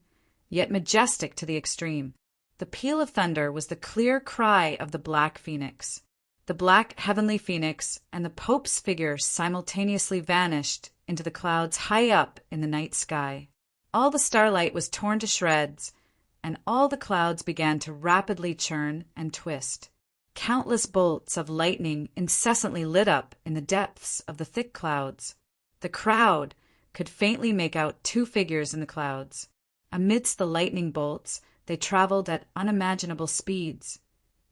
yet majestic to the extreme. The peal of thunder was the clear cry of the black phoenix. The black heavenly phoenix and the Pope's figure simultaneously vanished into the clouds high up in the night sky. All the starlight was torn to shreds, and all the clouds began to rapidly churn and twist. Countless bolts of lightning incessantly lit up in the depths of the thick clouds. The crowd could faintly make out two figures in the clouds. Amidst the lightning bolts, they traveled at unimaginable speeds,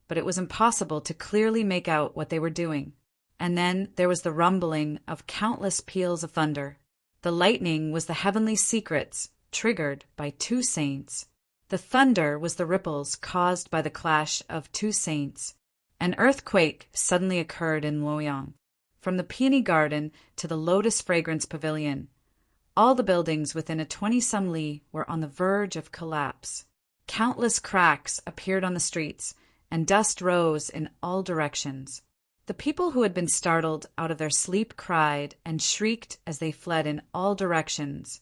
but it was impossible to clearly make out what they were doing. And then there was the rumbling of countless peals of thunder. The lightning was the heavenly secrets triggered by two saints. The thunder was the ripples caused by the clash of two saints. An earthquake suddenly occurred in Luoyang. From the peony garden to the lotus fragrance pavilion, all the buildings within a 20-some li were on the verge of collapse. Countless cracks appeared on the streets, and dust rose in all directions. The people who had been startled out of their sleep cried and shrieked as they fled in all directions,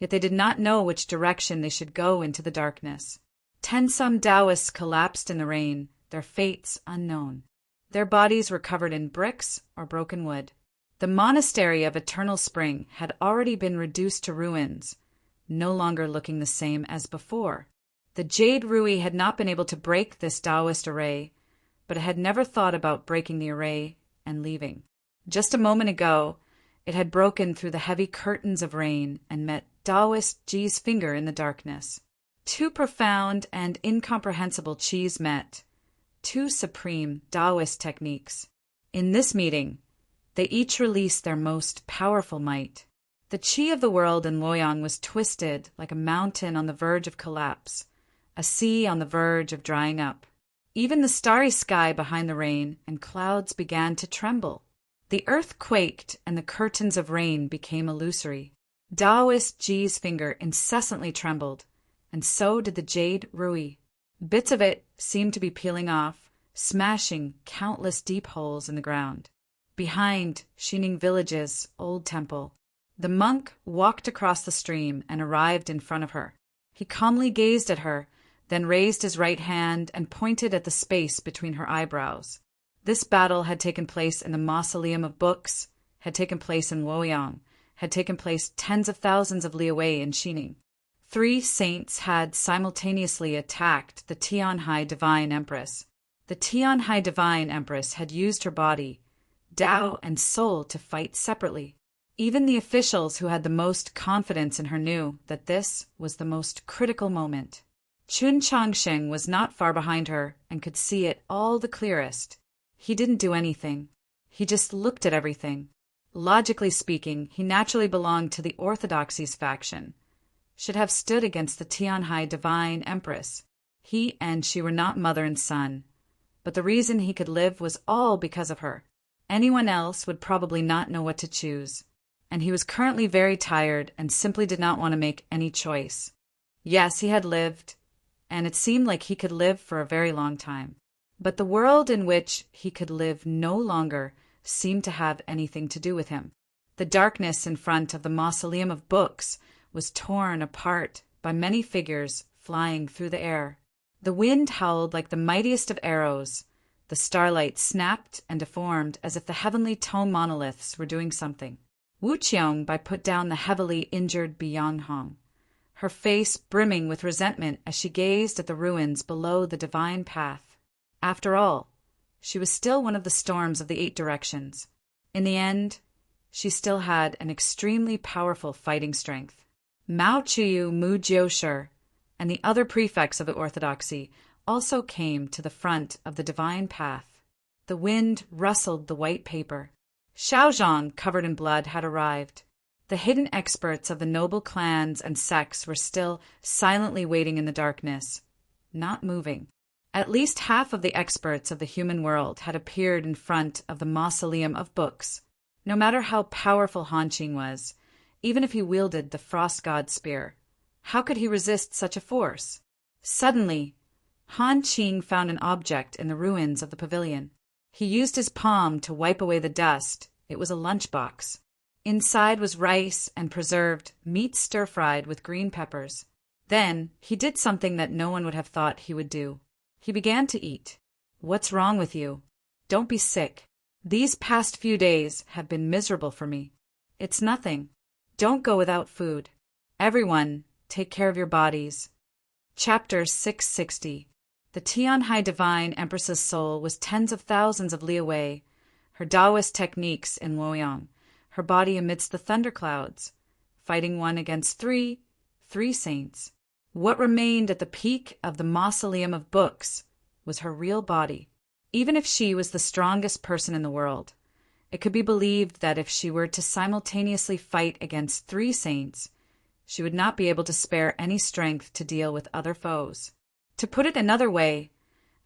yet they did not know which direction they should go into the darkness. 10-some Taoists collapsed in the rain, their fates unknown. Their bodies were covered in bricks or broken wood. The monastery of Eternal Spring had already been reduced to ruins, no longer looking the same as before. The Jade Rui had not been able to break this Taoist array, but it had never thought about breaking the array and leaving. Just a moment ago, it had broken through the heavy curtains of rain and met Taoist Ji's finger in the darkness. Two profound and incomprehensible Qis met, two supreme Taoist techniques. In this meeting, they each released their most powerful might. The Qi of the world in Luoyang was twisted like a mountain on the verge of collapse, a sea on the verge of drying up. Even the starry sky behind the rain and clouds began to tremble. The earth quaked and the curtains of rain became illusory. Taoist Ji's finger incessantly trembled, and so did the Jade Rui. Bits of it seemed to be peeling off, smashing countless deep holes in the ground. Behind Xining Village's old temple, the monk walked across the stream and arrived in front of her. He calmly gazed at her, then raised his right hand and pointed at the space between her eyebrows. This battle had taken place in the Mausoleum of Books, had taken place in Luoyang, had taken place tens of thousands of li away in Xining. 3 saints had simultaneously attacked the Tianhai Divine Empress. The Tianhai Divine Empress had used her body, Tao and soul to fight separately. Even the officials who had the most confidence in her knew that this was the most critical moment. Chun Changsheng was not far behind her and could see it all the clearest. He didn't do anything. He just looked at everything. Logically speaking, he naturally belonged to the Orthodoxies faction, should have stood against the Tianhai Divine Empress. He and she were not mother and son, but the reason he could live was all because of her. Anyone else would probably not know what to choose, and he was currently very tired and simply did not want to make any choice. Yes, he had lived, and it seemed like he could live for a very long time. But the world in which he could live no longer seemed to have anything to do with him. The darkness in front of the Mausoleum of Books was torn apart by many figures flying through the air. The wind howled like the mightiest of arrows. The starlight snapped and deformed as if the heavenly tome monoliths were doing something. Wu Qiong put down the heavily injured Bianghong, her face brimming with resentment as she gazed at the ruins below the divine path. After all, she was still one of the storms of the 8 directions. In the end, she still had an extremely powerful fighting strength. Mao Chuyu Mu Jiushi and the other prefects of the Orthodoxy also came to the front of the divine path. The wind rustled the white paper. Xiaozhang, covered in blood, had arrived. The hidden experts of the noble clans and sects were still silently waiting in the darkness, not moving. At least half of the experts of the human world had appeared in front of the Mausoleum of Books. No matter how powerful Han Qing was, even if he wielded the Frost God spear, how could he resist such a force? Suddenly, Han Qing found an object in the ruins of the pavilion. He used his palm to wipe away the dust. It was a lunchbox. Inside was rice and preserved meat stir-fried with green peppers. Then he did something that no one would have thought he would do. He began to eat. "What's wrong with you? Don't be sick. These past few days have been miserable for me." "It's nothing. Don't go without food. Everyone, take care of your bodies." Chapter 660. The Tianhai Divine Empress's soul was tens of thousands of li away, her Taoist techniques in Luoyang, her body amidst the thunderclouds, fighting one against three saints. What remained at the peak of the mausoleum of books was her real body. Even if she was the strongest person in the world, it could be believed that if she were to simultaneously fight against 3 saints, she would not be able to spare any strength to deal with other foes. To put it another way,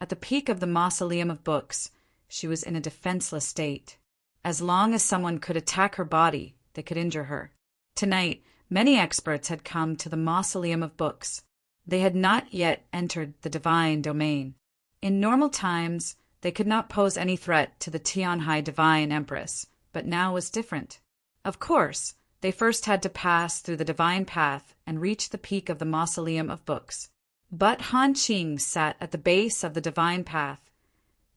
at the peak of the mausoleum of books, she was in a defenseless state. As long as someone could attack her body, they could injure her. Tonight, many experts had come to the mausoleum of books. They had not yet entered the divine domain. In normal times, they could not pose any threat to the Tianhai Divine Empress, but now was different. Of course, they first had to pass through the divine path and reach the peak of the mausoleum of books. But Han Qing sat at the base of the divine path,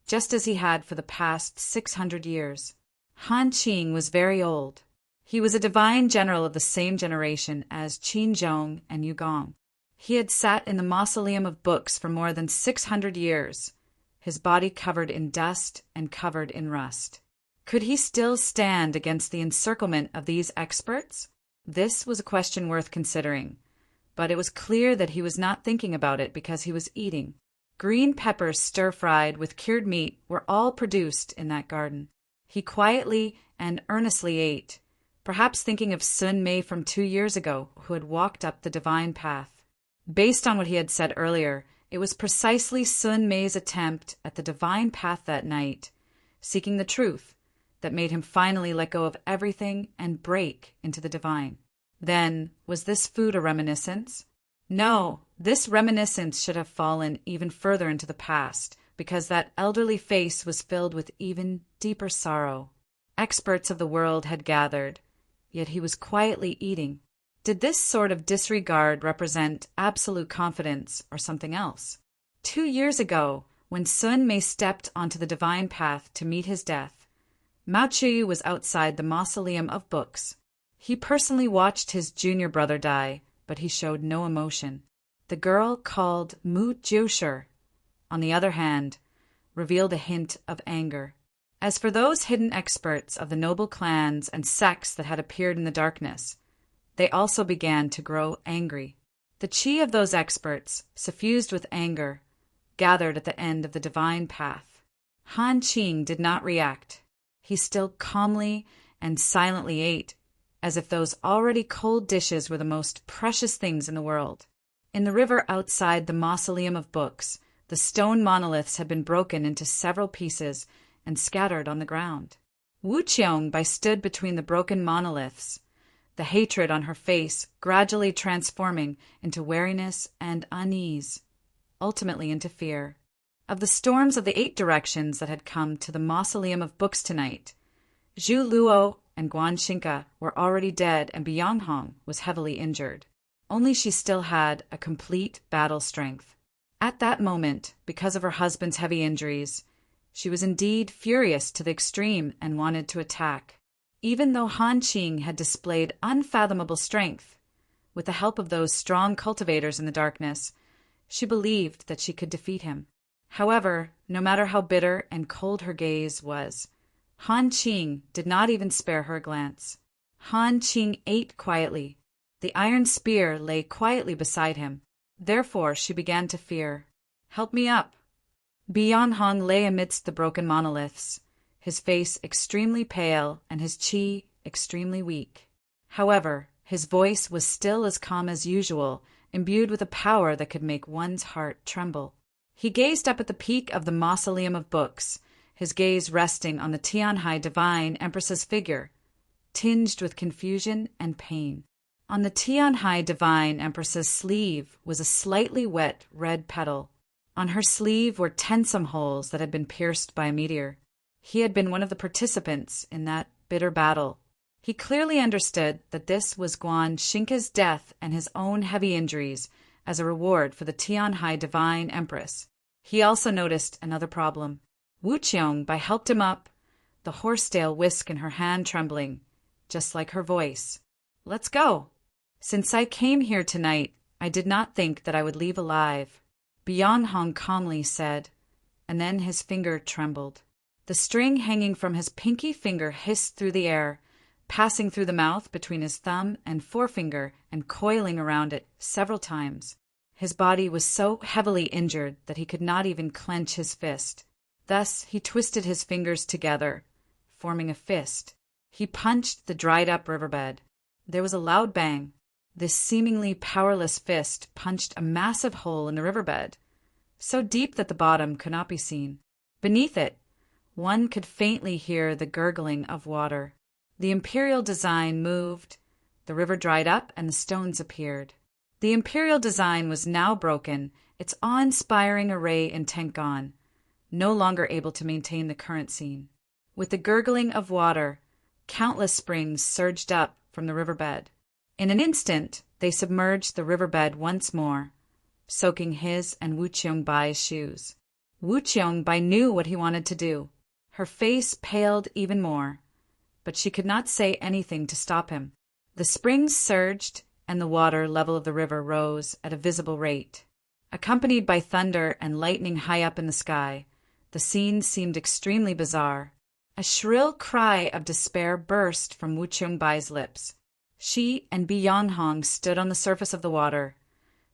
just as he had for the past 600 years. Han Qing was very old. He was a divine general of the same generation as Qin Zhong and Yu Gong. He had sat in the mausoleum of books for more than 600 years, his body covered in dust and covered in rust. Could he still stand against the encirclement of these experts? This was a question worth considering, but it was clear that he was not thinking about it because he was eating. Green peppers stir-fried with cured meat were all produced in that garden. He quietly and earnestly ate, perhaps thinking of Sun Mei from 2 years ago, who had walked up the divine path. Based on what he had said earlier, it was precisely Sun Mei's attempt at the divine path that night, seeking the truth, that made him finally let go of everything and break into the divine. Then, was this food a reminiscence? No, this reminiscence should have fallen even further into the past, because that elderly face was filled with even deeper sorrow. Experts of the world had gathered, yet he was quietly eating. Did this sort of disregard represent absolute confidence or something else? 2 years ago, when Sun Mei stepped onto the divine path to meet his death, Mao Chu was outside the mausoleum of books. He personally watched his junior brother die, but he showed no emotion. The girl called Mu Jiushi, on the other hand, revealed a hint of anger. As for those hidden experts of the noble clans and sects that had appeared in the darkness, they also began to grow angry. The chi of those experts, suffused with anger, gathered at the end of the divine path. Han Qing did not react. He still calmly and silently ate, as if those already cold dishes were the most precious things in the world. In the river outside the mausoleum of books, the stone monoliths had been broken into several pieces and scattered on the ground. Wu Qiong stood between the broken monoliths, the hatred on her face gradually transforming into wariness and unease, ultimately into fear. Of the storms of the 8 directions that had come to the mausoleum of books tonight, Zhu Luo and Guan Xinca were already dead and Bianghong was heavily injured. Only she still had a complete battle strength. At that moment, because of her husband's heavy injuries, she was indeed furious to the extreme and wanted to attack. Even though Han Qing had displayed unfathomable strength, with the help of those strong cultivators in the darkness, she believed that she could defeat him. However, no matter how bitter and cold her gaze was, Han Qing did not even spare her a glance. Han Qing ate quietly. The iron spear lay quietly beside him. Therefore she began to fear. "Help me up." Bianghong lay amidst the broken monoliths, his face extremely pale and his qi extremely weak. However, his voice was still as calm as usual, imbued with a power that could make one's heart tremble. He gazed up at the peak of the mausoleum of books, his gaze resting on the Tianhai Divine Empress's figure, tinged with confusion and pain. On the Tianhai Divine Empress's sleeve was a slightly wet red petal. On her sleeve were tensome holes that had been pierced by a meteor. He had been one of the participants in that bitter battle. He clearly understood that this was Guan Xinca's death and his own heavy injuries as a reward for the Tianhai Divine Empress. He also noticed another problem. Wu Qiongbai helped him up, the horsetail whisk in her hand trembling, just like her voice. "Let's go. Since I came here tonight, I did not think that I would leave alive," Bian Hong calmly said, and then his finger trembled. The string hanging from his pinky finger hissed through the air, passing through the mouth between his thumb and forefinger and coiling around it several times. His body was so heavily injured that he could not even clench his fist. Thus he twisted his fingers together, forming a fist. He punched the dried-up riverbed. There was a loud bang. This seemingly powerless fist punched a massive hole in the riverbed, so deep that the bottom could not be seen. Beneath it, one could faintly hear the gurgling of water. The imperial design moved, the river dried up, and the stones appeared. The imperial design was now broken, its awe-inspiring array intent gone, no longer able to maintain the current scene. With the gurgling of water, countless springs surged up from the riverbed. In an instant, they submerged the riverbed once more, soaking his and Wu Qiongbay's shoes. Wu Qiongbai knew what he wanted to do. Her face paled even more, but she could not say anything to stop him. The springs surged, and the water level of the river rose at a visible rate. Accompanied by thunder and lightning high up in the sky, the scene seemed extremely bizarre. A shrill cry of despair burst from Wu Qiongbay's lips. She and Bi Yanhong stood on the surface of the water,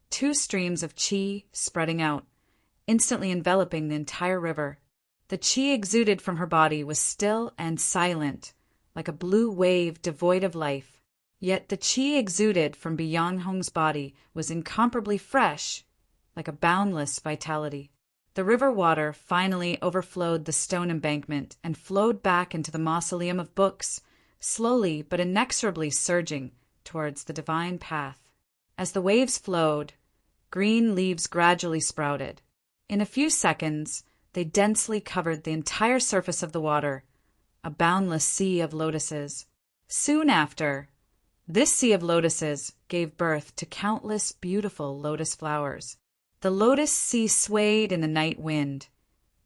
two streams of qi spreading out, instantly enveloping the entire river. The qi exuded from her body was still and silent, like a blue wave devoid of life. Yet the qi exuded from Bi Yanhong's body was incomparably fresh, like a boundless vitality. The river water finally overflowed the stone embankment and flowed back into the mausoleum of books, slowly but inexorably surging towards the divine path. As the waves flowed, green leaves gradually sprouted. In a few seconds, they densely covered the entire surface of the water, a boundless sea of lotuses. Soon after, this sea of lotuses gave birth to countless beautiful lotus flowers. The lotus sea swayed in the night wind,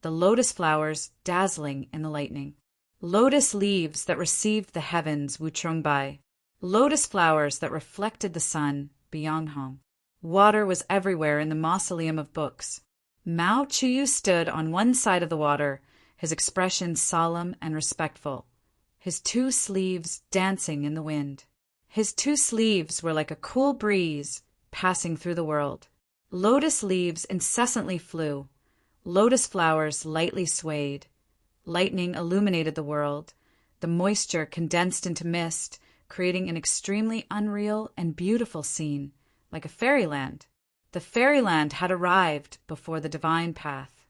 the lotus flowers dazzling in the lightning. Lotus leaves that received the heavens, Wu Qiongbai. Lotus flowers that reflected the sun, Bi Yanhong. Water was everywhere in the mausoleum of books. Mao Chuyu stood on one side of the water, his expression solemn and respectful, his two sleeves dancing in the wind. His two sleeves were like a cool breeze passing through the world. Lotus leaves incessantly flew. Lotus flowers lightly swayed. Lightning illuminated the world. The moisture condensed into mist, creating an extremely unreal and beautiful scene, like a fairyland. The fairyland had arrived before the divine path.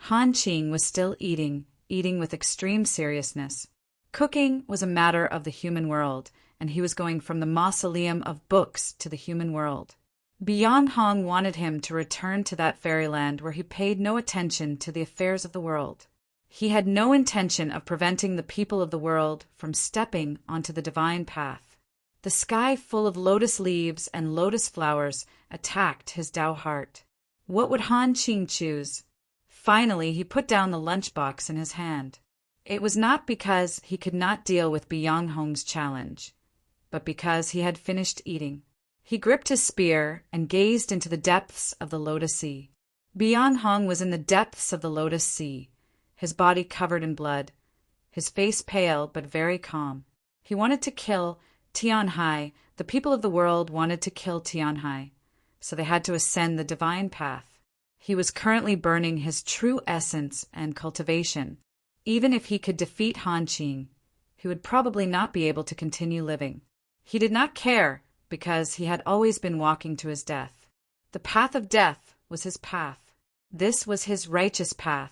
Han Qing was still eating with extreme seriousness. Cooking was a matter of the human world, and he was going from the mausoleum of books to the human world. Bi Yanhong wanted him to return to that fairyland where he paid no attention to the affairs of the world. He had no intention of preventing the people of the world from stepping onto the divine path. The sky full of lotus leaves and lotus flowers attacked his Tao heart. What would Han Qing choose? Finally, he put down the lunchbox in his hand. It was not because he could not deal with Bi Yanhong's challenge, but because he had finished eating. He gripped his spear and gazed into the depths of the Lotus Sea. Bi Yanhong was in the depths of the Lotus Sea, his body covered in blood, his face pale but very calm. He wanted to kill Tianhai. The people of the world wanted to kill Tianhai, so they had to ascend the divine path. He was currently burning his true essence and cultivation. Even if he could defeat Han Qing, he would probably not be able to continue living. He did not care, because he had always been walking to his death. The path of death was his path. This was his righteous path.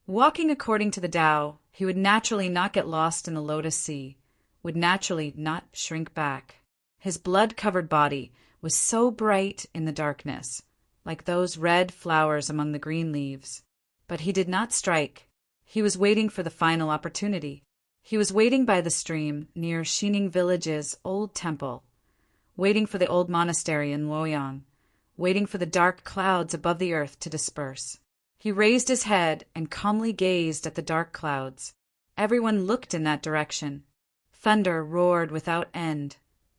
Walking according to the Tao, he would naturally not get lost in the Lotus Sea, would naturally not shrink back. His blood-covered body was so bright in the darkness, like those red flowers among the green leaves. But he did not strike. He was waiting for the final opportunity. He was waiting by the stream near Xining Village's old temple, waiting for the old monastery in Luoyang, waiting for the dark clouds above the earth to disperse. He raised his head and calmly gazed at the dark clouds. Everyone looked in that direction. Thunder roared without end.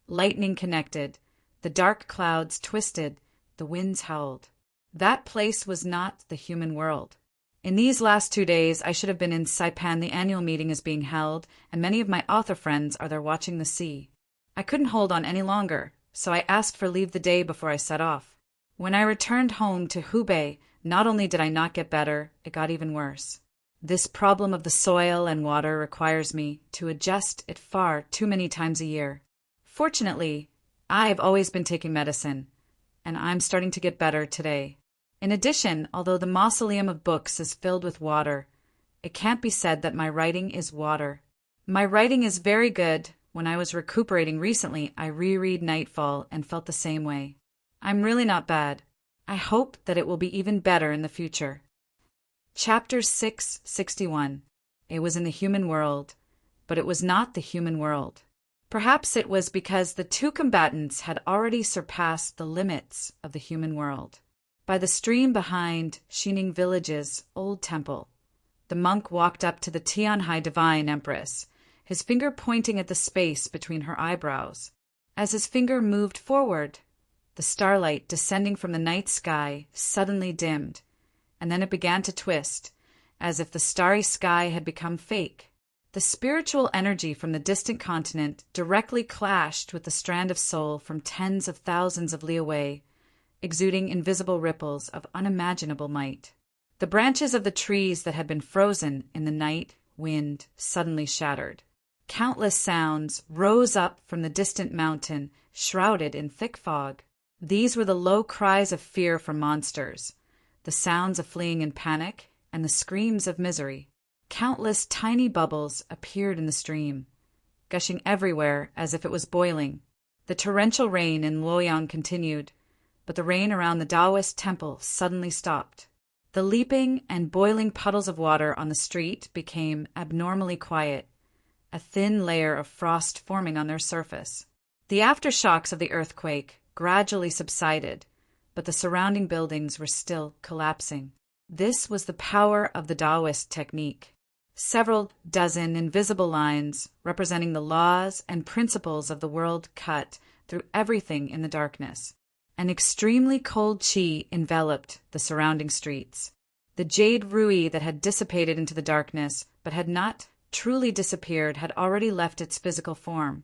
Lightning connected. The dark clouds twisted. The winds howled. That place was not the human world. In these last 2 days, I should have been in Saipan. The annual meeting is being held, and many of my author friends are there watching the sea. I couldn't hold on any longer, so I asked for leave the day before I set off. When I returned home to Hubei, not only did I not get better, it got even worse. This problem of the soil and water requires me to adjust it far too many times a year. Fortunately, I've always been taking medicine, and I'm starting to get better today. In addition, although the mausoleum of books is filled with water, it can't be said that my writing is water. My writing is very good. When I was recuperating recently, I reread Nightfall and felt the same way. I'm really not bad. I hope that it will be even better in the future. Chapter 661. It was in the human world, but it was not the human world. Perhaps it was because the two combatants had already surpassed the limits of the human world. By the stream behind Xining Village's old temple, the monk walked up to the Tianhai Divine Empress, his finger pointing at the space between her eyebrows. As his finger moved forward, the starlight descending from the night sky suddenly dimmed, and then it began to twist, as if the starry sky had become fake. The spiritual energy from the distant continent directly clashed with the strand of soul from tens of thousands of li away, exuding invisible ripples of unimaginable might. The branches of the trees that had been frozen in the night wind suddenly shattered. Countless sounds rose up from the distant mountain, shrouded in thick fog. These were the low cries of fear from monsters, the sounds of fleeing in panic, and the screams of misery. Countless tiny bubbles appeared in the stream, gushing everywhere as if it was boiling. The torrential rain in Luoyang continued, but the rain around the Taoist temple suddenly stopped. The leaping and boiling puddles of water on the street became abnormally quiet, a thin layer of frost forming on their surface. The aftershocks of the earthquake gradually subsided, but the surrounding buildings were still collapsing. This was the power of the Taoist technique. Several dozen invisible lines representing the laws and principles of the world cut through everything in the darkness. An extremely cold qi enveloped the surrounding streets. The jade rui that had dissipated into the darkness, but had not truly disappeared, had already left its physical form,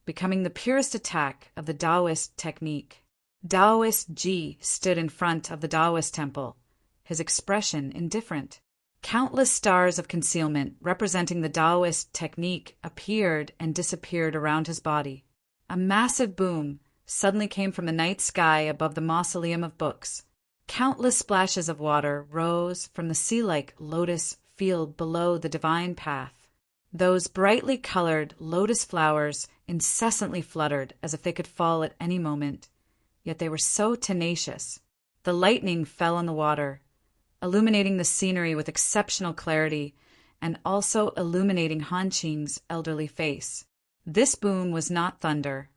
becoming the purest attack of the Taoist technique. Taoist Ji stood in front of the Taoist temple, his expression indifferent. Countless stars of concealment representing the Taoist technique appeared and disappeared around his body. A massive boom suddenly came from the night sky above the mausoleum of books. Countless splashes of water rose from the sea-like lotus field below the divine path. Those brightly colored lotus flowers incessantly fluttered as if they could fall at any moment, yet they were so tenacious. The lightning fell on the water, illuminating the scenery with exceptional clarity and also illuminating Han Qing's elderly face. This boom was not thunder,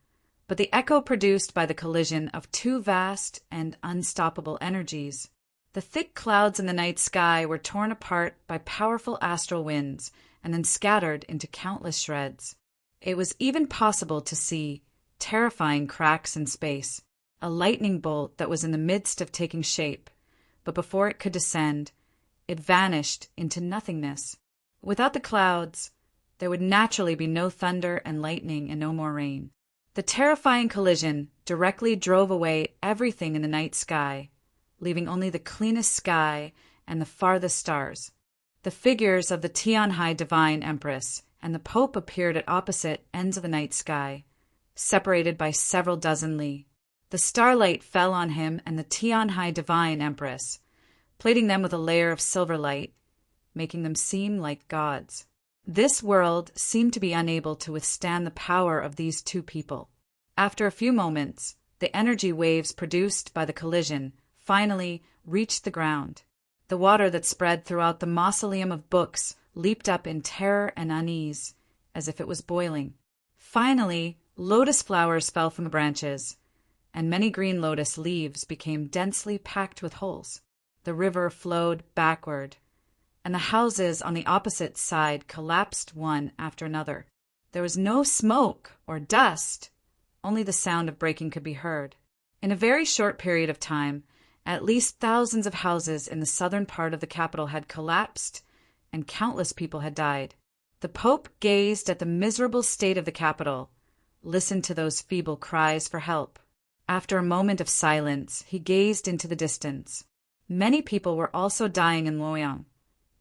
but the echo produced by the collision of two vast and unstoppable energies. The thick clouds in the night sky were torn apart by powerful astral winds and then scattered into countless shreds. It was even possible to see terrifying cracks in space, a lightning bolt that was in the midst of taking shape, but before it could descend, it vanished into nothingness. Without the clouds, there would naturally be no thunder and lightning and no more rain. The terrifying collision directly drove away everything in the night sky, leaving only the cleanest sky and the farthest stars. The figures of the Tianhai Divine Empress and the Pope appeared at opposite ends of the night sky, separated by several dozen li. The starlight fell on him and the Tianhai Divine Empress, plating them with a layer of silver light, making them seem like gods. This world seemed to be unable to withstand the power of these two people. After a few moments, the energy waves produced by the collision finally reached the ground. The water that spread throughout the mausoleum of books leaped up in terror and unease, as if it was boiling. Finally, lotus flowers fell from the branches, and many green lotus leaves became densely packed with holes. The river flowed backward, and the houses on the opposite side collapsed one after another. There was no smoke or dust, only the sound of breaking could be heard. In a very short period of time, at least thousands of houses in the southern part of the capital had collapsed, and countless people had died. The Pope gazed at the miserable state of the capital, listened to those feeble cries for help. After a moment of silence, he gazed into the distance. Many people were also dying in Luoyang.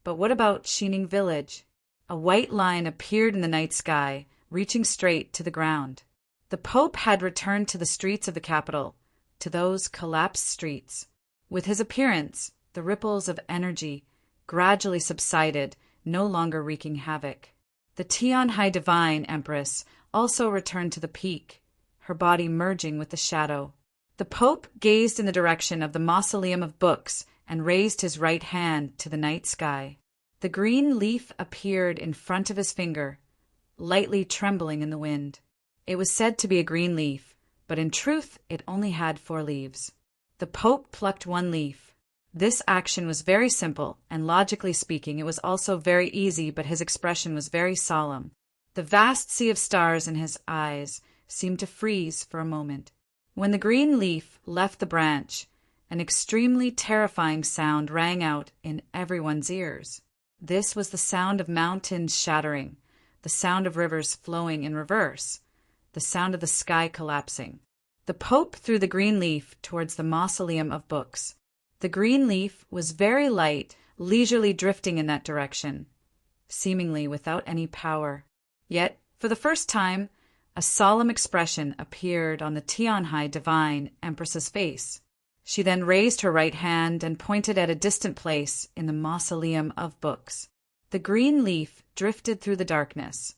But what about Xining village? A white line appeared in the night sky, reaching straight to the ground. The Pope had returned to the streets of the capital, to those collapsed streets. With his appearance, the ripples of energy gradually subsided, no longer wreaking havoc. The Tianhai Divine Empress also returned to the peak, her body merging with the shadow. The Pope gazed in the direction of the Mausoleum of Books and raised his right hand to the night sky. The green leaf appeared in front of his finger, lightly trembling in the wind. It was said to be a green leaf, but in truth it only had 4 leaves. The Pope plucked one leaf. This action was very simple, and logically speaking, it was also very easy, but his expression was very solemn. The vast sea of stars in his eyes seemed to freeze for a moment. When the green leaf left the branch, an extremely terrifying sound rang out in everyone's ears. This was the sound of mountains shattering, the sound of rivers flowing in reverse, the sound of the sky collapsing. The Pope threw the green leaf towards the Mausoleum of Books. The green leaf was very light, leisurely drifting in that direction, seemingly without any power. Yet, for the first time, a solemn expression appeared on the Tianhai Divine Empress's face. She then raised her right hand and pointed at a distant place in the Mausoleum of Books. The green leaf drifted through the darkness,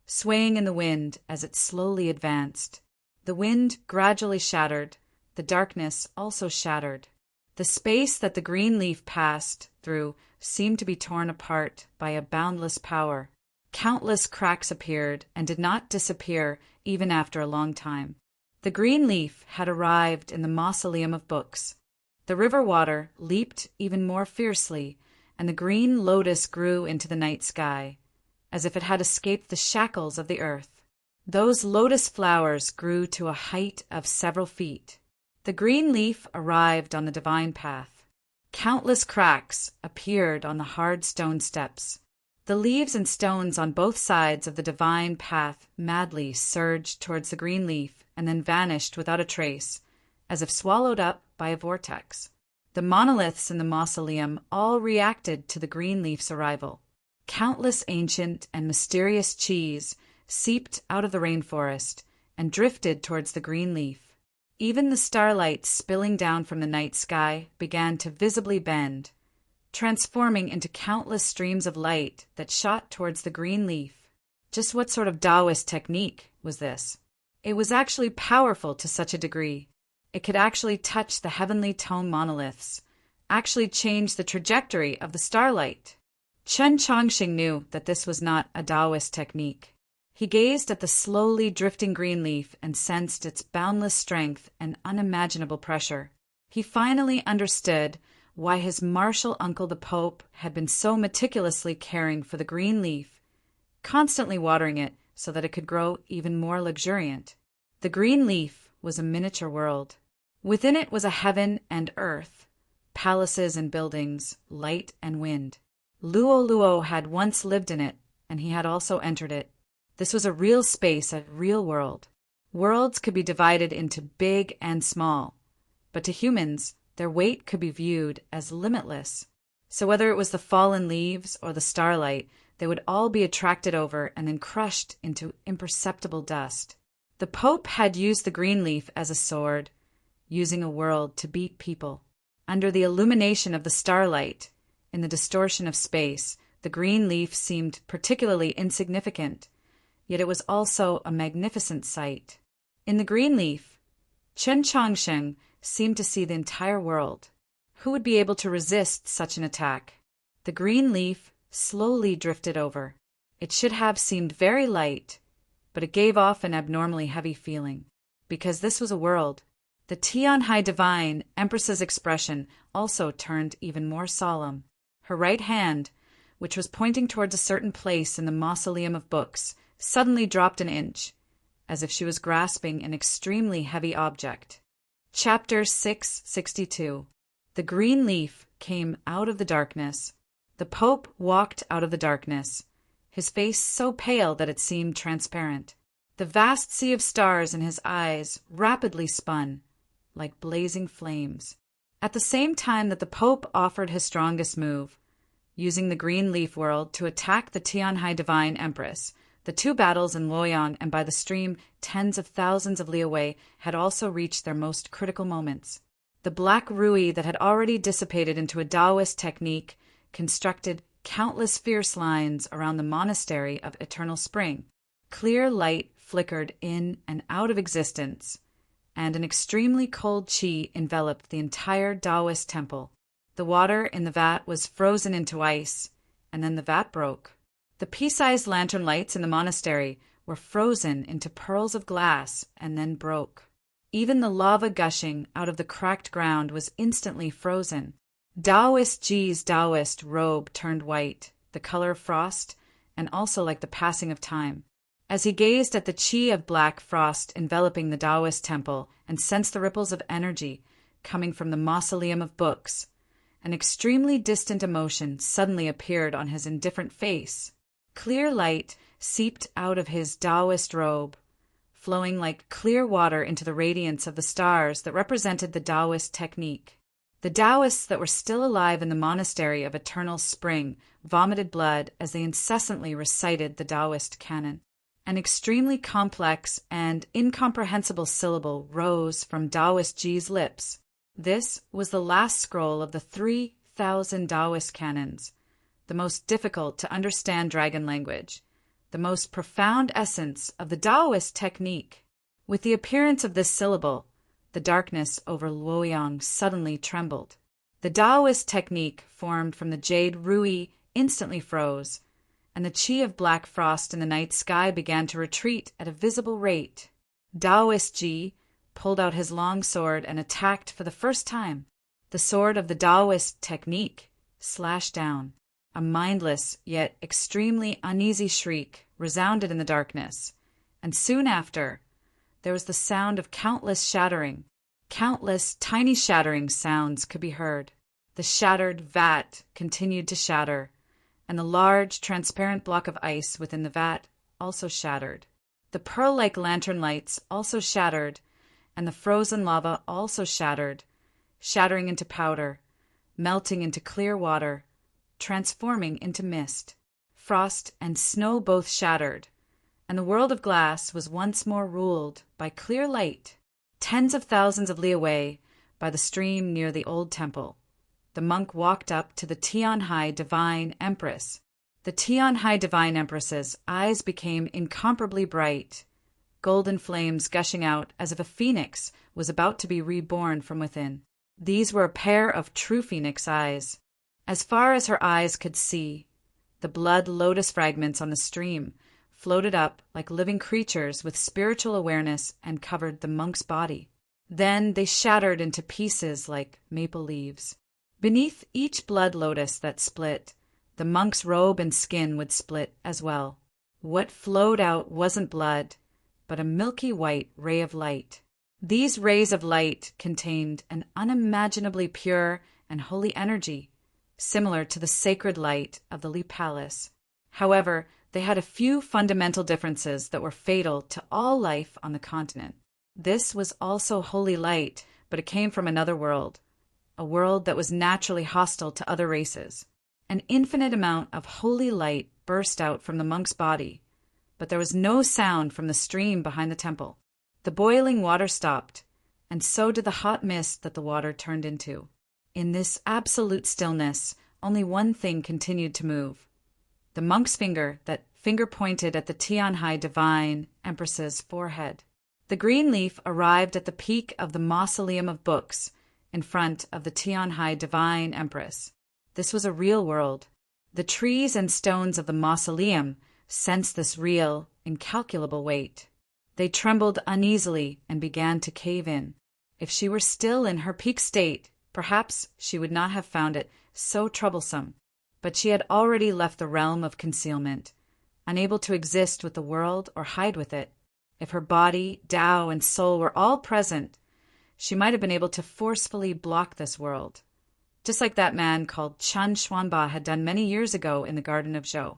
swaying in the wind as it slowly advanced. The wind gradually shattered, the darkness also shattered. The space that the green leaf passed through seemed to be torn apart by a boundless power. Countless cracks appeared and did not disappear even after a long time. The green leaf had arrived in the Mausoleum of Books. The river water leaped even more fiercely, and the green lotus grew into the night sky, as if it had escaped the shackles of the earth. Those lotus flowers grew to a height of several feet. The green leaf arrived on the divine path. Countless cracks appeared on the hard stone steps. The leaves and stones on both sides of the divine path madly surged towards the green leaf and then vanished without a trace, as if swallowed up by a vortex. The monoliths in the mausoleum all reacted to the green leaf's arrival. Countless ancient and mysterious chis seeped out of the rainforest and drifted towards the green leaf. Even the starlight spilling down from the night sky began to visibly bend, transforming into countless streams of light that shot towards the green leaf. Just what sort of Taoist technique was this? It was actually powerful to such a degree. It could actually touch the heavenly tone monoliths, actually change the trajectory of the starlight. Chen Chongqing knew that this was not a Taoist technique. He gazed at the slowly drifting green leaf and sensed its boundless strength and unimaginable pressure. He finally understood why his martial uncle the Pope had been so meticulously caring for the green leaf, constantly watering it so that it could grow even more luxuriant. The green leaf was a miniature world. Within it was a heaven and earth, palaces and buildings, light and wind. Luo Luo had once lived in it, and he had also entered it. This was a real space, a real world. Worlds could be divided into big and small, but to humans, their weight could be viewed as limitless. So whether it was the fallen leaves or the starlight, they would all be attracted over and then crushed into imperceptible dust. The Pope had used the green leaf as a sword, using a world to beat people. Under the illumination of the starlight, in the distortion of space, the green leaf seemed particularly insignificant, yet it was also a magnificent sight. In the green leaf, Chen Chongqing seemed to see the entire world. Who would be able to resist such an attack? The green leaf slowly drifted over. It should have seemed very light, but it gave off an abnormally heavy feeling, because this was a world. The Tianhai Divine Empress's expression also turned even more solemn. Her right hand, which was pointing towards a certain place in the mausoleum of books, suddenly dropped an inch, as if she was grasping an extremely heavy object. Chapter 662. The green leaf came out of the darkness. The Pope walked out of the darkness, his face so pale that it seemed transparent. The vast sea of stars in his eyes rapidly spun, like blazing flames. At the same time that the Pope offered his strongest move, using the green leaf world to attack the Tianhai Divine Empress, the two battles in Luoyang and by the stream tens of thousands of li away had also reached their most critical moments. The black rui that had already dissipated into a Taoist technique constructed countless fierce lines around the monastery of Eternal Spring. Clear light flickered in and out of existence, and an extremely cold qi enveloped the entire Taoist temple. The water in the vat was frozen into ice, and then the vat broke. The pea-sized lantern lights in the monastery were frozen into pearls of glass and then broke. Even the lava gushing out of the cracked ground was instantly frozen. Taoist Ji's Taoist robe turned white, the color of frost, and also like the passing of time. As he gazed at the qi of black frost enveloping the Taoist temple and sensed the ripples of energy coming from the mausoleum of books, an extremely distant emotion suddenly appeared on his indifferent face. Clear light seeped out of his Taoist robe, flowing like clear water into the radiance of the stars that represented the Taoist technique. The Taoists that were still alive in the monastery of Eternal Spring vomited blood as they incessantly recited the Taoist canon. An extremely complex and incomprehensible syllable rose from Taoist Ji's lips. This was the last scroll of the 3,000 Taoist canons, the most difficult to understand dragon language, the most profound essence of the Taoist technique. With the appearance of this syllable, the darkness over Luoyang suddenly trembled. The Taoist technique formed from the jade rui instantly froze, and the qi of black frost in the night sky began to retreat at a visible rate. Taoist Ji pulled out his long sword and attacked for the first time. The sword of the Taoist technique slashed down. A mindless yet extremely uneasy shriek resounded in the darkness, and soon after, there was the sound of countless shattering. Countless tiny shattering sounds could be heard. The shattered vat continued to shatter, and the large, transparent block of ice within the vat also shattered. The pearl-like lantern lights also shattered, and the frozen lava also shattered, shattering into powder, melting into clear water, transforming into mist. Frost and snow both shattered, and the world of glass was once more ruled by clear light. Tens of thousands of li away, by the stream near the old temple, the monk walked up to the Tianhai Divine Empress. The Tianhai Divine Empress's eyes became incomparably bright, golden flames gushing out as if a phoenix was about to be reborn from within. These were a pair of true phoenix eyes. As far as her eyes could see, the blood lotus fragments on the stream floated up like living creatures with spiritual awareness and covered the monk's body. Then they shattered into pieces like maple leaves. Beneath each blood lotus that split, the monk's robe and skin would split as well. What flowed out wasn't blood, but a milky white ray of light. These rays of light contained an unimaginably pure and holy energy, similar to the sacred light of the Li Palace. However, they had a few fundamental differences that were fatal to all life on the continent. This was also holy light, but it came from another world, a world that was naturally hostile to other races. An infinite amount of holy light burst out from the monk's body, but there was no sound from the stream behind the temple. The boiling water stopped, and so did the hot mist that the water turned into. In this absolute stillness, only one thing continued to move. The monk's finger that finger-pointed at the Tianhai Divine Empress's forehead. The green leaf arrived at the peak of the mausoleum of books, in front of the Tianhai Divine Empress. This was a real world. The trees and stones of the mausoleum sensed this real, incalculable weight. They trembled uneasily and began to cave in. If she were still in her peak state, perhaps she would not have found it so troublesome. But she had already left the realm of concealment, unable to exist with the world or hide with it. If her body, Tao, and soul were all present, she might have been able to forcefully block this world, just like that man called Chan Xuanba had done many years ago in the Garden of Zhou.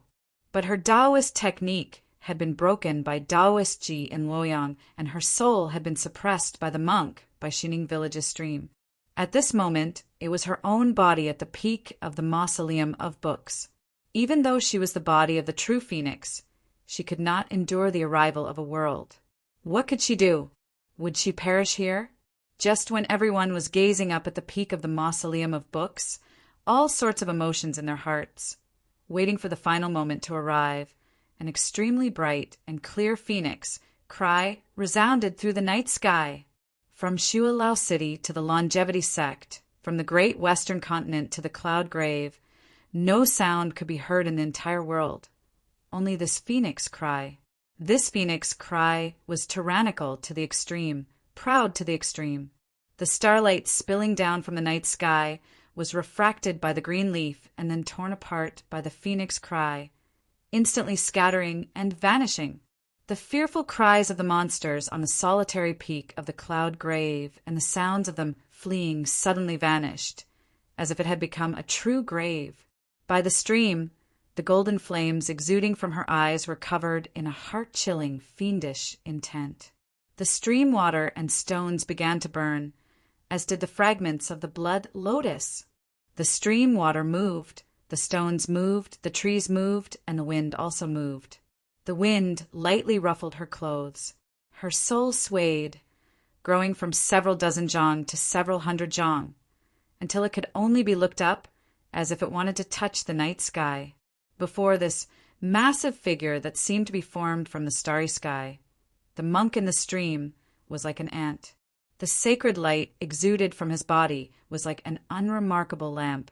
But her Taoist technique had been broken by Taoist Ji in Luoyang, and her soul had been suppressed by the monk by Xining Village's stream. At this moment, it was her own body at the peak of the mausoleum of books. Even though she was the body of the true phoenix, she could not endure the arrival of a world. What could she do? Would she perish here? Just when everyone was gazing up at the peak of the mausoleum of books, all sorts of emotions in their hearts, waiting for the final moment to arrive, an extremely bright and clear phoenix cry resounded through the night sky. From Shua Lao City to the Longevity Sect, from the great western continent to the cloud grave, no sound could be heard in the entire world. Only this phoenix cry. This phoenix cry was tyrannical to the extreme, proud to the extreme. The starlight spilling down from the night sky was refracted by the green leaf and then torn apart by the phoenix cry, instantly scattering and vanishing. The fearful cries of the monsters on the solitary peak of the cloud grave and the sounds of them fleeing suddenly vanished, as if it had become a true grave. By the stream, the golden flames exuding from her eyes were covered in a heart-chilling, fiendish intent. The stream water and stones began to burn, as did the fragments of the blood lotus. The stream water moved, the stones moved, the trees moved, and the wind also moved. The wind lightly ruffled her clothes. Her soul swayed, growing from several dozen zhang to several hundred zhang, until it could only be looked up as if it wanted to touch the night sky. Before this massive figure that seemed to be formed from the starry sky, the monk in the stream was like an ant. The sacred light exuded from his body was like an unremarkable lamp,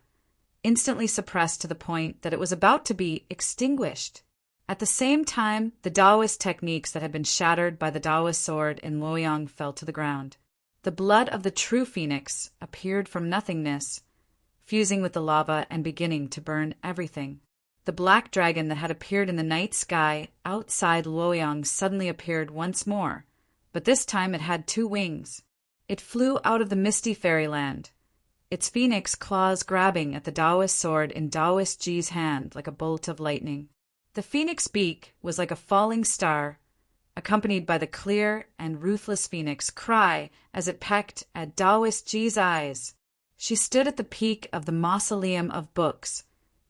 instantly suppressed to the point that it was about to be extinguished. At the same time, the Taoist techniques that had been shattered by the Taoist sword in Luoyang fell to the ground. The blood of the true phoenix appeared from nothingness, fusing with the lava and beginning to burn everything. The black dragon that had appeared in the night sky outside Luoyang suddenly appeared once more, but this time it had 2 wings. It flew out of the misty fairyland, its phoenix claws grabbing at the Taoist sword in Taoist Ji's hand like a bolt of lightning. The phoenix beak was like a falling star, accompanied by the clear and ruthless phoenix cry as it pecked at Taoist Ji's eyes. She stood at the peak of the mausoleum of books,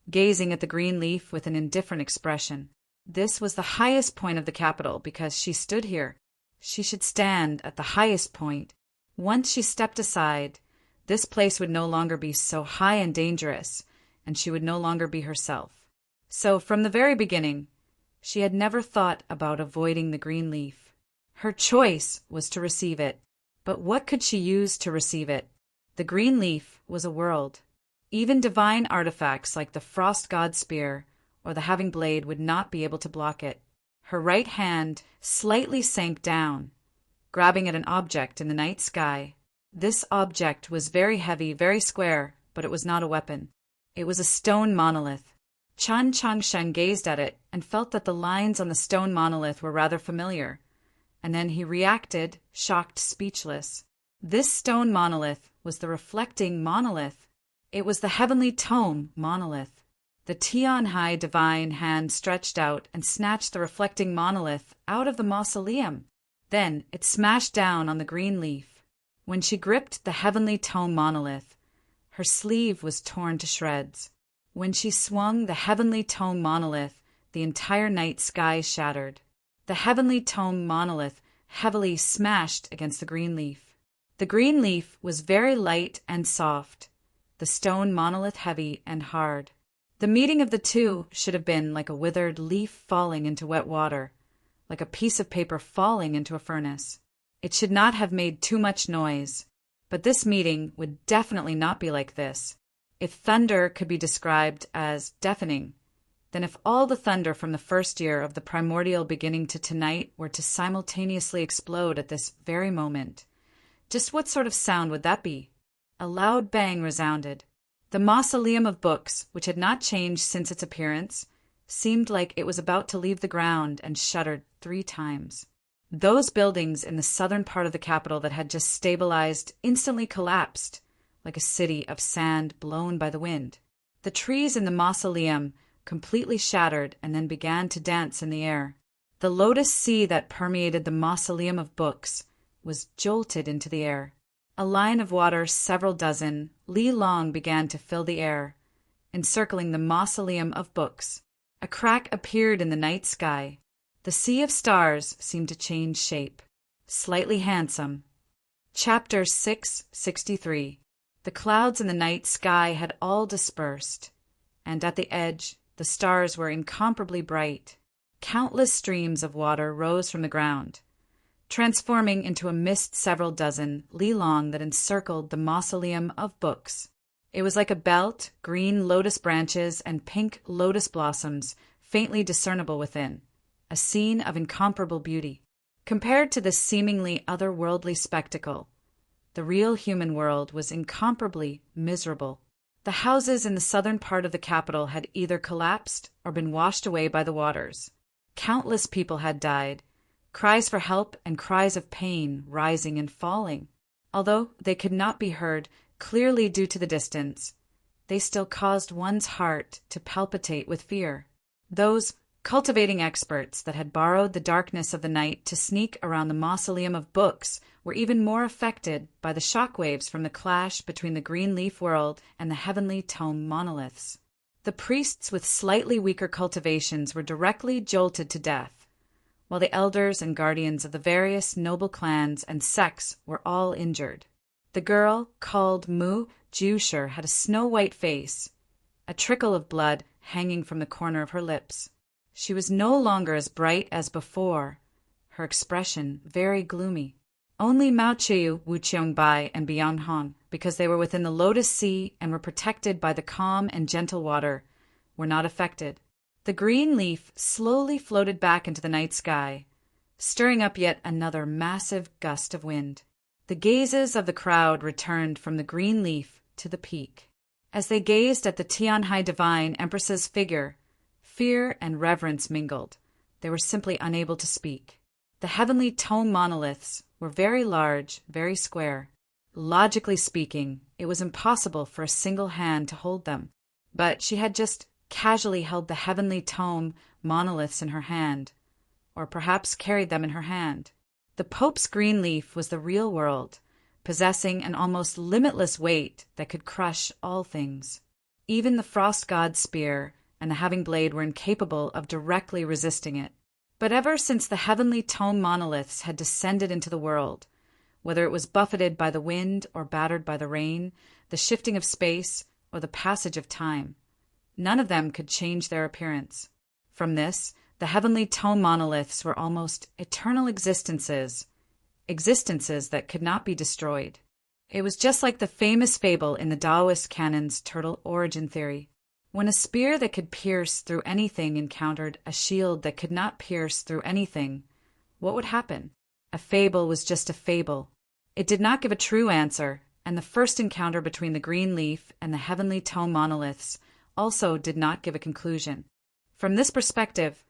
gazing at the green leaf with an indifferent expression. This was the highest point of the capital because she stood here. She should stand at the highest point. Once she stepped aside, this place would no longer be so high and dangerous, and she would no longer be herself. So, from the very beginning, she had never thought about avoiding the green leaf. Her choice was to receive it. But what could she use to receive it? The green leaf was a world. Even divine artifacts like the frost god spear or the having blade would not be able to block it. Her right hand slightly sank down, grabbing at an object in the night sky. This object was very heavy, very square, but it was not a weapon. It was a stone monolith. Chan Changshen gazed at it and felt that the lines on the stone monolith were rather familiar, and then he reacted, shocked, speechless. This stone monolith was the reflecting monolith. It was the heavenly tome monolith. The Tianhai divine hand stretched out and snatched the reflecting monolith out of the mausoleum. Then it smashed down on the green leaf. When she gripped the heavenly tome monolith, her sleeve was torn to shreds. When she swung the heavenly tome monolith, the entire night sky shattered. The heavenly tome monolith heavily smashed against the green leaf. The green leaf was very light and soft, the stone monolith heavy and hard. The meeting of the two should have been like a withered leaf falling into wet water, like a piece of paper falling into a furnace. It should not have made too much noise, but this meeting would definitely not be like this. If thunder could be described as deafening, then if all the thunder from the first year of the primordial beginning to tonight were to simultaneously explode at this very moment, Just what sort of sound would that be? A loud bang resounded. The mausoleum of books, which had not changed since its appearance, seemed like it was about to leave the ground and shuddered 3 times. Those buildings in the southern part of the capital that had just stabilized instantly collapsed, like a city of sand blown by the wind. The trees in the mausoleum completely shattered and then began to dance in the air. The lotus sea that permeated the mausoleum of books was jolted into the air. A line of water several dozen li long began to fill the air, encircling the mausoleum of books. A crack appeared in the night sky. The sea of stars seemed to change shape. Slightly handsome. Chapter 663. The clouds in the night sky had all dispersed, and at the edge the stars were incomparably bright. Countless streams of water rose from the ground, transforming into a mist several dozen li long that encircled the mausoleum of books. It was like a belt, green lotus branches and pink lotus blossoms faintly discernible within, a scene of incomparable beauty. Compared to this seemingly otherworldly spectacle, the real human world was incomparably miserable. The houses in the southern part of the capital had either collapsed or been washed away by the waters. Countless people had died, cries for help and cries of pain rising and falling. Although they could not be heard clearly due to the distance, they still caused one's heart to palpitate with fear. Those cultivating experts that had borrowed the darkness of the night to sneak around the mausoleum of books were even more affected by the shockwaves from the clash between the green leaf world and the heavenly tome monoliths. The priests with slightly weaker cultivations were directly jolted to death, while the elders and guardians of the various noble clans and sects were all injured. The girl, called Mu Jusher, had a snow-white face, a trickle of blood hanging from the corner of her lips. She was no longer as bright as before, her expression very gloomy. Only Mao Chiu, Wu Qiongbai, and Bian Hong, because they were within the Lotus Sea and were protected by the calm and gentle water, were not affected. The green leaf slowly floated back into the night sky, stirring up yet another massive gust of wind. The gazes of the crowd returned from the green leaf to the peak. As they gazed at the Tianhai Divine Empress's figure, fear and reverence mingled. They were simply unable to speak. The heavenly tome monoliths were very large, very square. Logically speaking, it was impossible for a single hand to hold them. But she had just casually held the heavenly tome monoliths in her hand, or perhaps carried them in her hand. The Pope's green leaf was the real world, possessing an almost limitless weight that could crush all things. Even the frost god's spear and the having blade were incapable of directly resisting it. But ever since the heavenly tome monoliths had descended into the world, whether it was buffeted by the wind or battered by the rain, the shifting of space, or the passage of time, none of them could change their appearance. From this, the heavenly tome monoliths were almost eternal existences that could not be destroyed. It was just like the famous fable in the Taoist canon's turtle origin theory. When a spear that could pierce through anything encountered a shield that could not pierce through anything, what would happen? A fable was just a fable. It did not give a true answer, and the first encounter between the green leaf and the heavenly tome monoliths also did not give a conclusion. From this perspective,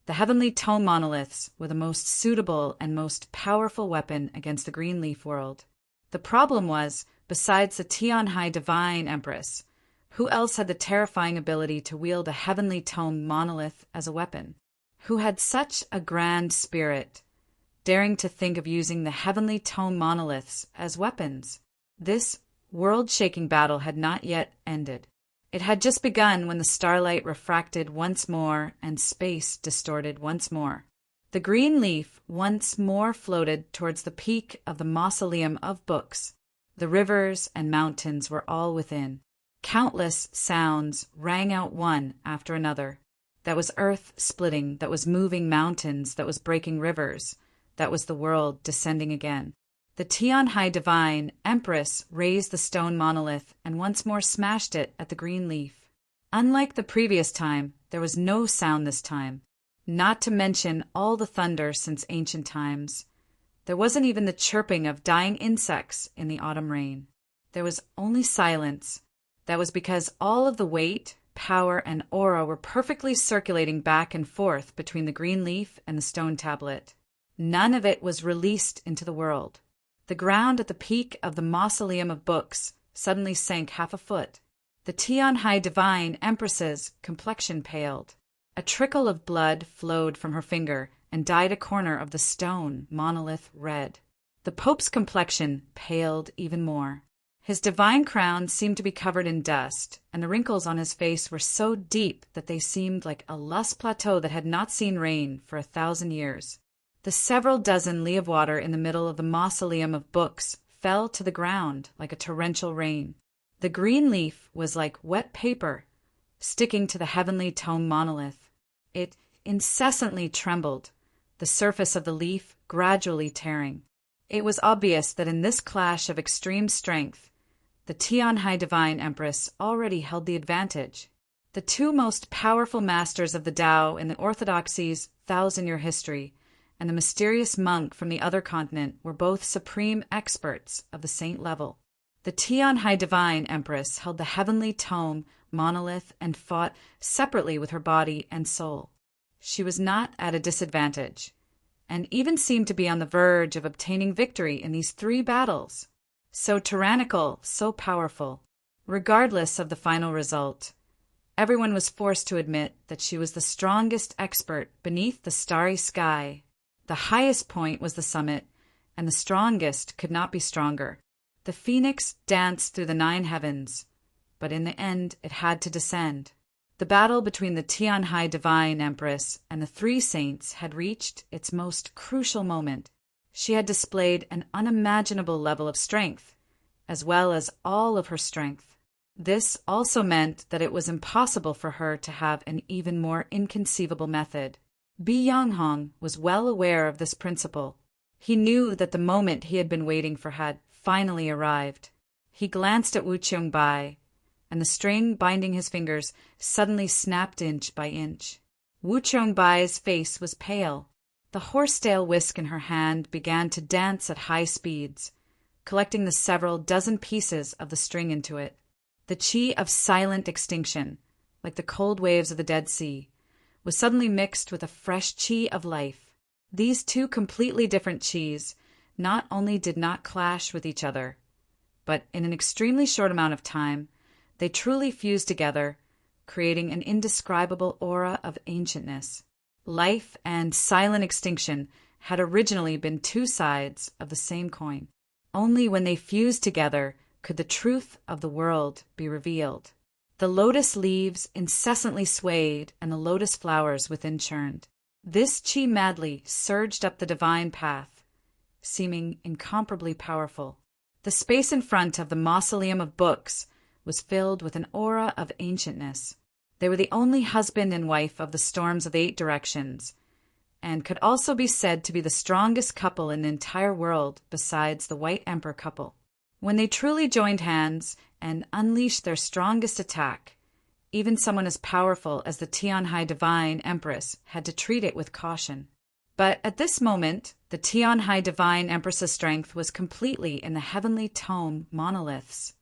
the heavenly tome monoliths were the most suitable and most powerful weapon against the green leaf world. The problem was, besides the Tianhai Divine Empress, who else had the terrifying ability to wield a heavenly tome monolith as a weapon? Who had such a grand spirit, daring to think of using the heavenly tome monoliths as weapons? This world-shaking battle had not yet ended. It had just begun when the starlight refracted once more and space distorted once more. The green leaf once more floated towards the peak of the mausoleum of books. The rivers and mountains were all within. Countless sounds rang out one after another. That was earth splitting, that was moving mountains, that was breaking rivers, that was the world descending again. The Tianhai Divine Empress raised the stone monolith and once more smashed it at the green leaf. Unlike the previous time, there was no sound this time, not to mention all the thunder since ancient times. There wasn't even the chirping of dying insects in the autumn rain. There was only silence. That was because all of the weight, power, and aura were perfectly circulating back and forth between the green leaf and the stone tablet. None of it was released into the world. The ground at the peak of the mausoleum of books suddenly sank half a foot. The Tian-Hai divine empress's complexion paled. A trickle of blood flowed from her finger and dyed a corner of the stone monolith red. The Pope's complexion paled even more. His divine crown seemed to be covered in dust, and the wrinkles on his face were so deep that they seemed like a lush plateau that had not seen rain for 1,000 years. The several dozen li of water in the middle of the mausoleum of books fell to the ground like a torrential rain. The green leaf was like wet paper, sticking to the heavenly tome monolith. It incessantly trembled, the surface of the leaf gradually tearing. It was obvious that in this clash of extreme strength, the Tian-Hai divine empress already held the advantage. The two most powerful masters of the Tao in the orthodoxy's 1,000-year history and the mysterious monk from the other continent were both supreme experts of the saint level. The Tian-Hai divine empress held the heavenly tome monolith and fought separately with her body and soul. She was not at a disadvantage, and even seemed to be on the verge of obtaining victory in these 3 battles. So tyrannical, so powerful. Regardless of the final result, everyone was forced to admit that she was the strongest expert beneath the starry sky. The highest point was the summit, and the strongest could not be stronger. The phoenix danced through the 9 heavens, but in the end it had to descend. The battle between the Tian-Hai divine empress and the 3 saints had reached its most crucial moment. She had displayed an unimaginable level of strength, as well as all of her strength. This also meant that it was impossible for her to have an even more inconceivable method. Bi Yanghong was well aware of this principle. He knew that the moment he had been waiting for had finally arrived. He glanced at Wu Qiongbai, and the string binding his fingers suddenly snapped inch by inch. Wu Qiongbai's face was pale. The horsetail whisk in her hand began to dance at high speeds, collecting the several dozen pieces of the string into it. The qi of silent extinction, like the cold waves of the Dead Sea, was suddenly mixed with a fresh qi of life. These 2 completely different qis not only did not clash with each other, but in an extremely short amount of time, they truly fused together, creating an indescribable aura of ancientness. Life and silent extinction had originally been 2 sides of the same coin. Only when they fused together could the truth of the world be revealed. The lotus leaves incessantly swayed and the lotus flowers within churned. This qi madly surged up the divine path, seeming incomparably powerful. The space in front of the mausoleum of books was filled with an aura of ancientness. They were the only husband and wife of the storms of the 8 directions, and could also be said to be the strongest couple in the entire world besides the White Emperor couple. When they truly joined hands and unleashed their strongest attack, even someone as powerful as the Tian-Hai divine empress had to treat it with caution. But at this moment, the Tian-Hai divine empress's strength was completely in the heavenly tome monoliths.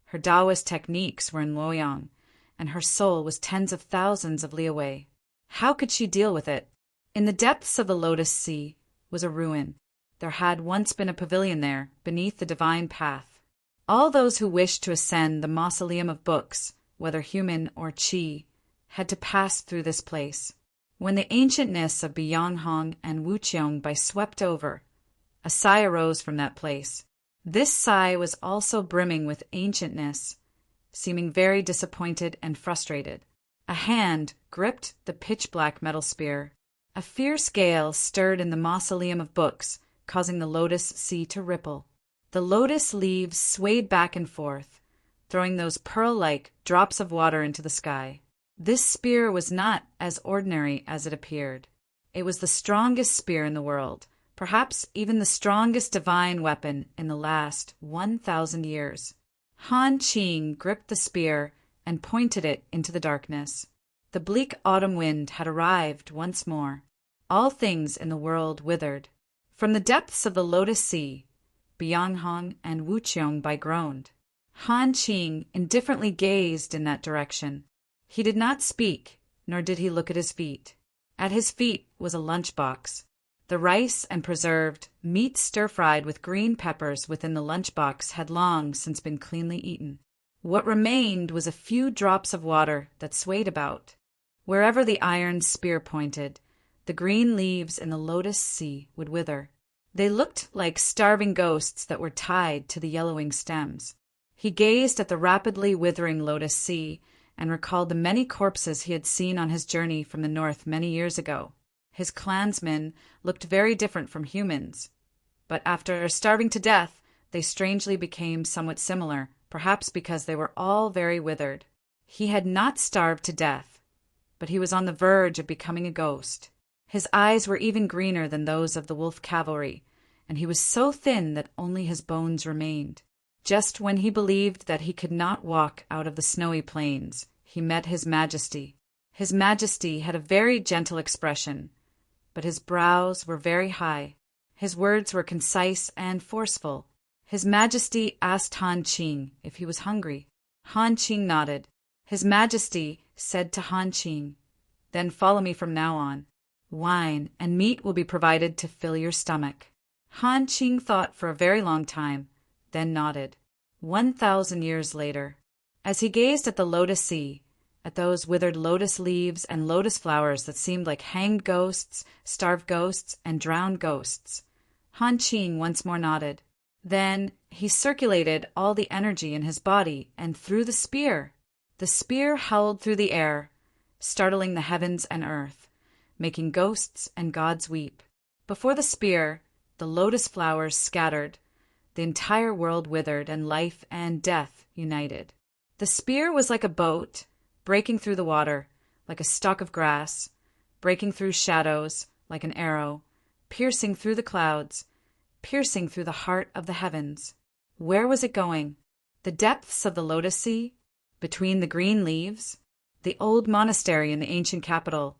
Her Taoist techniques were in Luoyang, and her soul was tens of thousands of li away. How could she deal with it? In the depths of the Lotus Sea was a ruin. There had once been a pavilion there, beneath the divine path. All those who wished to ascend the mausoleum of books, whether human or qi, had to pass through this place. When the ancientness of Bi Yanghong and Wu Qiongbai swept over, a sigh arose from that place. This sigh was also brimming with ancientness, seeming very disappointed and frustrated. A hand gripped the pitch-black metal spear. A fierce gale stirred in the mausoleum of books, causing the lotus sea to ripple. The lotus leaves swayed back and forth, throwing those pearl-like drops of water into the sky. This spear was not as ordinary as it appeared. It was the strongest spear in the world, perhaps even the strongest divine weapon in the last 1,000 years. Han Qing gripped the spear and pointed it into the darkness. The bleak autumn wind had arrived once more. All things in the world withered. From the depths of the Lotus Sea, Byonghong and Wucheong groaned. Han Qing indifferently gazed in that direction. He did not speak, nor did he look at his feet. At his feet was a lunchbox. The rice and preserved meat stir-fried with green peppers within the lunchbox had long since been cleanly eaten. What remained was a few drops of water that swayed about. Wherever the iron spear pointed, the green leaves in the Lotus Sea would wither. They looked like starving ghosts that were tied to the yellowing stems. He gazed at the rapidly withering Lotus Sea and recalled the many corpses he had seen on his journey from the north many years ago. His clansmen looked very different from humans, but after starving to death, they strangely became somewhat similar, perhaps because they were all very withered. He had not starved to death, but he was on the verge of becoming a ghost. His eyes were even greener than those of the wolf cavalry, and he was so thin that only his bones remained. Just when he believed that he could not walk out of the snowy plains, he met His Majesty. His Majesty had a very gentle expression, but his brows were very high. His words were concise and forceful. His Majesty asked Han Qing if he was hungry. Han Qing nodded. His Majesty said to Han Qing, "Then follow me from now on. Wine and meat will be provided to fill your stomach." Han Qing thought for a very long time, then nodded. 1,000 years later, as he gazed at the Lotus Sea, at those withered lotus leaves and lotus flowers that seemed like hanged ghosts, starved ghosts, and drowned ghosts, Han Qing once more nodded. Then he circulated all the energy in his body and threw the spear. The spear howled through the air, startling the heavens and earth, making ghosts and gods weep. Before the spear, the lotus flowers scattered, the entire world withered, and life and death united. The spear was like a boat, breaking through the water, like a stalk of grass, breaking through shadows, like an arrow, piercing through the clouds, piercing through the heart of the heavens. Where was it going? The depths of the Lotus Sea? Between the green leaves? The old monastery in the ancient capital?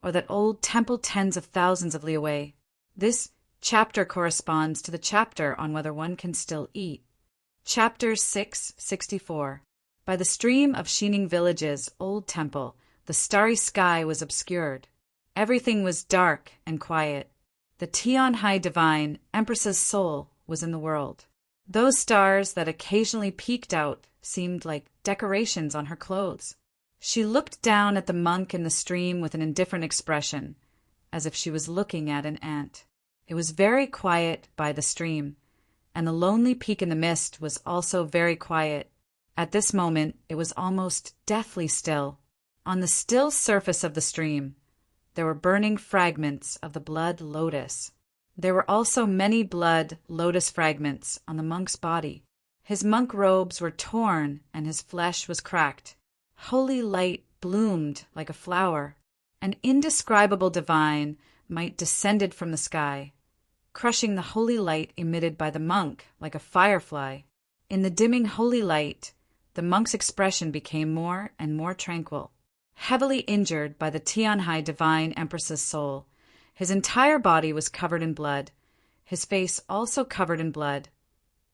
Or that old temple tens of thousands of li away? This chapter corresponds to the chapter on whether one can still eat. Chapter 664. By the stream of Xining Village's old temple, the starry sky was obscured. Everything was dark and quiet. The Tianhai divine Empress's soul was in the world. Those stars that occasionally peeked out seemed like decorations on her clothes. She looked down at the monk in the stream with an indifferent expression, as if she was looking at an ant. It was very quiet by the stream, and the lonely peak in the mist was also very quiet. At this moment, it was almost deathly still. On the still surface of the stream, there were burning fragments of the blood lotus. There were also many blood lotus fragments on the monk's body. His monk robes were torn and his flesh was cracked. Holy light bloomed like a flower. An indescribable divine might descended from the sky, crushing the holy light emitted by the monk like a firefly. In the dimming holy light, the monk's expression became more and more tranquil. Heavily injured by the Tianhai divine Empress's soul, his entire body was covered in blood, his face also covered in blood.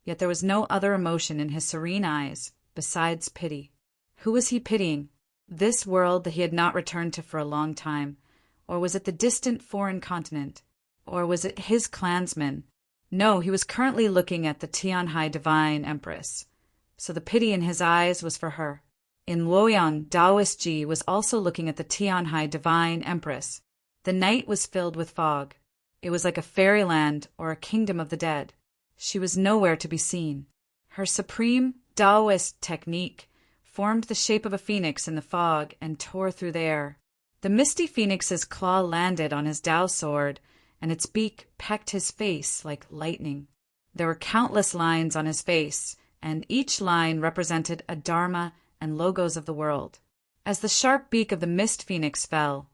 Yet there was no other emotion in his serene eyes besides pity. Who was he pitying? This world that he had not returned to for a long time? Or was it the distant foreign continent? Or was it his clansmen? No, he was currently looking at the Tianhai divine Empress, so the pity in his eyes was for her. In Luoyang, Taoist Ji was also looking at the Tianhai divine Empress. The night was filled with fog. It was like a fairyland or a kingdom of the dead. She was nowhere to be seen. Her supreme Taoist technique formed the shape of a phoenix in the fog and tore through the air. The misty phoenix's claw landed on his Tao sword, and its beak pecked his face like lightning. There were countless lines on his face, and each line represented a dharma and logos of the world. As the sharp beak of the mist phoenix fell,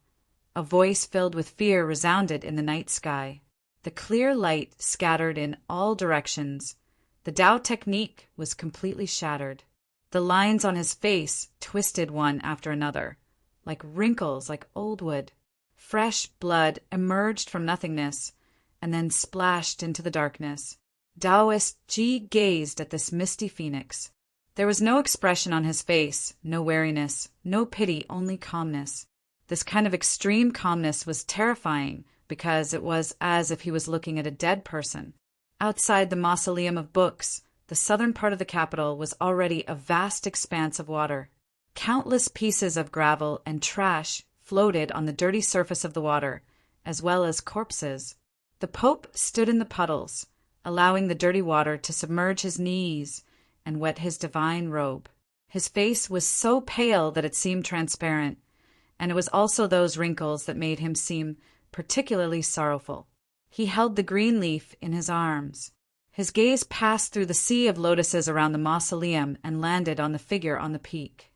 a voice filled with fear resounded in the night sky. The clear light scattered in all directions. The Tao technique was completely shattered. The lines on his face twisted one after another, like wrinkles like old wood. Fresh blood emerged from nothingness, and then splashed into the darkness. Taoist Ji gazed at this misty phoenix. There was no expression on his face, no wariness, no pity, only calmness. This kind of extreme calmness was terrifying because it was as if he was looking at a dead person. Outside the mausoleum of books, the southern part of the capital was already a vast expanse of water. Countless pieces of gravel and trash floated on the dirty surface of the water, as well as corpses. The Pope stood in the puddles, allowing the dirty water to submerge his knees and wet his divine robe. His face was so pale that it seemed transparent, and it was also those wrinkles that made him seem particularly sorrowful. He held the green leaf in his arms. His gaze passed through the sea of lotuses around the mausoleum and landed on the figure on the peak.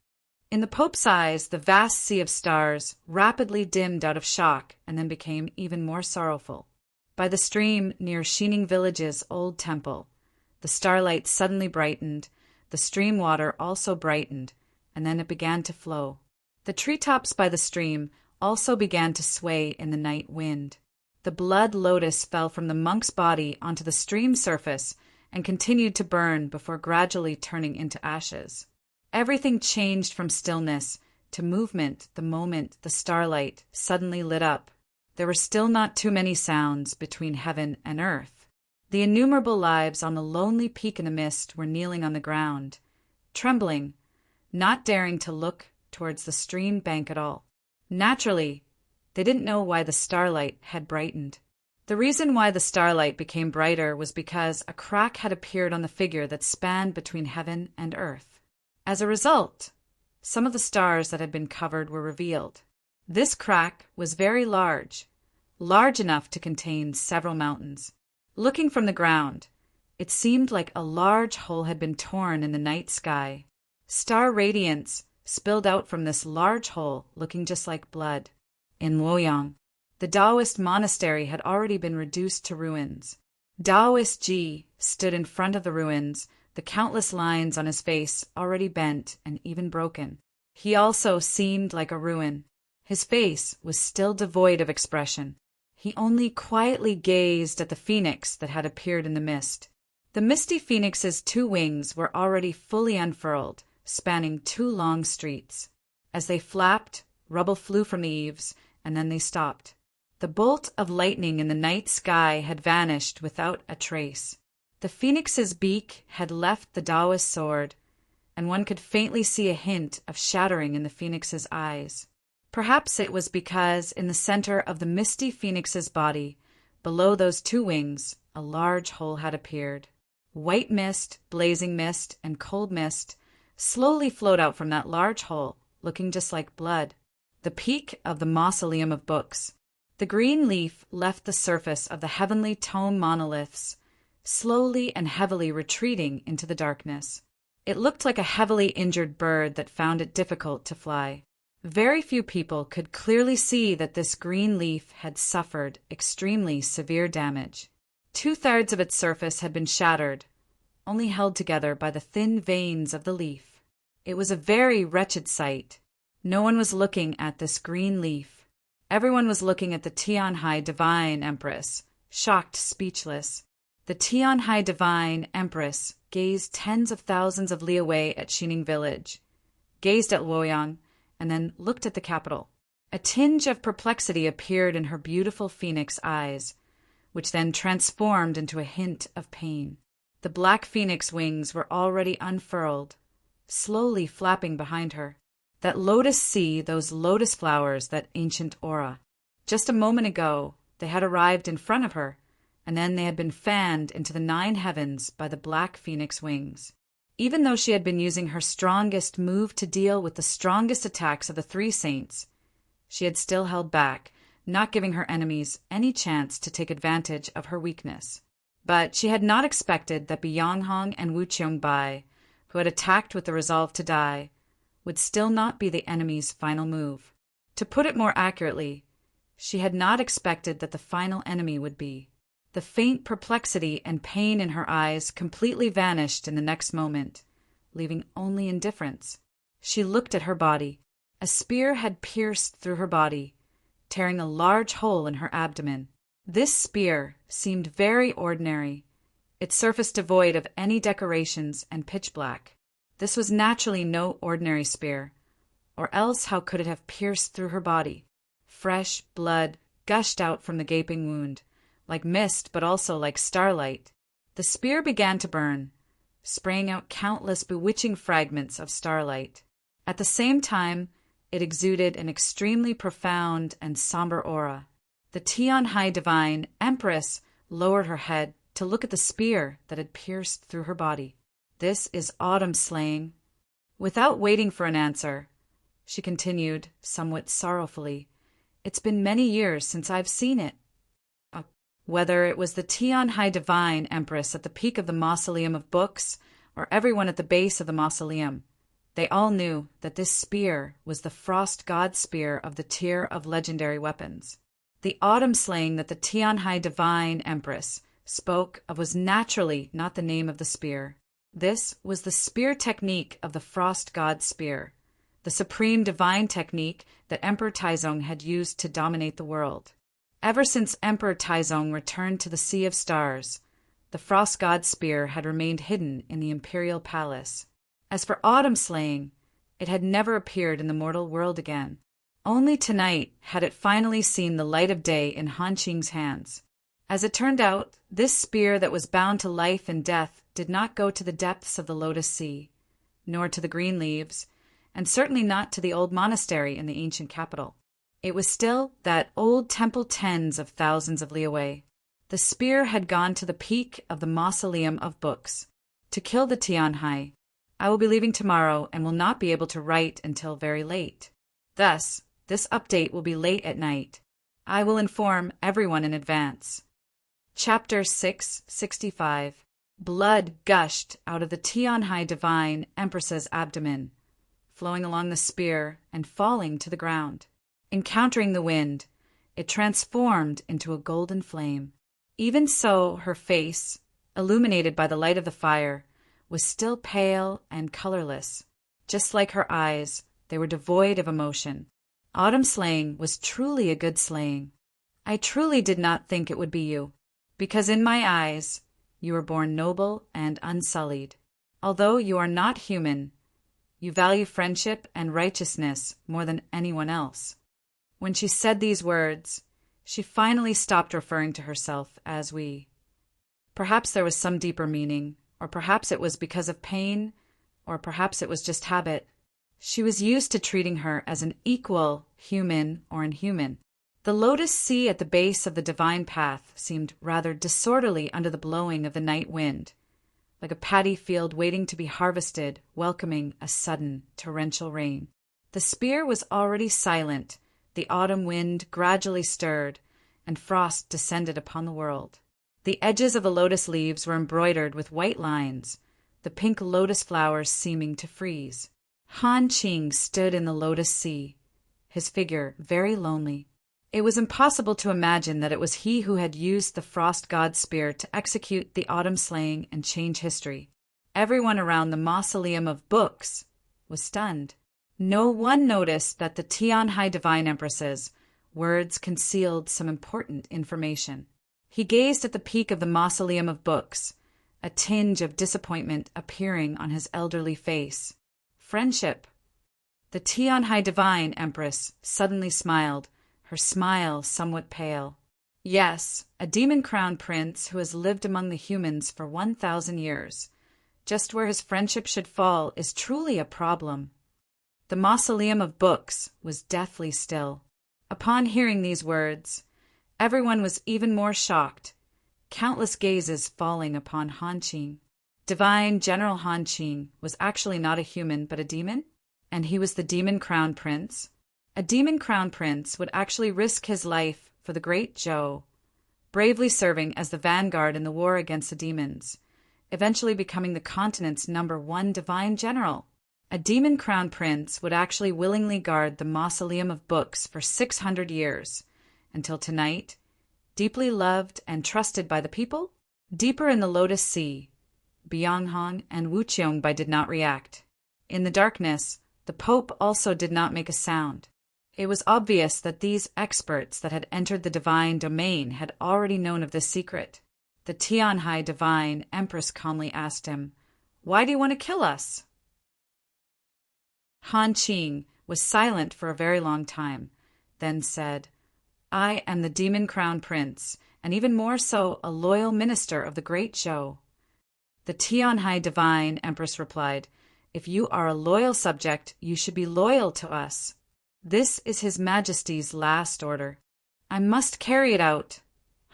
In the Pope's eyes, the vast sea of stars rapidly dimmed out of shock and then became even more sorrowful. By the stream near Xining Village's old temple, the starlight suddenly brightened, the stream water also brightened, and then it began to flow. The treetops by the stream also began to sway in the night wind. The blood lotus fell from the monk's body onto the stream surface and continued to burn before gradually turning into ashes. Everything changed from stillness to movement the moment the starlight suddenly lit up. There were still not too many sounds between heaven and earth. The innumerable lives on the lonely peak in the mist were kneeling on the ground, trembling, not daring to look towards the stream bank at all. Naturally, they didn't know why the starlight had brightened. The reason why the starlight became brighter was because a crack had appeared on the figure that spanned between heaven and earth. As a result, some of the stars that had been covered were revealed. This crack was very large enough to contain several mountains. Looking from the ground, it seemed like a large hole had been torn in the night sky. Star radiance spilled out from this large hole, looking just like blood. In Luoyang, the Taoist monastery had already been reduced to ruins. Taoist Ji stood in front of the ruins, the countless lines on his face already bent and even broken. He also seemed like a ruin. His face was still devoid of expression. He only quietly gazed at the phoenix that had appeared in the mist. The misty phoenix's 2 wings were already fully unfurled, spanning 2 long streets. As they flapped, rubble flew from the eaves, and then they stopped. The bolt of lightning in the night sky had vanished without a trace. The phoenix's beak had left the Taoist sword, and one could faintly see a hint of shattering in the phoenix's eyes. Perhaps it was because in the center of the misty phoenix's body, below those 2 wings, a large hole had appeared. White mist, blazing mist, and cold mist slowly flowed out from that large hole, looking just like blood. The peak of the mausoleum of books. The green leaf left the surface of the heavenly tome monoliths, slowly and heavily retreating into the darkness. It looked like a heavily injured bird that found it difficult to fly. Very few people could clearly see that this green leaf had suffered extremely severe damage. 2/3 of its surface had been shattered, only held together by the thin veins of the leaf. It was a very wretched sight. No one was looking at this green leaf. Everyone was looking at the Tianhai Divine Empress, shocked, speechless. The Tianhai Divine Empress gazed tens of thousands of li away at Xining Village, gazed at Luoyang, and then looked at the capital. A tinge of perplexity appeared in her beautiful phoenix eyes, which then transformed into a hint of pain. The black phoenix wings were already unfurled, slowly flapping behind her. That lotus sea, those lotus flowers, that ancient aura. Just a moment ago, they had arrived in front of her, and then they had been fanned into the 9 heavens by the black phoenix wings. Even though she had been using her strongest move to deal with the strongest attacks of the 3 saints, she had still held back, not giving her enemies any chance to take advantage of her weakness. But she had not expected that Bianghong and Wu Qiongbai, who had attacked with the resolve to die, would still not be the enemy's final move. To put it more accurately, she had not expected that the final enemy would be. The faint perplexity and pain in her eyes completely vanished in the next moment, leaving only indifference. She looked at her body. A spear had pierced through her body, tearing a large hole in her abdomen. This spear seemed very ordinary, its surface devoid of any decorations and pitch black. This was naturally no ordinary spear, or else how could it have pierced through her body? Fresh blood gushed out from the gaping wound, like mist but also like starlight. The spear began to burn, spraying out countless bewitching fragments of starlight. At the same time, it exuded an extremely profound and somber aura. The Tian-Hai divine Empress lowered her head to look at the spear that had pierced through her body. This is autumn slaying. Without waiting for an answer, she continued, somewhat sorrowfully, "It's been many years since I've seen it." Whether it was the Tian-Hai divine Empress at the peak of the Mausoleum of Books, or everyone at the base of the mausoleum, they all knew that this spear was the frost god spear of the tier of legendary weapons. The autumn slaying that the Tian-Hai divine Empress spoke of was naturally not the name of the spear. This was the spear technique of the frost god spear, the supreme divine technique that Emperor Taizong had used to dominate the world. Ever since Emperor Taizong returned to the Sea of Stars, the frost god spear had remained hidden in the imperial palace. As for autumn slaying, it had never appeared in the mortal world again. Only tonight had it finally seen the light of day in Han Qing's hands. As it turned out, this spear that was bound to life and death did not go to the depths of the Lotus Sea, nor to the green leaves, and certainly not to the old monastery in the ancient capital. It was still that old temple tens of thousands of li away. The spear had gone to the peak of the Mausoleum of Books, to kill the Tian-Hai. I will be leaving tomorrow and will not be able to write until very late. Thus, this update will be late at night. I will inform everyone in advance. Chapter 665. Blood gushed out of the Tian-Hai divine Empress's abdomen, flowing along the spear and falling to the ground. Encountering the wind, it transformed into a golden flame. Even so, her face, illuminated by the light of the fire, was still pale and colorless. Just like her eyes, they were devoid of emotion. Autumn slaying was truly a good slaying. I truly did not think it would be you, because in my eyes, you were born noble and unsullied. Although you are not human, you value friendship and righteousness more than anyone else. When she said these words, she finally stopped referring to herself as we. Perhaps there was some deeper meaning, or perhaps it was because of pain, or perhaps it was just habit. She was used to treating her as an equal, human or inhuman. The Lotus Sea at the base of the divine path seemed rather disorderly under the blowing of the night wind, like a paddy field waiting to be harvested, welcoming a sudden torrential rain. The spear was already silent. The autumn wind gradually stirred, and frost descended upon the world. The edges of the lotus leaves were embroidered with white lines, the pink lotus flowers seeming to freeze. Han Qing stood in the Lotus Sea, his figure very lonely. It was impossible to imagine that it was he who had used the frost god spear to execute the autumn slaying and change history. Everyone around the Mausoleum of Books was stunned. No one noticed that the Tian-Hai divine Empress's words concealed some important information. He gazed at the peak of the Mausoleum of Books, a tinge of disappointment appearing on his elderly face. Friendship. The Tian-Hai divine Empress suddenly smiled, her smile somewhat pale. Yes, a demon-crowned prince who has lived among the humans for 1,000 years, just where his friendship should fall, is truly a problem. The Mausoleum of Books was deathly still. Upon hearing these words, everyone was even more shocked, countless gazes falling upon Han Qing. Divine General Han Qing was actually not a human but a demon? And he was the demon-crowned prince? A demon-crowned prince would actually risk his life for the great Zhou, bravely serving as the vanguard in the war against the demons, eventually becoming the continent's #1 divine general. A demon-crowned prince would actually willingly guard the Mausoleum of Books for 600 years, until tonight, deeply loved and trusted by the people? Deeper in the Lotus Sea, Byonghong and Wu Qiongbai did not react. In the darkness, the Pope also did not make a sound. It was obvious that these experts that had entered the divine domain had already known of this secret. The Tianhai divine empress calmly asked him, "Why do you want to kill us?" Han Qing was silent for a very long time, then said, "I am the demon crown prince, and even more so a loyal minister of the great Zhou." The Tianhai divine empress replied, "If you are a loyal subject, you should be loyal to us. This is His Majesty's last order." "I must carry it out,"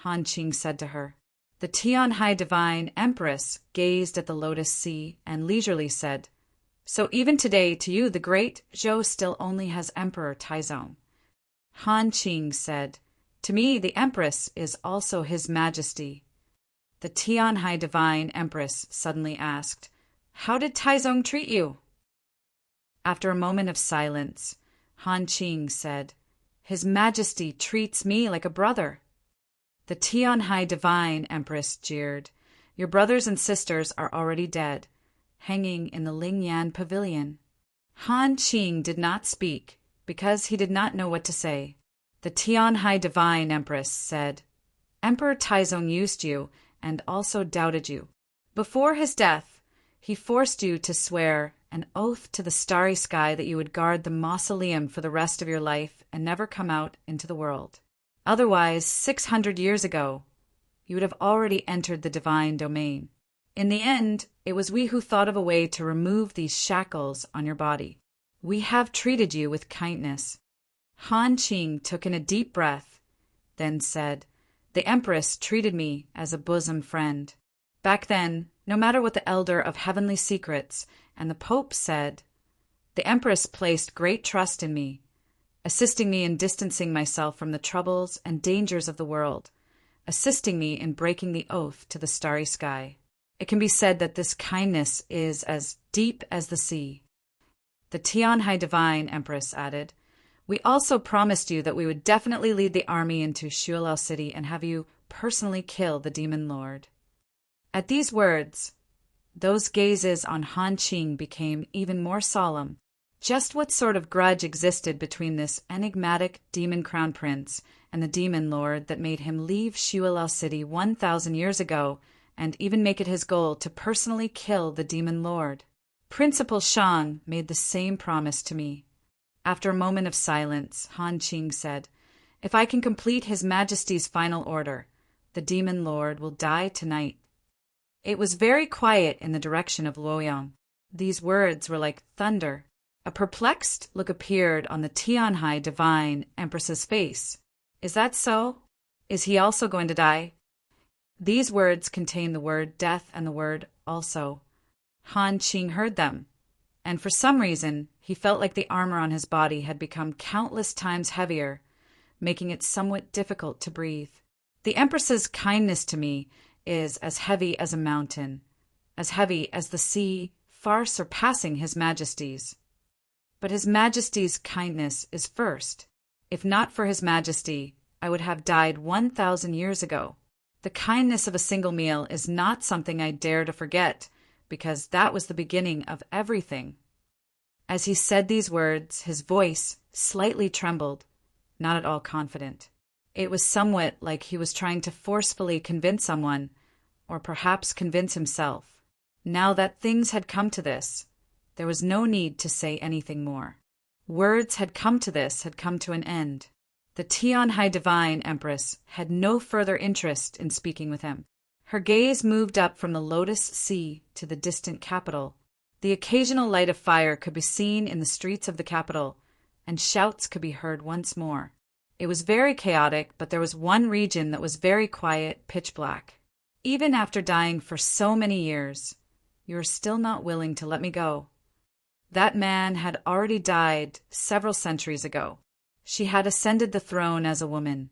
Han Qing said to her. The Tianhai divine empress gazed at the lotus sea and leisurely said, "So even today to you the great Zhou still only has Emperor Taizong." Han Qing said, "To me the empress is also His Majesty." The Tianhai divine empress suddenly asked, "How did Taizong treat you?" After a moment of silence, Han Qing said, "His Majesty treats me like a brother." The Tianhai divine empress jeered, "Your brothers and sisters are already dead, hanging in the Lingyan pavilion." Han Qing did not speak because he did not know what to say. The Tianhai divine empress said, "Emperor Taizong used you and also doubted you. Before his death, he forced you to swear an oath to the starry sky that you would guard the mausoleum for the rest of your life and never come out into the world. Otherwise, 600 years ago, you would have already entered the divine domain. In the end, it was we who thought of a way to remove these shackles on your body. We have treated you with kindness." Han Qing took in a deep breath, then said, "The Empress treated me as a bosom friend. Back then, no matter what the Elder of Heavenly Secrets and the Pope said, the Empress placed great trust in me, assisting me in distancing myself from the troubles and dangers of the world, assisting me in breaking the oath to the starry sky. It can be said that this kindness is as deep as the sea." The Tianhai divine empress added, "We also promised you that we would definitely lead the army into Shuilao City and have you personally kill the demon lord." At these words, those gazes on Han Qing became even more solemn. Just what sort of grudge existed between this enigmatic demon crown prince and the demon lord that made him leave Shuilao City 1,000 years ago and even make it his goal to personally kill the demon lord? Principal Shang made the same promise to me. After a moment of silence, Han Qing said, "If I can complete His Majesty's final order, the demon lord will die tonight." It was very quiet in the direction of Luoyang. These words were like thunder. A perplexed look appeared on the Tianhai divine empress's face. "Is that so? Is he also going to die?" These words contained the word death and the word also. Han Qing heard them, and for some reason he felt like the armor on his body had become countless times heavier, making it somewhat difficult to breathe. "The Empress's kindness to me is as heavy as a mountain, as heavy as the sea, far surpassing His Majesty's. But His Majesty's kindness is first. If not for His Majesty, I would have died 1,000 years ago. The kindness of a single meal is not something I dare to forget, because that was the beginning of everything." As he said these words, his voice slightly trembled, not at all confident. It was somewhat like he was trying to forcefully convince someone, or perhaps convince himself. Now that things had come to this, there was no need to say anything more. Words had come to this, had come to an end. The Tianhai divine empress had no further interest in speaking with him. Her gaze moved up from the lotus sea to the distant capital. The occasional light of fire could be seen in the streets of the capital, and shouts could be heard once more. It was very chaotic, but there was one region that was very quiet, pitch black. "Even after dying for so many years, you are still not willing to let me go." That man had already died several centuries ago. She had ascended the throne as a woman,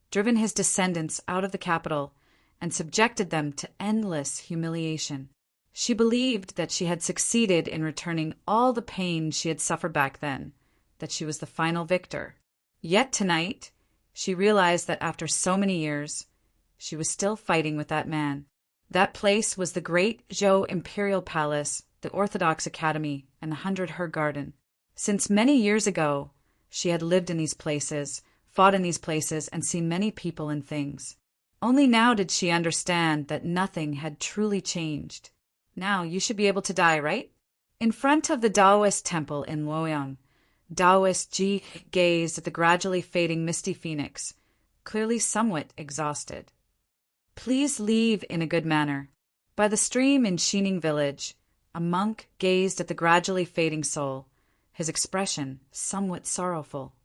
driven his descendants out of the capital, and subjected them to endless humiliation. She believed that she had succeeded in returning all the pain she had suffered back then, that she was the final victor. Yet tonight, she realized that after so many years, she was still fighting with that man. That place was the great Zhou Imperial Palace, the Orthodox Academy, and the 100 Her Garden. Since many years ago, She had lived in these places, fought in these places, and seen many people and things. Only now did she understand that nothing had truly changed. Now you should be able to die, right? In front of the Taoist temple in Luoyang, Taoist Ji gazed at the gradually fading misty phoenix, clearly somewhat exhausted. Please leave in a good manner. By the stream in Xining village, a monk gazed at the gradually fading soul, his expression somewhat sorrowful.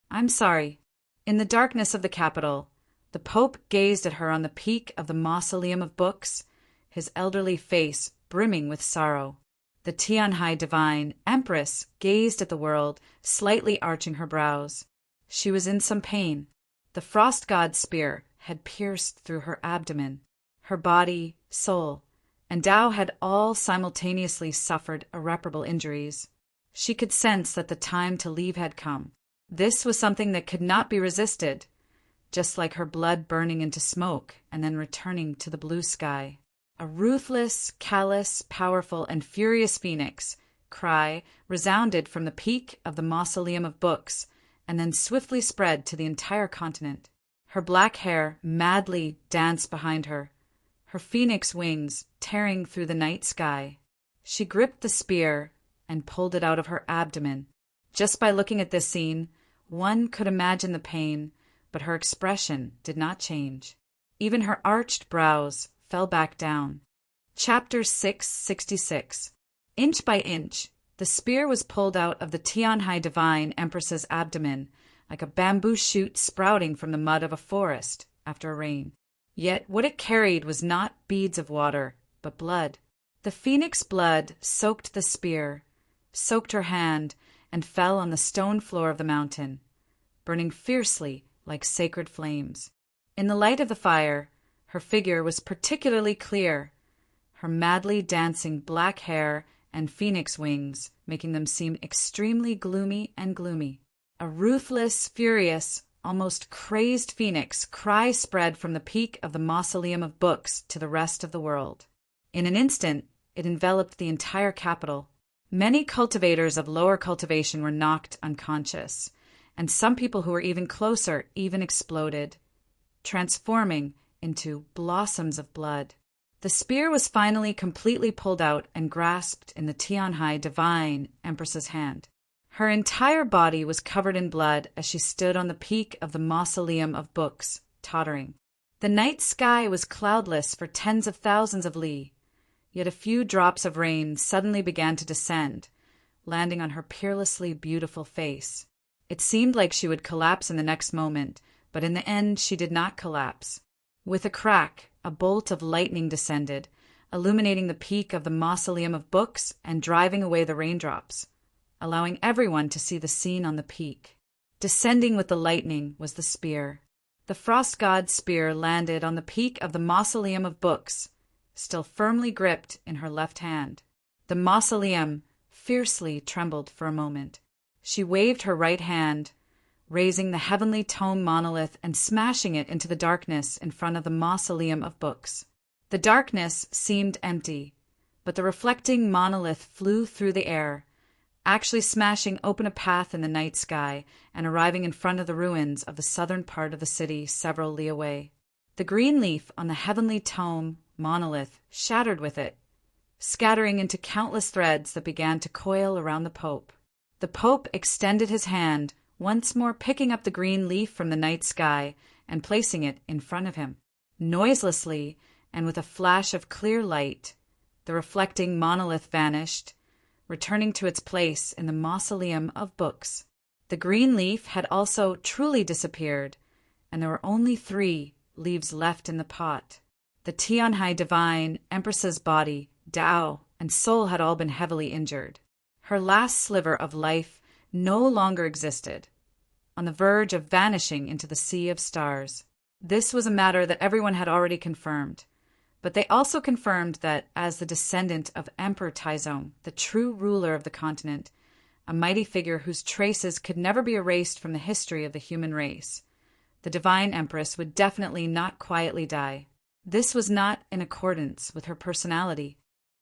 I'm sorry. In the darkness of the capital, the Pope gazed at her on the peak of the Mausoleum of Books, his elderly face brimming with sorrow. The Tianhai divine Empress gazed at the world, slightly arching her brows. She was in some pain. The frost god's spear had pierced through her abdomen. Her body, soul, and Tao had all simultaneously suffered irreparable injuries. She could sense that the time to leave had come. This was something that could not be resisted, just like her blood burning into smoke and then returning to the blue sky. A ruthless, callous, powerful, and furious phoenix cry resounded from the peak of the Mausoleum of Books and then swiftly spread to the entire continent. Her black hair madly danced behind her, her phoenix wings tearing through the night sky. She gripped the spear and pulled it out of her abdomen. Just by looking at this scene, one could imagine the pain, but her expression did not change. Even her arched brows fell back down. Chapter 666. Inch by inch, the spear was pulled out of the Tianhai divine Empress's abdomen, like a bamboo shoot sprouting from the mud of a forest after a rain. Yet what it carried was not beads of water, but blood. The phoenix blood soaked the spear, soaked her hand, and fell on the stone floor of the mountain, burning fiercely like sacred flames. In the light of the fire, her figure was particularly clear, her madly dancing black hair and phoenix wings making them seem extremely gloomy and gloomy. A ruthless, furious, almost crazed phoenix cry spread from the peak of the Mausoleum of Books to the rest of the world. In an instant, it enveloped the entire capital. Many cultivators of lower cultivation were knocked unconscious, and some people who were even closer even exploded, transforming into blossoms of blood. The spear was finally completely pulled out and grasped in the Tianhai divine Empress's hand. Her entire body was covered in blood as she stood on the peak of the Mausoleum of Books, tottering. The night sky was cloudless for tens of thousands of li, yet a few drops of rain suddenly began to descend, landing on her peerlessly beautiful face. It seemed like she would collapse in the next moment, but in the end she did not collapse. With a crack, a bolt of lightning descended, illuminating the peak of the Mausoleum of Books and driving away the raindrops, allowing everyone to see the scene on the peak. Descending with the lightning was the spear. The frost god's spear landed on the peak of the Mausoleum of Books, still firmly gripped in her left hand. The mausoleum fiercely trembled for a moment. She waved her right hand, raising the heavenly tome monolith and smashing it into the darkness in front of the Mausoleum of Books. The darkness seemed empty, but the reflecting monolith flew through the air, actually smashing open a path in the night sky and arriving in front of the ruins of the southern part of the city several li away. The green leaf on the heavenly tome monolith shattered with it, scattering into countless threads that began to coil around the Pope. The Pope extended his hand, once more picking up the green leaf from the night sky and placing it in front of him. Noiselessly, and with a flash of clear light, the reflecting monolith vanished, returning to its place in the Mausoleum of Books. The green leaf had also truly disappeared, and there were only 3 leaves left in the pot. The Tianhai divine Empress's body, Tao, and soul had all been heavily injured. Her last sliver of life no longer existed, on the verge of vanishing into the sea of stars. This was a matter that everyone had already confirmed, but they also confirmed that as the descendant of Emperor Taizong, the true ruler of the continent, a mighty figure whose traces could never be erased from the history of the human race, the divine empress would definitely not quietly die. This was not in accordance with her personality.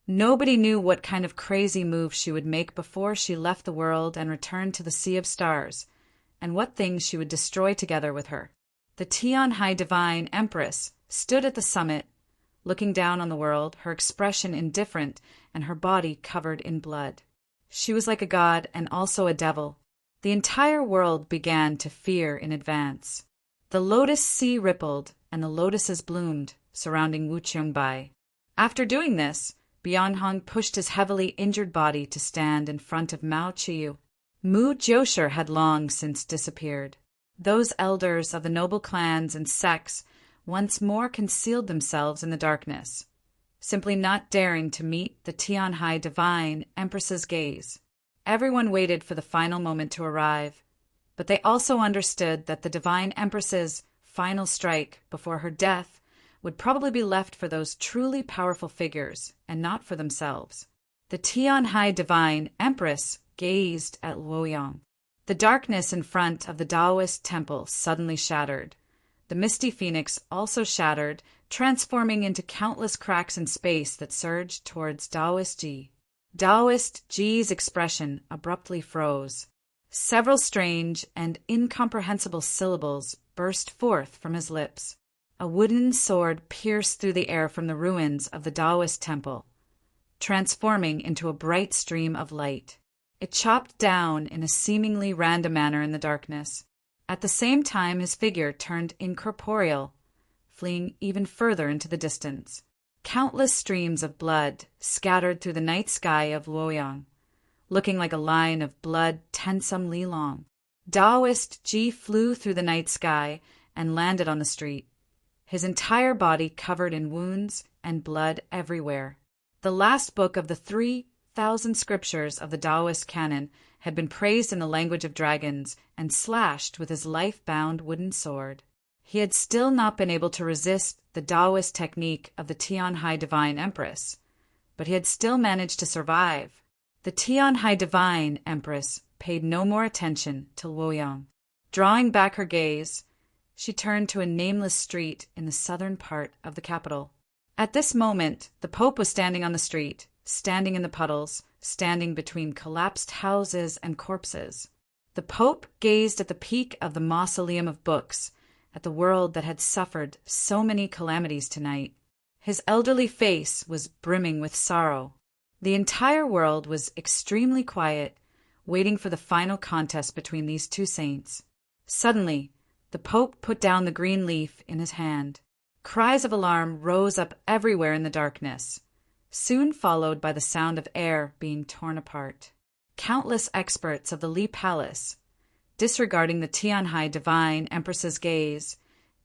Nobody knew what kind of crazy move she would make before she left the world and returned to the Sea of Stars, and what things she would destroy together with her. The Tianhai Divine Empress stood at the summit, looking down on the world, her expression indifferent and her body covered in blood. She was like a god and also a devil. The entire world began to fear in advance. The lotus sea rippled and the lotuses bloomed, surrounding Wu Qiongbai. After doing this, Bianhong pushed his heavily injured body to stand in front of Mao Qiyu. Mu Jiushi had long since disappeared. Those elders of the noble clans and sects once more concealed themselves in the darkness, simply not daring to meet the Tianhai Divine Empress's gaze. Everyone waited for the final moment to arrive, but they also understood that the Divine Empress's final strike before her death would probably be left for those truly powerful figures and not for themselves. The Tianhai Divine Empress gazed at Luoyang. The darkness in front of the Taoist temple suddenly shattered. The misty phoenix also shattered, transforming into countless cracks in space that surged towards Taoist Ji. Taoist Ji's expression abruptly froze. Several strange and incomprehensible syllables burst forth from his lips. A wooden sword pierced through the air from the ruins of the Taoist temple, transforming into a bright stream of light. It chopped down in a seemingly random manner in the darkness. At the same time, his figure turned incorporeal, fleeing even further into the distance. Countless streams of blood scattered through the night sky of Luoyang, looking like a line of blood 10-some li long. Taoist Ji flew through the night sky and landed on the street, his entire body covered in wounds and blood everywhere. The last book of the 3,000 scriptures of the Taoist canon had been praised in the language of dragons and slashed with his life-bound wooden sword. He had still not been able to resist the Taoist technique of the Tianhai Divine Empress, but he had still managed to survive. The Tianhai Divine Empress paid no more attention to Luoyang. Drawing back her gaze, she turned to a nameless street in the southern part of the capital. At this moment, the Pope was standing on the street, standing in the puddles, standing between collapsed houses and corpses. The Pope gazed at the peak of the mausoleum of books, at the world that had suffered so many calamities tonight. His elderly face was brimming with sorrow. The entire world was extremely quiet, waiting for the final contest between these two saints. Suddenly, the Pope put down the green leaf in his hand. Cries of alarm rose up everywhere in the darkness, soon followed by the sound of air being torn apart. Countless experts of the Li Palace, disregarding the Tianhai Divine Empress's gaze,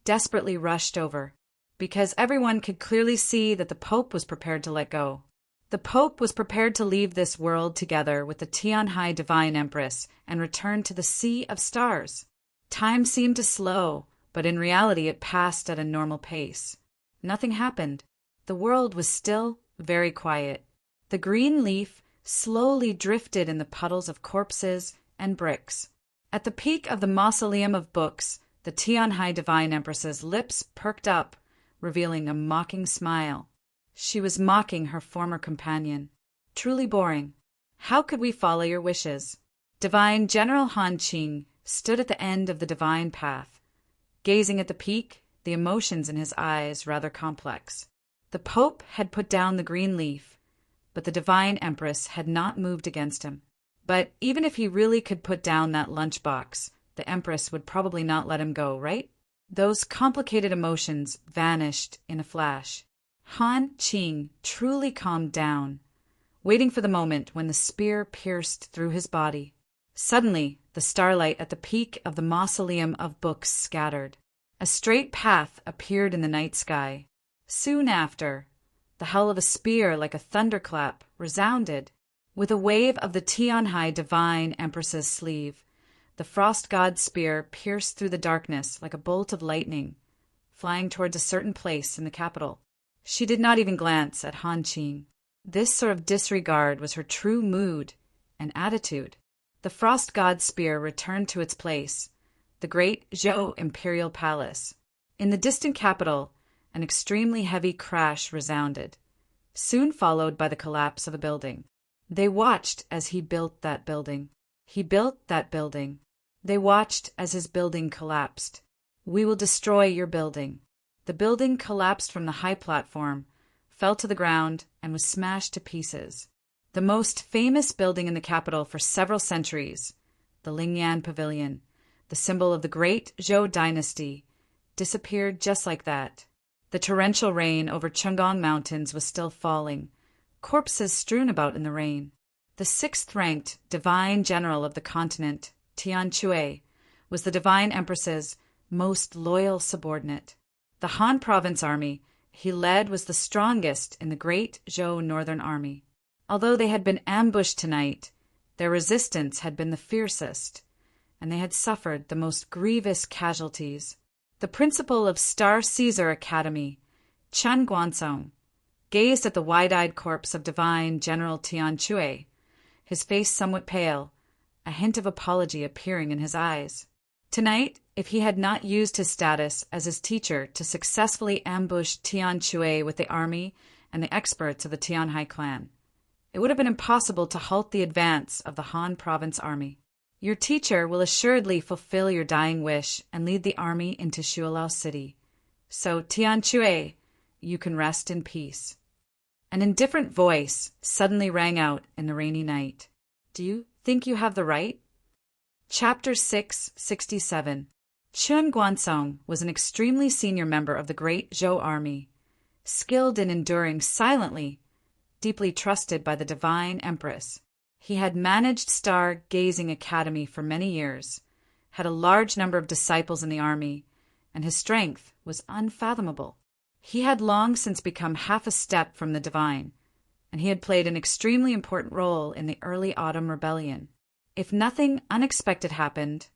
desperately rushed over, because everyone could clearly see that the Pope was prepared to let go. The Pope was prepared to leave this world together with the Tianhai Divine Empress and return to the Sea of Stars. Time seemed to slow, but in reality it passed at a normal pace. Nothing happened. The world was still very quiet. The green leaf slowly drifted in the puddles of corpses and bricks. At the peak of the mausoleum of books, the Tianhai Divine Empress's lips perked up, revealing a mocking smile. She was mocking her former companion. Truly boring. How could we follow your wishes? Divine General Han Qing stood at the end of the divine path. Gazing at the peak, the emotions in his eyes rather complex. The Pope had put down the green leaf, but the Divine Empress had not moved against him. But even if he really could put down that lunchbox, the Empress would probably not let him go, right? Those complicated emotions vanished in a flash. Han Qing truly calmed down, waiting for the moment when the spear pierced through his body. Suddenly, the starlight at the peak of the mausoleum of books scattered. A straight path appeared in the night sky. Soon after, the howl of a spear like a thunderclap resounded. With a wave of the Tianhai Divine Empress's sleeve, the frost god's spear pierced through the darkness like a bolt of lightning, flying towards a certain place in the capital. She did not even glance at Han Qing. This sort of disregard was her true mood and attitude. The frost god's spear returned to its place, the great Zhou Imperial Palace. In the distant capital, an extremely heavy crash resounded, soon followed by the collapse of a building. They watched as he built that building. He built that building. They watched as his building collapsed. "We will destroy your building." The building collapsed from the high platform, fell to the ground, and was smashed to pieces. The most famous building in the capital for several centuries, the Lingyan Pavilion, the symbol of the great Zhou dynasty, disappeared just like that. The torrential rain over Chungong Mountains was still falling, corpses strewn about in the rain. The sixth-ranked divine general of the continent, Tian Chui, was the divine empress's most loyal subordinate. The Han province army he led was the strongest in the great Zhou northern army. Although they had been ambushed tonight, their resistance had been the fiercest, and they had suffered the most grievous casualties. The principal of Star Caesar Academy, Chen Guansong, gazed at the wide-eyed corpse of divine General Tian Chui, his face somewhat pale, a hint of apology appearing in his eyes. Tonight, if he had not used his status as his teacher to successfully ambush Tian Chui with the army and the experts of the Tianhai clan, it would have been impossible to halt the advance of the Han province army. Your teacher will assuredly fulfill your dying wish and lead the army into Shualao City. So, Tian Chui, you can rest in peace. An indifferent voice suddenly rang out in the rainy night. Do you think you have the right? Chapter 667. Chen Guansong was an extremely senior member of the great Zhou army, skilled in enduring silently, deeply trusted by the divine empress. He had managed Star Gazing Academy for many years, had a large number of disciples in the army, and his strength was unfathomable. He had long since become half a step from the divine, and he had played an extremely important role in the early autumn rebellion. If nothing unexpected happened,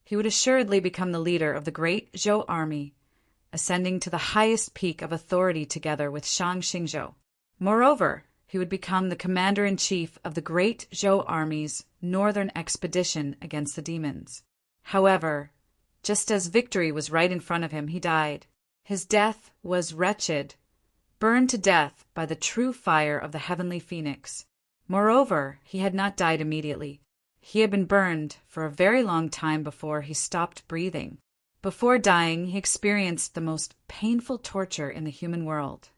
he would assuredly become the leader of the great Zhou army, ascending to the highest peak of authority together with Shang Xingzhou. Moreover, he would become the commander-in-chief of the great Zhou army's northern expedition against the demons. However, just as victory was right in front of him, he died. His death was wretched, burned to death by the true fire of the heavenly phoenix. Moreover, he had not died immediately. He had been burned for a very long time before he stopped breathing. Before dying, he experienced the most painful torture in the human world,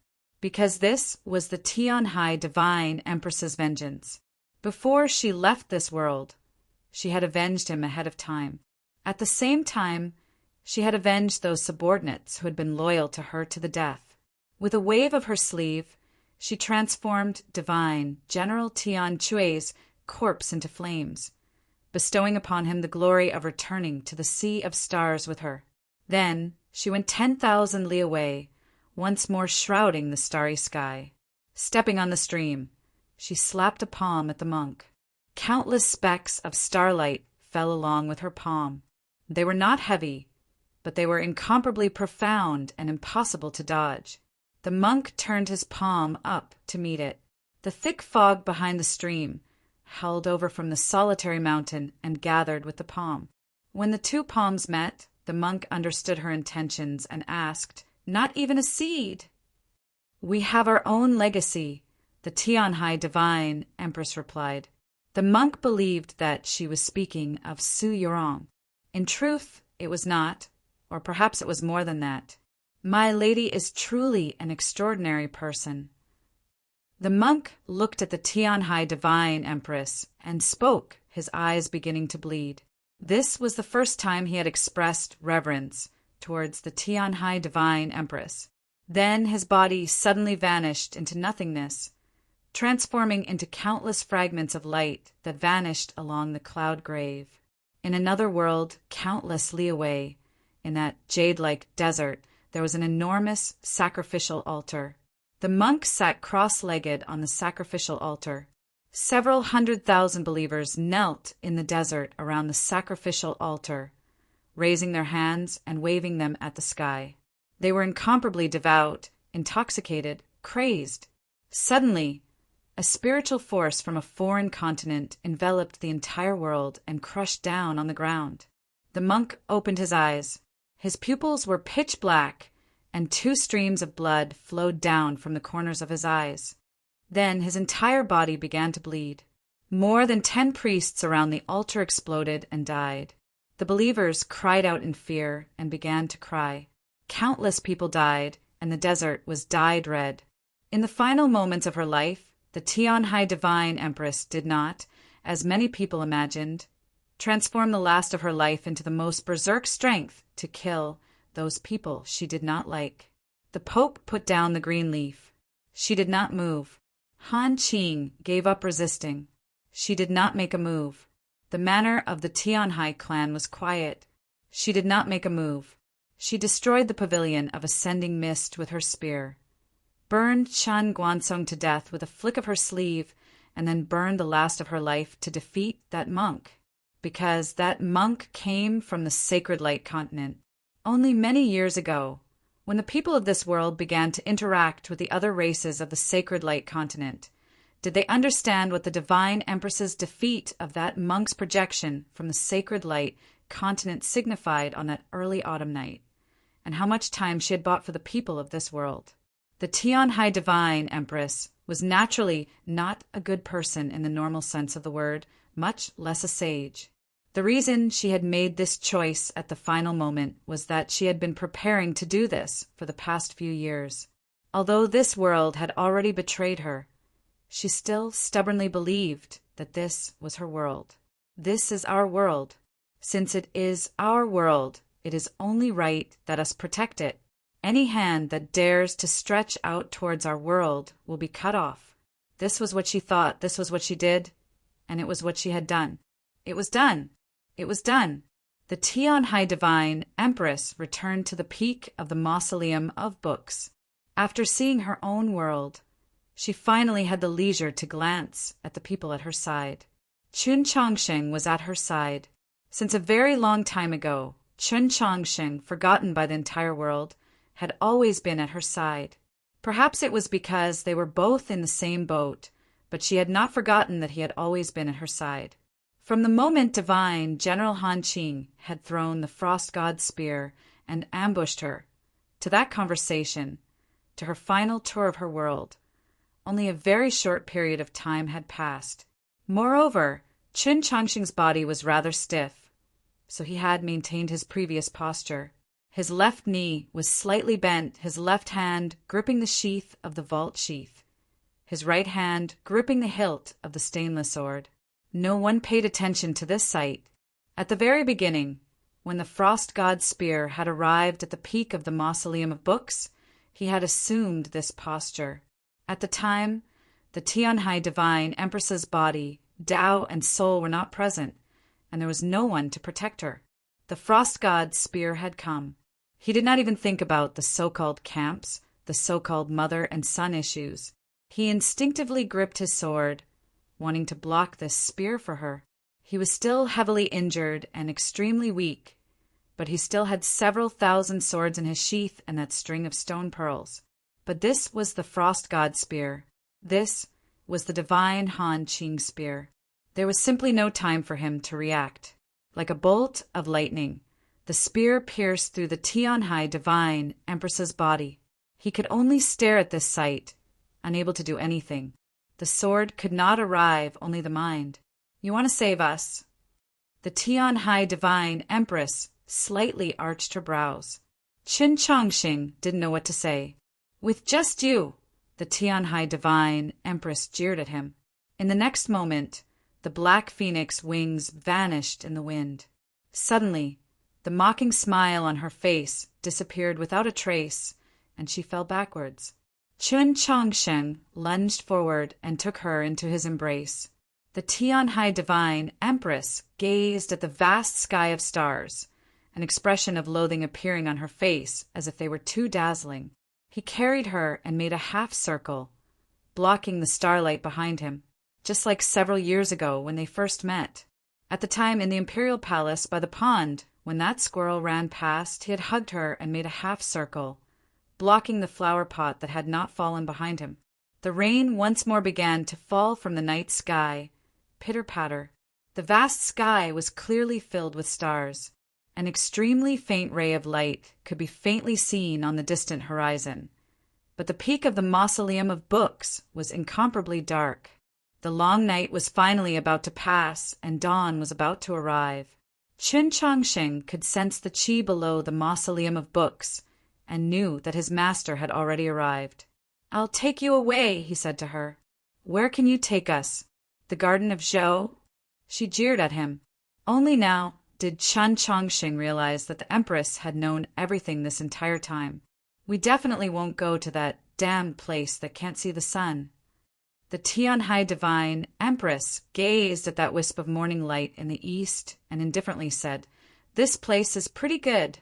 because this was the Tianhai divine empress's vengeance. Before she left this world, she had avenged him ahead of time. At the same time, she had avenged those subordinates who had been loyal to her to the death. With a wave of her sleeve, she transformed divine General Tian Chui's corpse into flames, bestowing upon him the glory of returning to the sea of stars with her. Then she went 10,000 li away, once more shrouding the starry sky. Stepping on the stream, she slapped a palm at the monk. Countless specks of starlight fell along with her palm. They were not heavy, but they were incomparably profound and impossible to dodge. The monk turned his palm up to meet it. The thick fog behind the stream held over from the solitary mountain and gathered with the palm. When the two palms met, the monk understood her intentions and asked, "Not even a seed?" "We have our own legacy," the Tianhai divine empress replied. The monk believed that she was speaking of Su Yurong. In truth, it was not, or perhaps it was more than that. My lady is truly an extraordinary person. The monk looked at the Tianhai divine empress and spoke, his eyes beginning to bleed. This was the first time he had expressed reverence towards the Tianhai divine empress. Then his body suddenly vanished into nothingness, transforming into countless fragments of light that vanished along the cloud grave. In another world, countless li away, in that jade-like desert, there was an enormous sacrificial altar. The monk sat cross-legged on the sacrificial altar. Several 100,000 believers knelt in the desert around the sacrificial altar, raising their hands and waving them at the sky. They were incomparably devout, intoxicated, crazed. Suddenly, a spiritual force from a foreign continent enveloped the entire world and crushed down on the ground. The monk opened his eyes. His pupils were pitch black, and 2 streams of blood flowed down from the corners of his eyes. Then his entire body began to bleed. More than 10 priests around the altar exploded and died. The believers cried out in fear and began to cry. Countless people died, and the desert was dyed red. In the final moments of her life, the Tianhai Divine Empress did not, as many people imagined, transform the last of her life into the most berserk strength to kill those people she did not like. The Pope put down the green leaf. She did not move. Han Qing gave up resisting. She did not make a move. The manner of the Tianhai clan was quiet. She did not make a move. She destroyed the pavilion of ascending mist with her spear, burned Chen Guansong to death with a flick of her sleeve, and then burned the last of her life to defeat that monk, because that monk came from the Sacred Light continent. Only many years ago, when the people of this world began to interact with the other races of the Sacred Light continent, did they understand what the Divine Empress's defeat of that monk's projection from the Sacred Light continent signified on that early autumn night, and how much time she had bought for the people of this world. The Tianhai Divine Empress was naturally not a good person in the normal sense of the word, much less a sage. The reason she had made this choice at the final moment was that she had been preparing to do this for the past few years. Although this world had already betrayed her, she still stubbornly believed that this was her world. This is our world. Since it is our world, it is only right that us protect it. Any hand that dares to stretch out towards our world will be cut off. This was what she thought, this was what she did, and it was what she had done. It was done. It was done. The Tianhai Divine Empress returned to the peak of the Mausoleum of Books. After seeing her own world, she finally had the leisure to glance at the people at her side. Chun Chongsheng was at her side. Since a very long time ago, Chun Chongsheng, forgotten by the entire world, had always been at her side. Perhaps it was because they were both in the same boat, but she had not forgotten that he had always been at her side. From the moment Divine General Han Qing had thrown the Frost God's spear and ambushed her, to that conversation, to her final tour of her world, only a very short period of time had passed. Moreover, Chun Chongsheng's body was rather stiff, so he had maintained his previous posture. His left knee was slightly bent, his left hand gripping the sheath of the vault sheath, his right hand gripping the hilt of the stainless sword. No one paid attention to this sight. At the very beginning, when the Frost God's spear had arrived at the peak of the Mausoleum of Books, he had assumed this posture. At the time, the Tianhai Divine Empress's body, Tao, and soul were not present, and there was no one to protect her. The Frost God's spear had come. He did not even think about the so-called camps, the so-called mother and son issues. He instinctively gripped his sword, wanting to block this spear for her. He was still heavily injured and extremely weak, but he still had several thousand swords in his sheath and that string of stone pearls. But this was the Frost God's spear. This was the Divine Han Qing spear. There was simply no time for him to react. Like a bolt of lightning, the spear pierced through the Tianhai Divine Empress's body. He could only stare at this sight, unable to do anything. The sword could not arrive, only the mind. You want to save us? The Tianhai Divine Empress slightly arched her brows. Chun Chongsheng didn't know what to say. With just you, the Tianhai Divine Empress jeered at him. In the next moment, the black phoenix wings vanished in the wind. Suddenly, the mocking smile on her face disappeared without a trace, and she fell backwards. Chun Chongsheng lunged forward and took her into his embrace. The Tianhai Divine Empress gazed at the vast sky of stars, an expression of loathing appearing on her face as if they were too dazzling. He carried her and made a half circle, blocking the starlight behind him, just like several years ago when they first met. At the time in the imperial palace by the pond, when that squirrel ran past, he had hugged her and made a half circle, blocking the flower pot that had not fallen behind him. The rain once more began to fall from the night sky, pitter-patter. The vast sky was clearly filled with stars. An extremely faint ray of light could be faintly seen on the distant horizon, but the peak of the Mausoleum of Books was incomparably dark. The long night was finally about to pass, and dawn was about to arrive. Qin Chongsheng could sense the qi below the mausoleum of books and knew that his master had already arrived. "I'll take you away," he said to her. "Where can you take us? The Garden of Zhou?" She jeered at him. Only now did Qin Chongsheng realize that the Empress had known everything this entire time. "We definitely won't go to that damned place that can't see the sun." The Tianhai divine Empress gazed at that wisp of morning light in the east and indifferently said, "This place is pretty good."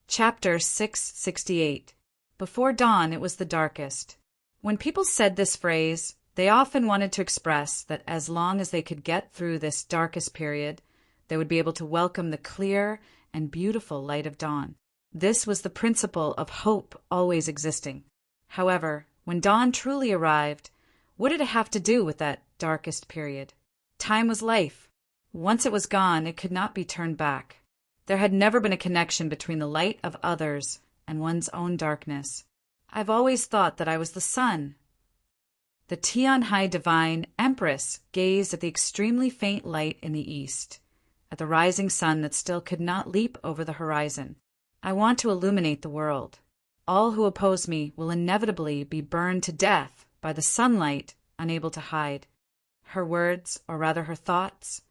Chapter 668. Before dawn it was the darkest. When people said this phrase, they often wanted to express that as long as they could get through this darkest period, they would be able to welcome the clear and beautiful light of dawn. This was the principle of hope always existing. However, when dawn truly arrived, what did it have to do with that darkest period? Time was life. Once it was gone, it could not be turned back. There had never been a connection between the light of others and one's own darkness. "I've always thought that I was the sun." The Tianhai divine Empress gazed at the extremely faint light in the east, at the rising sun that still could not leap over the horizon. "I want to illuminate the world. All who oppose me will inevitably be burned to death by the sunlight, unable to hide." Her words, or rather her thoughts,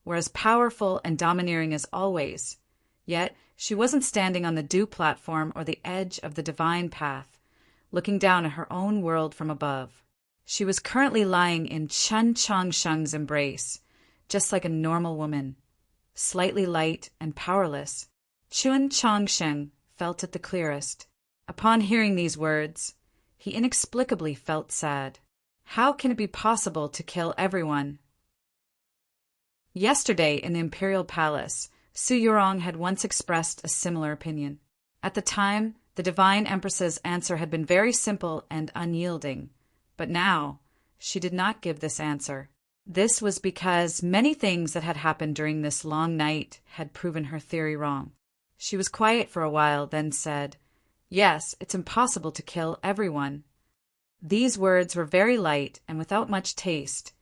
were as powerful and domineering as always, yet she wasn't standing on the dew platform or the edge of the divine path, looking down at her own world from above. She was currently lying in Qin Chongsheng's embrace, just like a normal woman, slightly light and powerless. Qin Chongsheng felt it the clearest. Upon hearing these words, he inexplicably felt sad. How can it be possible to kill everyone? Yesterday in the imperial palace, Su Yurong had once expressed a similar opinion. At the time, the divine empress's answer had been very simple and unyielding, but now she did not give this answer. This was because many things that had happened during this long night had proven her theory wrong. She was quiet for a while, then said, "Yes, it's impossible to kill everyone." These words were very light and without much taste,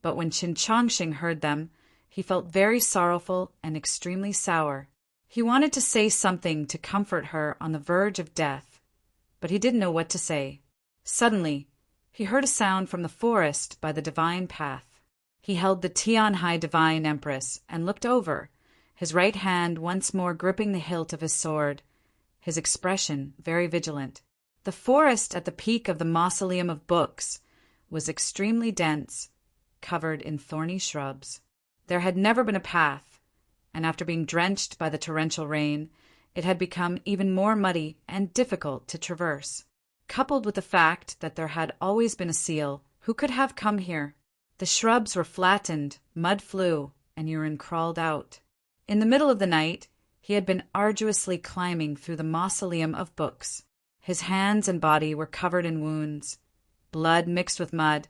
but when Qin Chongsheng heard them, he felt very sorrowful and extremely sour. He wanted to say something to comfort her on the verge of death, but he didn't know what to say. Suddenly, he heard a sound from the forest by the divine path. He held the Tianhai divine empress and looked over, his right hand once more gripping the hilt of his sword, his expression very vigilant. The forest at the peak of the mausoleum of books was extremely dense, covered in thorny shrubs. There had never been a path, and after being drenched by the torrential rain, it had become even more muddy and difficult to traverse. Coupled with the fact that there had always been a seal, who could have come here? The shrubs were flattened, mud flew, and urine crawled out. In the middle of the night, he had been arduously climbing through the mausoleum of books. His hands and body were covered in wounds, blood mixed with mud,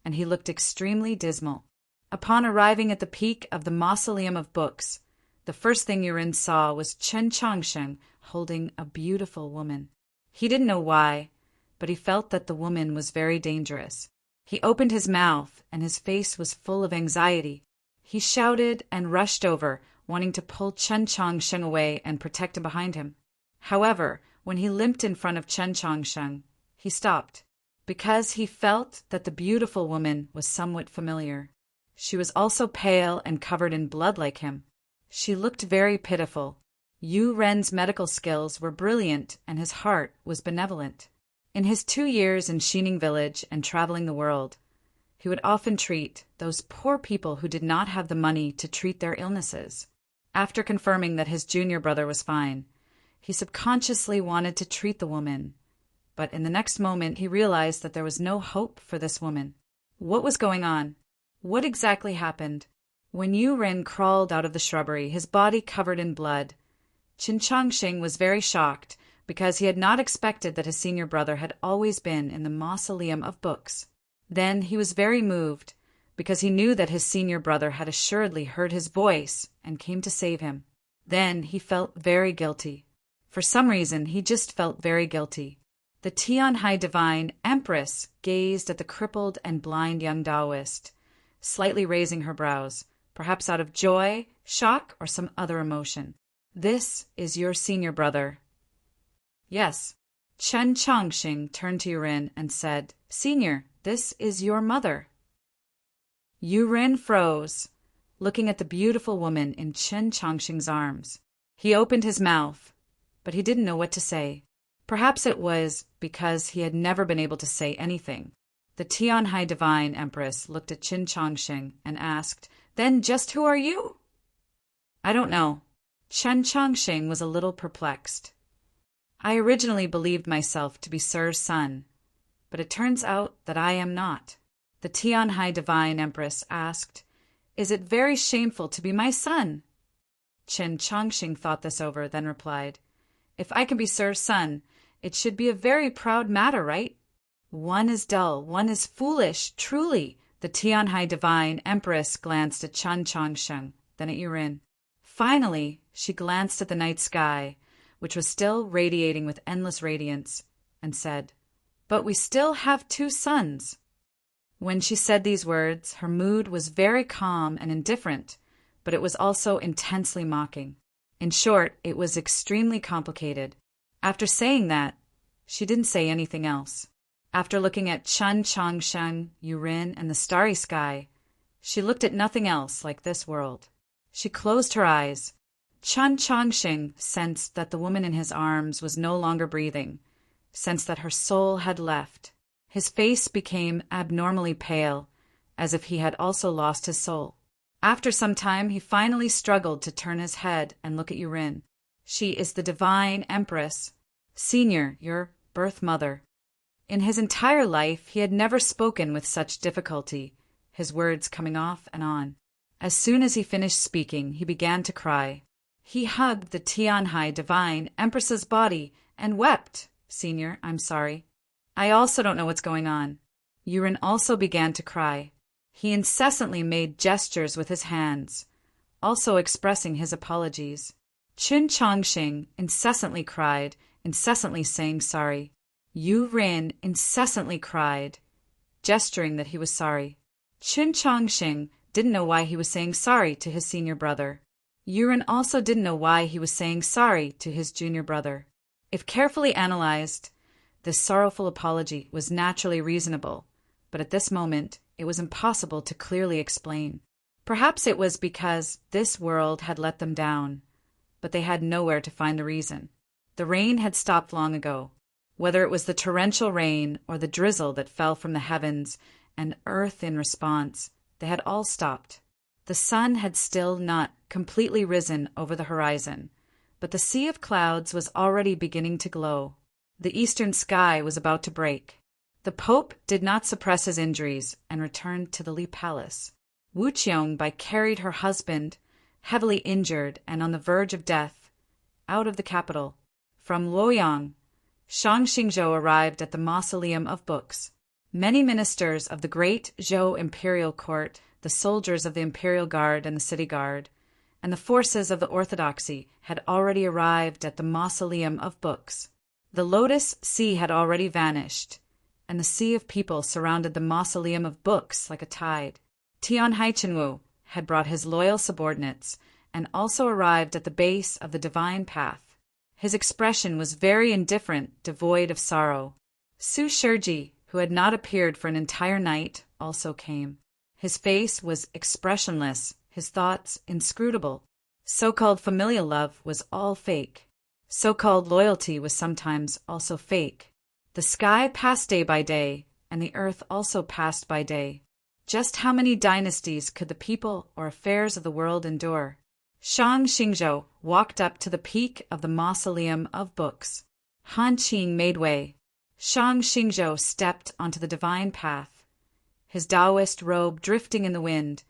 and he looked extremely dismal. Upon arriving at the peak of the mausoleum of books, the first thing Yurin saw was Qin Chongsheng holding a beautiful woman. He didn't know why, but he felt that the woman was very dangerous. He opened his mouth, and his face was full of anxiety. He shouted and rushed over, wanting to pull Qin Chongsheng away and protect him behind him. However, when he limped in front of Qin Chongsheng, he stopped, because he felt that the beautiful woman was somewhat familiar. She was also pale and covered in blood like him. She looked very pitiful. Yu Ren's medical skills were brilliant, and his heart was benevolent. In his 2 years in Xining village and traveling the world, he would often treat those poor people who did not have the money to treat their illnesses. After confirming that his junior brother was fine, he subconsciously wanted to treat the woman, but in the next moment he realized that there was no hope for this woman. What was going on? What exactly happened? When Yu Ren crawled out of the shrubbery, his body covered in blood, Qin Chongsheng was very shocked because he had not expected that his senior brother had always been in the mausoleum of books. Then he was very moved because he knew that his senior brother had assuredly heard his voice and came to save him. Then he felt very guilty. For some reason, he just felt very guilty. The Tianhai divine empress gazed at the crippled and blind young Taoist, slightly raising her brows, perhaps out of joy, shock, or some other emotion. "This is your senior brother." "Yes." Chen Chongqing turned to Yurin and said, "Senior, this is your mother." Yurin froze, looking at the beautiful woman in Chen Chongqing's arms. He opened his mouth, but he didn't know what to say. Perhaps it was because he had never been able to say anything. The Tianhai Divine Empress looked at Chen Chongqing and asked, "Then just who are you?" "I don't know." Chen Chongqing was a little perplexed. "I originally believed myself to be Sir's son, but it turns out that I am not." The Tianhai Divine Empress asked, "Is it very shameful to be my son?" Chen Chongqing thought this over, then replied, "If I can be Sir's son, it should be a very proud matter, right?" "One is dull, one is foolish, truly." The Tianhai Divine Empress glanced at Chen Chongqing, then at Yurin. Finally, she glanced at the night sky, which was still radiating with endless radiance, and said, "But we still have 2 sons." When she said these words, her mood was very calm and indifferent, but it was also intensely mocking. In short, it was extremely complicated. After saying that, she didn't say anything else. After looking at Chen Chongqing, Yurin, and the starry sky, she looked at nothing else like this world. She closed her eyes. Chen Chongqing sensed that the woman in his arms was no longer breathing, sensed that her soul had left. His face became abnormally pale, as if he had also lost his soul. After some time, he finally struggled to turn his head and look at Yurin. "She is the Divine Empress. Senior, your birth mother." In his entire life, he had never spoken with such difficulty, his words coming off and on. As soon as he finished speaking, he began to cry. He hugged the Tianhai Divine Empress's body and wept. "Senior, I'm sorry. I also don't know what's going on." Yurin also began to cry. He incessantly made gestures with his hands, also expressing his apologies. Chen Chongqing incessantly cried, incessantly saying sorry. Yurin incessantly cried, gesturing that he was sorry. Chen Chongqing didn't know why he was saying sorry to his senior brother. Yurin also didn't know why he was saying sorry to his junior brother. If carefully analyzed, this sorrowful apology was naturally reasonable, but at this moment it was impossible to clearly explain. Perhaps it was because this world had let them down, but they had nowhere to find the reason. The rain had stopped long ago. Whether it was the torrential rain or the drizzle that fell from the heavens and earth in response, they had all stopped. The sun had still not completely risen over the horizon, but the sea of clouds was already beginning to glow. The eastern sky was about to break. The Pope did not suppress his injuries and returned to the Li Palace. Wu Qiongbai carried her husband, heavily injured and on the verge of death, out of the capital. From Luoyang, Shang Xingzhou arrived at the Mausoleum of Books. Many ministers of the great Zhou imperial court, the soldiers of the imperial guard and the city guard, and the forces of the orthodoxy had already arrived at the Mausoleum of Books. The Lotus Sea had already vanished, and the sea of people surrounded the Mausoleum of Books like a tide. Tian Haichenwu had brought his loyal subordinates and also arrived at the base of the divine path. His expression was very indifferent, devoid of sorrow. Su Shiji, who had not appeared for an entire night, also came. His face was expressionless, his thoughts inscrutable. So-called familial love was all fake. So-called loyalty was sometimes also fake. The sky passed day by day, and the earth also passed by day. Just how many dynasties could the people or affairs of the world endure? Shang Xingzhou walked up to the peak of the Mausoleum of Books. Han Qing made way. Shang Xingzhou stepped onto the divine path, his Taoist robe drifting in the wind,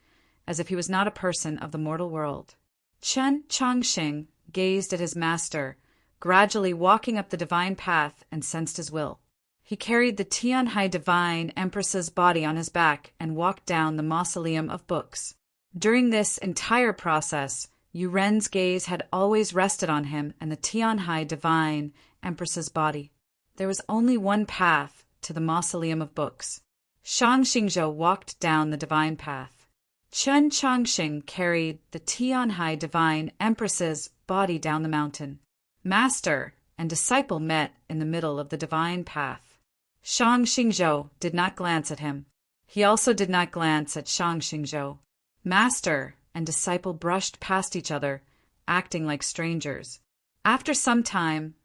as if he was not a person of the mortal world. Chen Chongqing gazed at his master, gradually walking up the divine path, and sensed his will. He carried the Tianhai Divine Empress's body on his back and walked down the Mausoleum of Books. During this entire process, Yu Ren's gaze had always rested on him and the Tianhai Divine Empress's body. There was only one path to the Mausoleum of Books. Shang Xingzhou walked down the divine path. Chen Chongqing carried the Tianhai divine empress's body down the mountain. Master and disciple met in the middle of the divine path. Shang Xingzhou did not glance at him. He also did not glance at Shang Xingzhou. Master and disciple brushed past each other, acting like strangers. After some time,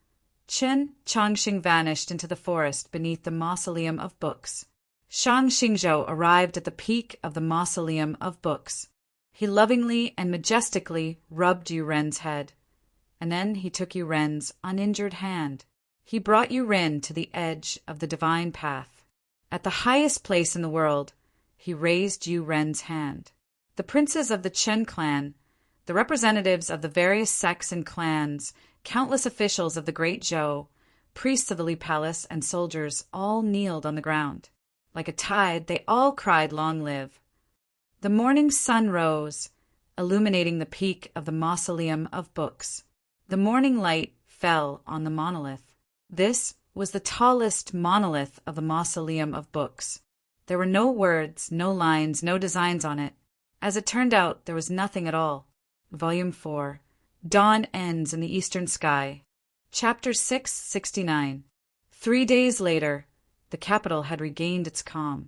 Chen Chongqing vanished into the forest beneath the Mausoleum of Books. Shang Xingzhou arrived at the peak of the Mausoleum of Books. He lovingly and majestically rubbed Yu Ren's head, and then he took Yu Ren's uninjured hand. He brought Yu Ren to the edge of the divine path. At the highest place in the world, he raised Yu Ren's hand. The princes of the Chen clan, the representatives of the various sects and clans, countless officials of the Great Zhou, priests of the Li Palace, and soldiers all kneeled on the ground. Like a tide, they all cried, "Long live!" The morning sun rose, illuminating the peak of the Mausoleum of Books. The morning light fell on the monolith. This was the tallest monolith of the Mausoleum of Books. There were no words, no lines, no designs on it. As it turned out, there was nothing at all. Volume 4. Dawn Ends in the Eastern Sky. Chapter 669. 3 days later, the capital had regained its calm.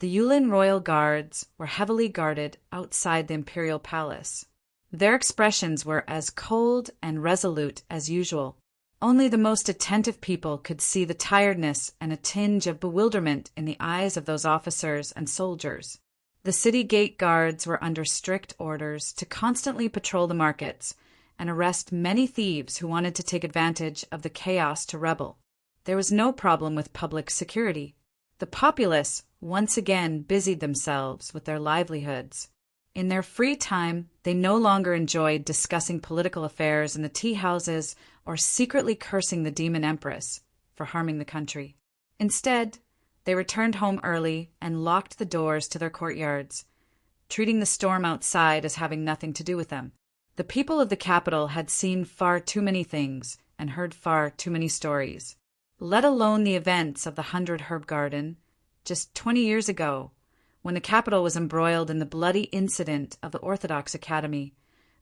The Yulin royal guards were heavily guarded outside the imperial palace. Their expressions were as cold and resolute as usual. Only the most attentive people could see the tiredness and a tinge of bewilderment in the eyes of those officers and soldiers. The city gate guards were under strict orders to constantly patrol the markets and arrest many thieves who wanted to take advantage of the chaos to rebel. There was no problem with public security. The populace once again busied themselves with their livelihoods. In their free time, they no longer enjoyed discussing political affairs in the tea houses or secretly cursing the demon empress for harming the country. Instead, they returned home early and locked the doors to their courtyards, treating the storm outside as having nothing to do with them. The people of the capital had seen far too many things and heard far too many stories. Let alone the events of the 100 Herb Garden, just 20 years ago, when the capital was embroiled in the bloody incident of the Orthodox Academy.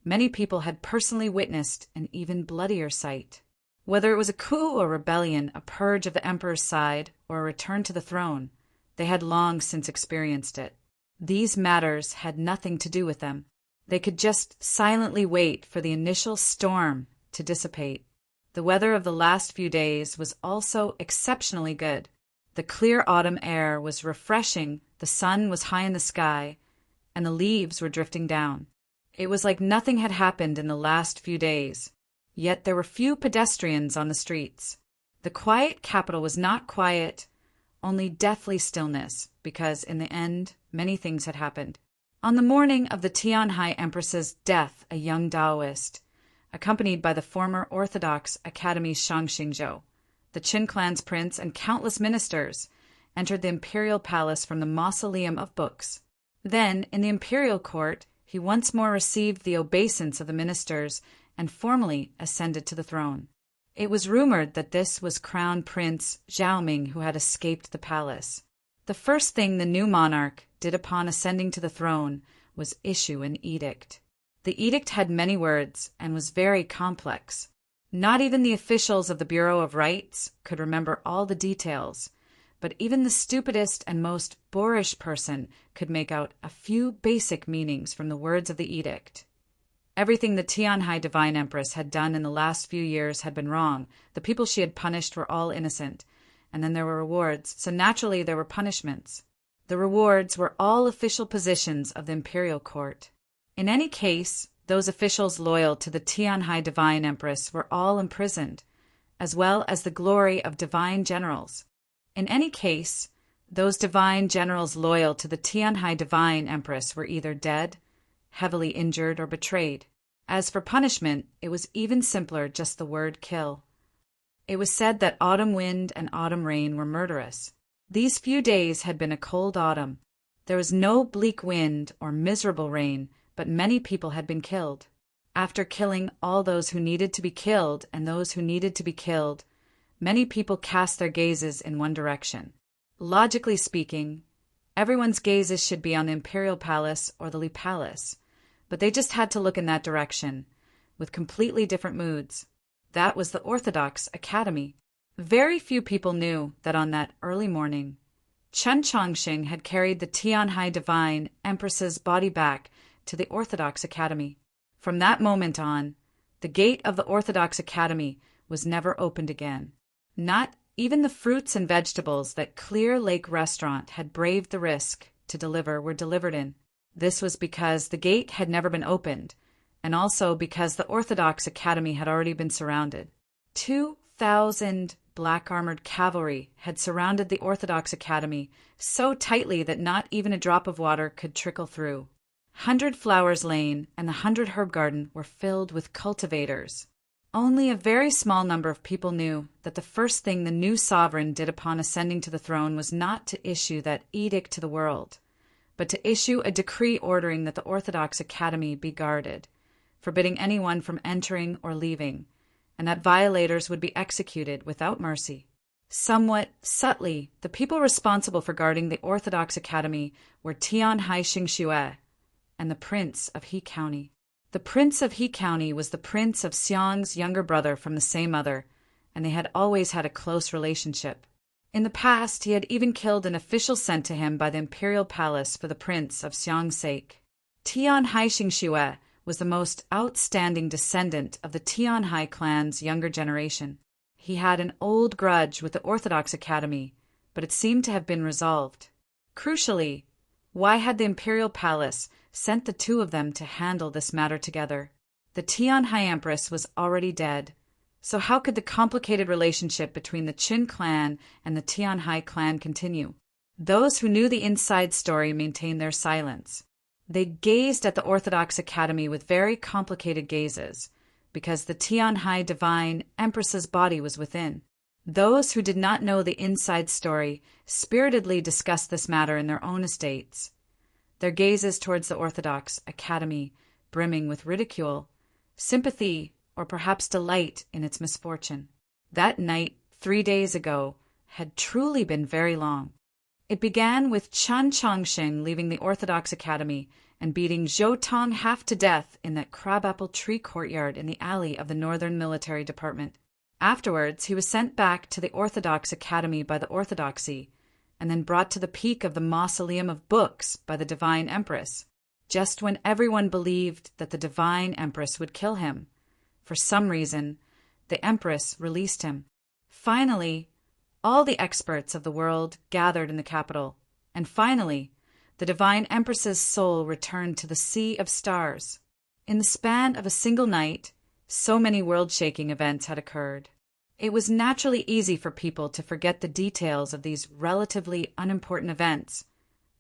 Many people had personally witnessed an even bloodier sight. Whether it was a coup or rebellion, a purge of the emperor's side, or a return to the throne, they had long since experienced it. These matters had nothing to do with them. They could just silently wait for the initial storm to dissipate. The weather of the last few days was also exceptionally good. The clear autumn air was refreshing, the sun was high in the sky, and the leaves were drifting down. It was like nothing had happened in the last few days. Yet there were few pedestrians on the streets. The quiet capital was not quiet, only deathly stillness, because in the end, many things had happened. On the morning of the Tianhai Empress's death, a young Taoist, accompanied by the former Orthodox Academy Shang Xingzhou, the Qin clan's prince, and countless ministers, entered the imperial palace from the Mausoleum of Books. Then, in the imperial court, he once more received the obeisance of the ministers and formally ascended to the throne. It was rumored that this was Crown Prince Zhaoming who had escaped the palace. The first thing the new monarch did upon ascending to the throne was issue an edict. The edict had many words and was very complex. Not even the officials of the Bureau of Rights could remember all the details, but even the stupidest and most boorish person could make out a few basic meanings from the words of the edict. Everything the Tianhai Divine Empress had done in the last few years had been wrong. The people she had punished were all innocent. And then there were rewards, so naturally there were punishments. The rewards were all official positions of the imperial court. In any case, those officials loyal to the Tianhai Divine Empress were all imprisoned, as well as the glory of divine generals. In any case, those divine generals loyal to the Tianhai Divine Empress were either dead, heavily injured, or betrayed. As for punishment, it was even simpler, just the word kill. It was said that autumn wind and autumn rain were murderous. These few days had been a cold autumn. There was no bleak wind or miserable rain, but many people had been killed. After killing all those who needed to be killed and those who needed to be killed, many people cast their gazes in one direction. Logically speaking, Everyone's gazes should be on the Imperial Palace or the Li Palace, but they just had to look in that direction, with completely different moods. That was the Orthodox Academy. Very few people knew that on that early morning, Chen Chongqing had carried the Tianhai Divine Empress's body back to the Orthodox Academy. From that moment on, the gate of the Orthodox Academy was never opened again. Not even the fruits and vegetables that Clear Lake Restaurant had braved the risk to deliver were delivered in. This was because the gate had never been opened, and also because the Orthodox Academy had already been surrounded. 2,000 black-armored cavalry had surrounded the Orthodox Academy so tightly that not even a drop of water could trickle through. 100 Flowers Lane and the 100 Herb Garden were filled with cultivators. Only a very small number of people knew that the first thing the new sovereign did upon ascending to the throne was not to issue that edict to the world, but to issue a decree ordering that the Orthodox Academy be guarded, forbidding anyone from entering or leaving, and that violators would be executed without mercy. Somewhat subtly, the people responsible for guarding the Orthodox Academy were Tianhai Xingxue and the Prince of He County. The Prince of He County was the Prince of Xiang's younger brother from the same mother, and they had always had a close relationship. In the past, he had even killed an official sent to him by the Imperial Palace for the Prince of Xiang's sake. Tianhai Xingxue was the most outstanding descendant of the Tianhai clan's younger generation. He had an old grudge with the Orthodox Academy, but it seemed to have been resolved. Crucially, why had the Imperial Palace sent the two of them to handle this matter together? The Tianhai Empress was already dead, so how could the complicated relationship between the Qin clan and the Tianhai clan continue? Those who knew the inside story maintained their silence. They gazed at the Orthodox Academy with very complicated gazes, because the Tianhai Divine Empress's body was within. Those who did not know the inside story spiritedly discussed this matter in their own estates, their gazes towards the Orthodox Academy brimming with ridicule, sympathy, or perhaps delight in its misfortune. That night, 3 days ago, had truly been very long. It began with Chen Chongqing leaving the Orthodox Academy and beating Zhou Tong half to death in that crabapple tree courtyard in the alley of the Northern Military Department. Afterwards, he was sent back to the Orthodox Academy by the Orthodoxy, and then brought to the peak of the Mausoleum of Books by the Divine Empress, just when everyone believed that the Divine Empress would kill him. For some reason, the Empress released him. Finally, all the experts of the world gathered in the capital, and finally, the Divine Empress's soul returned to the Sea of Stars. In the span of a single night, so many world-shaking events had occurred. It was naturally easy for people to forget the details of these relatively unimportant events,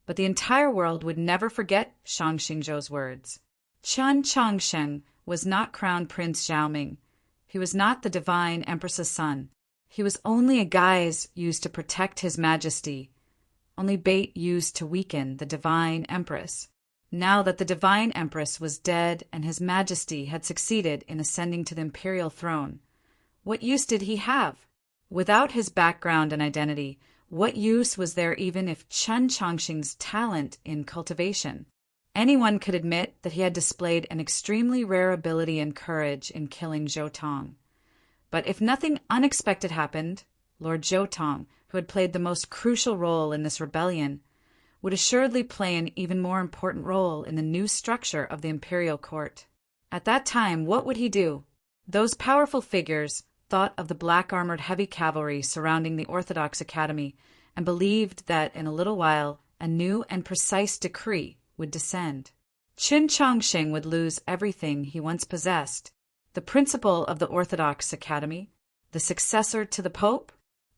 but the entire world would never forget Shang Xingzhou's words. Chen Chongqing was not crowned Prince Xiaoming. He was not the Divine Empress's son. He was only a guise used to protect His Majesty, only bait used to weaken the Divine Empress. Now that the Divine Empress was dead and His Majesty had succeeded in ascending to the imperial throne, what use did he have? Without his background and identity, what use was there even if Chen Chongqing's talent in cultivation? Anyone could admit that he had displayed an extremely rare ability and courage in killing Zhou Tong. But if nothing unexpected happened, Lord Zhou Tong, who had played the most crucial role in this rebellion, would assuredly play an even more important role in the new structure of the imperial court. At that time, what would he do? Those powerful figures thought of the black-armored heavy cavalry surrounding the Orthodox Academy and believed that in a little while a new and precise decree would descend. Chen Chongqing would lose everything he once possessed: the principal of the Orthodox Academy, the successor to the Pope.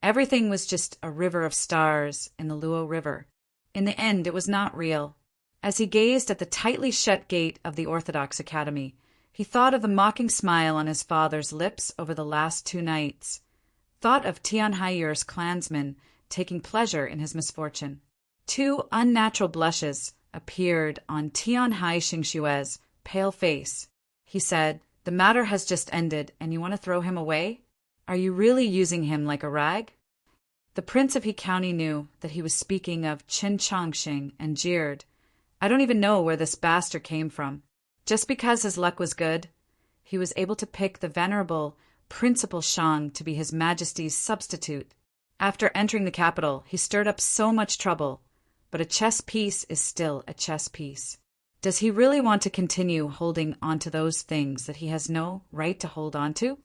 Everything was just a river of stars in the Luo River. In the end, it was not real. As he gazed at the tightly shut gate of the Orthodox Academy, he thought of the mocking smile on his father's lips over the last 2 nights, thought of Tianhai Yur's clansmen taking pleasure in his misfortune. 2 unnatural blushes appeared on Tianhai Xingxue's pale face. He said, "The matter has just ended, and you want to throw him away? Are you really using him like a rag?" The prince of He County knew that he was speaking of Qin Chongqing and jeered. I don't even know where this bastard came from. Just because his luck was good, he was able to pick the venerable Principal Shang to be His Majesty's substitute. After entering the capital, he stirred up so much trouble, but a chess piece is still a chess piece. Does he really want to continue holding onto those things that he has no right to hold on to?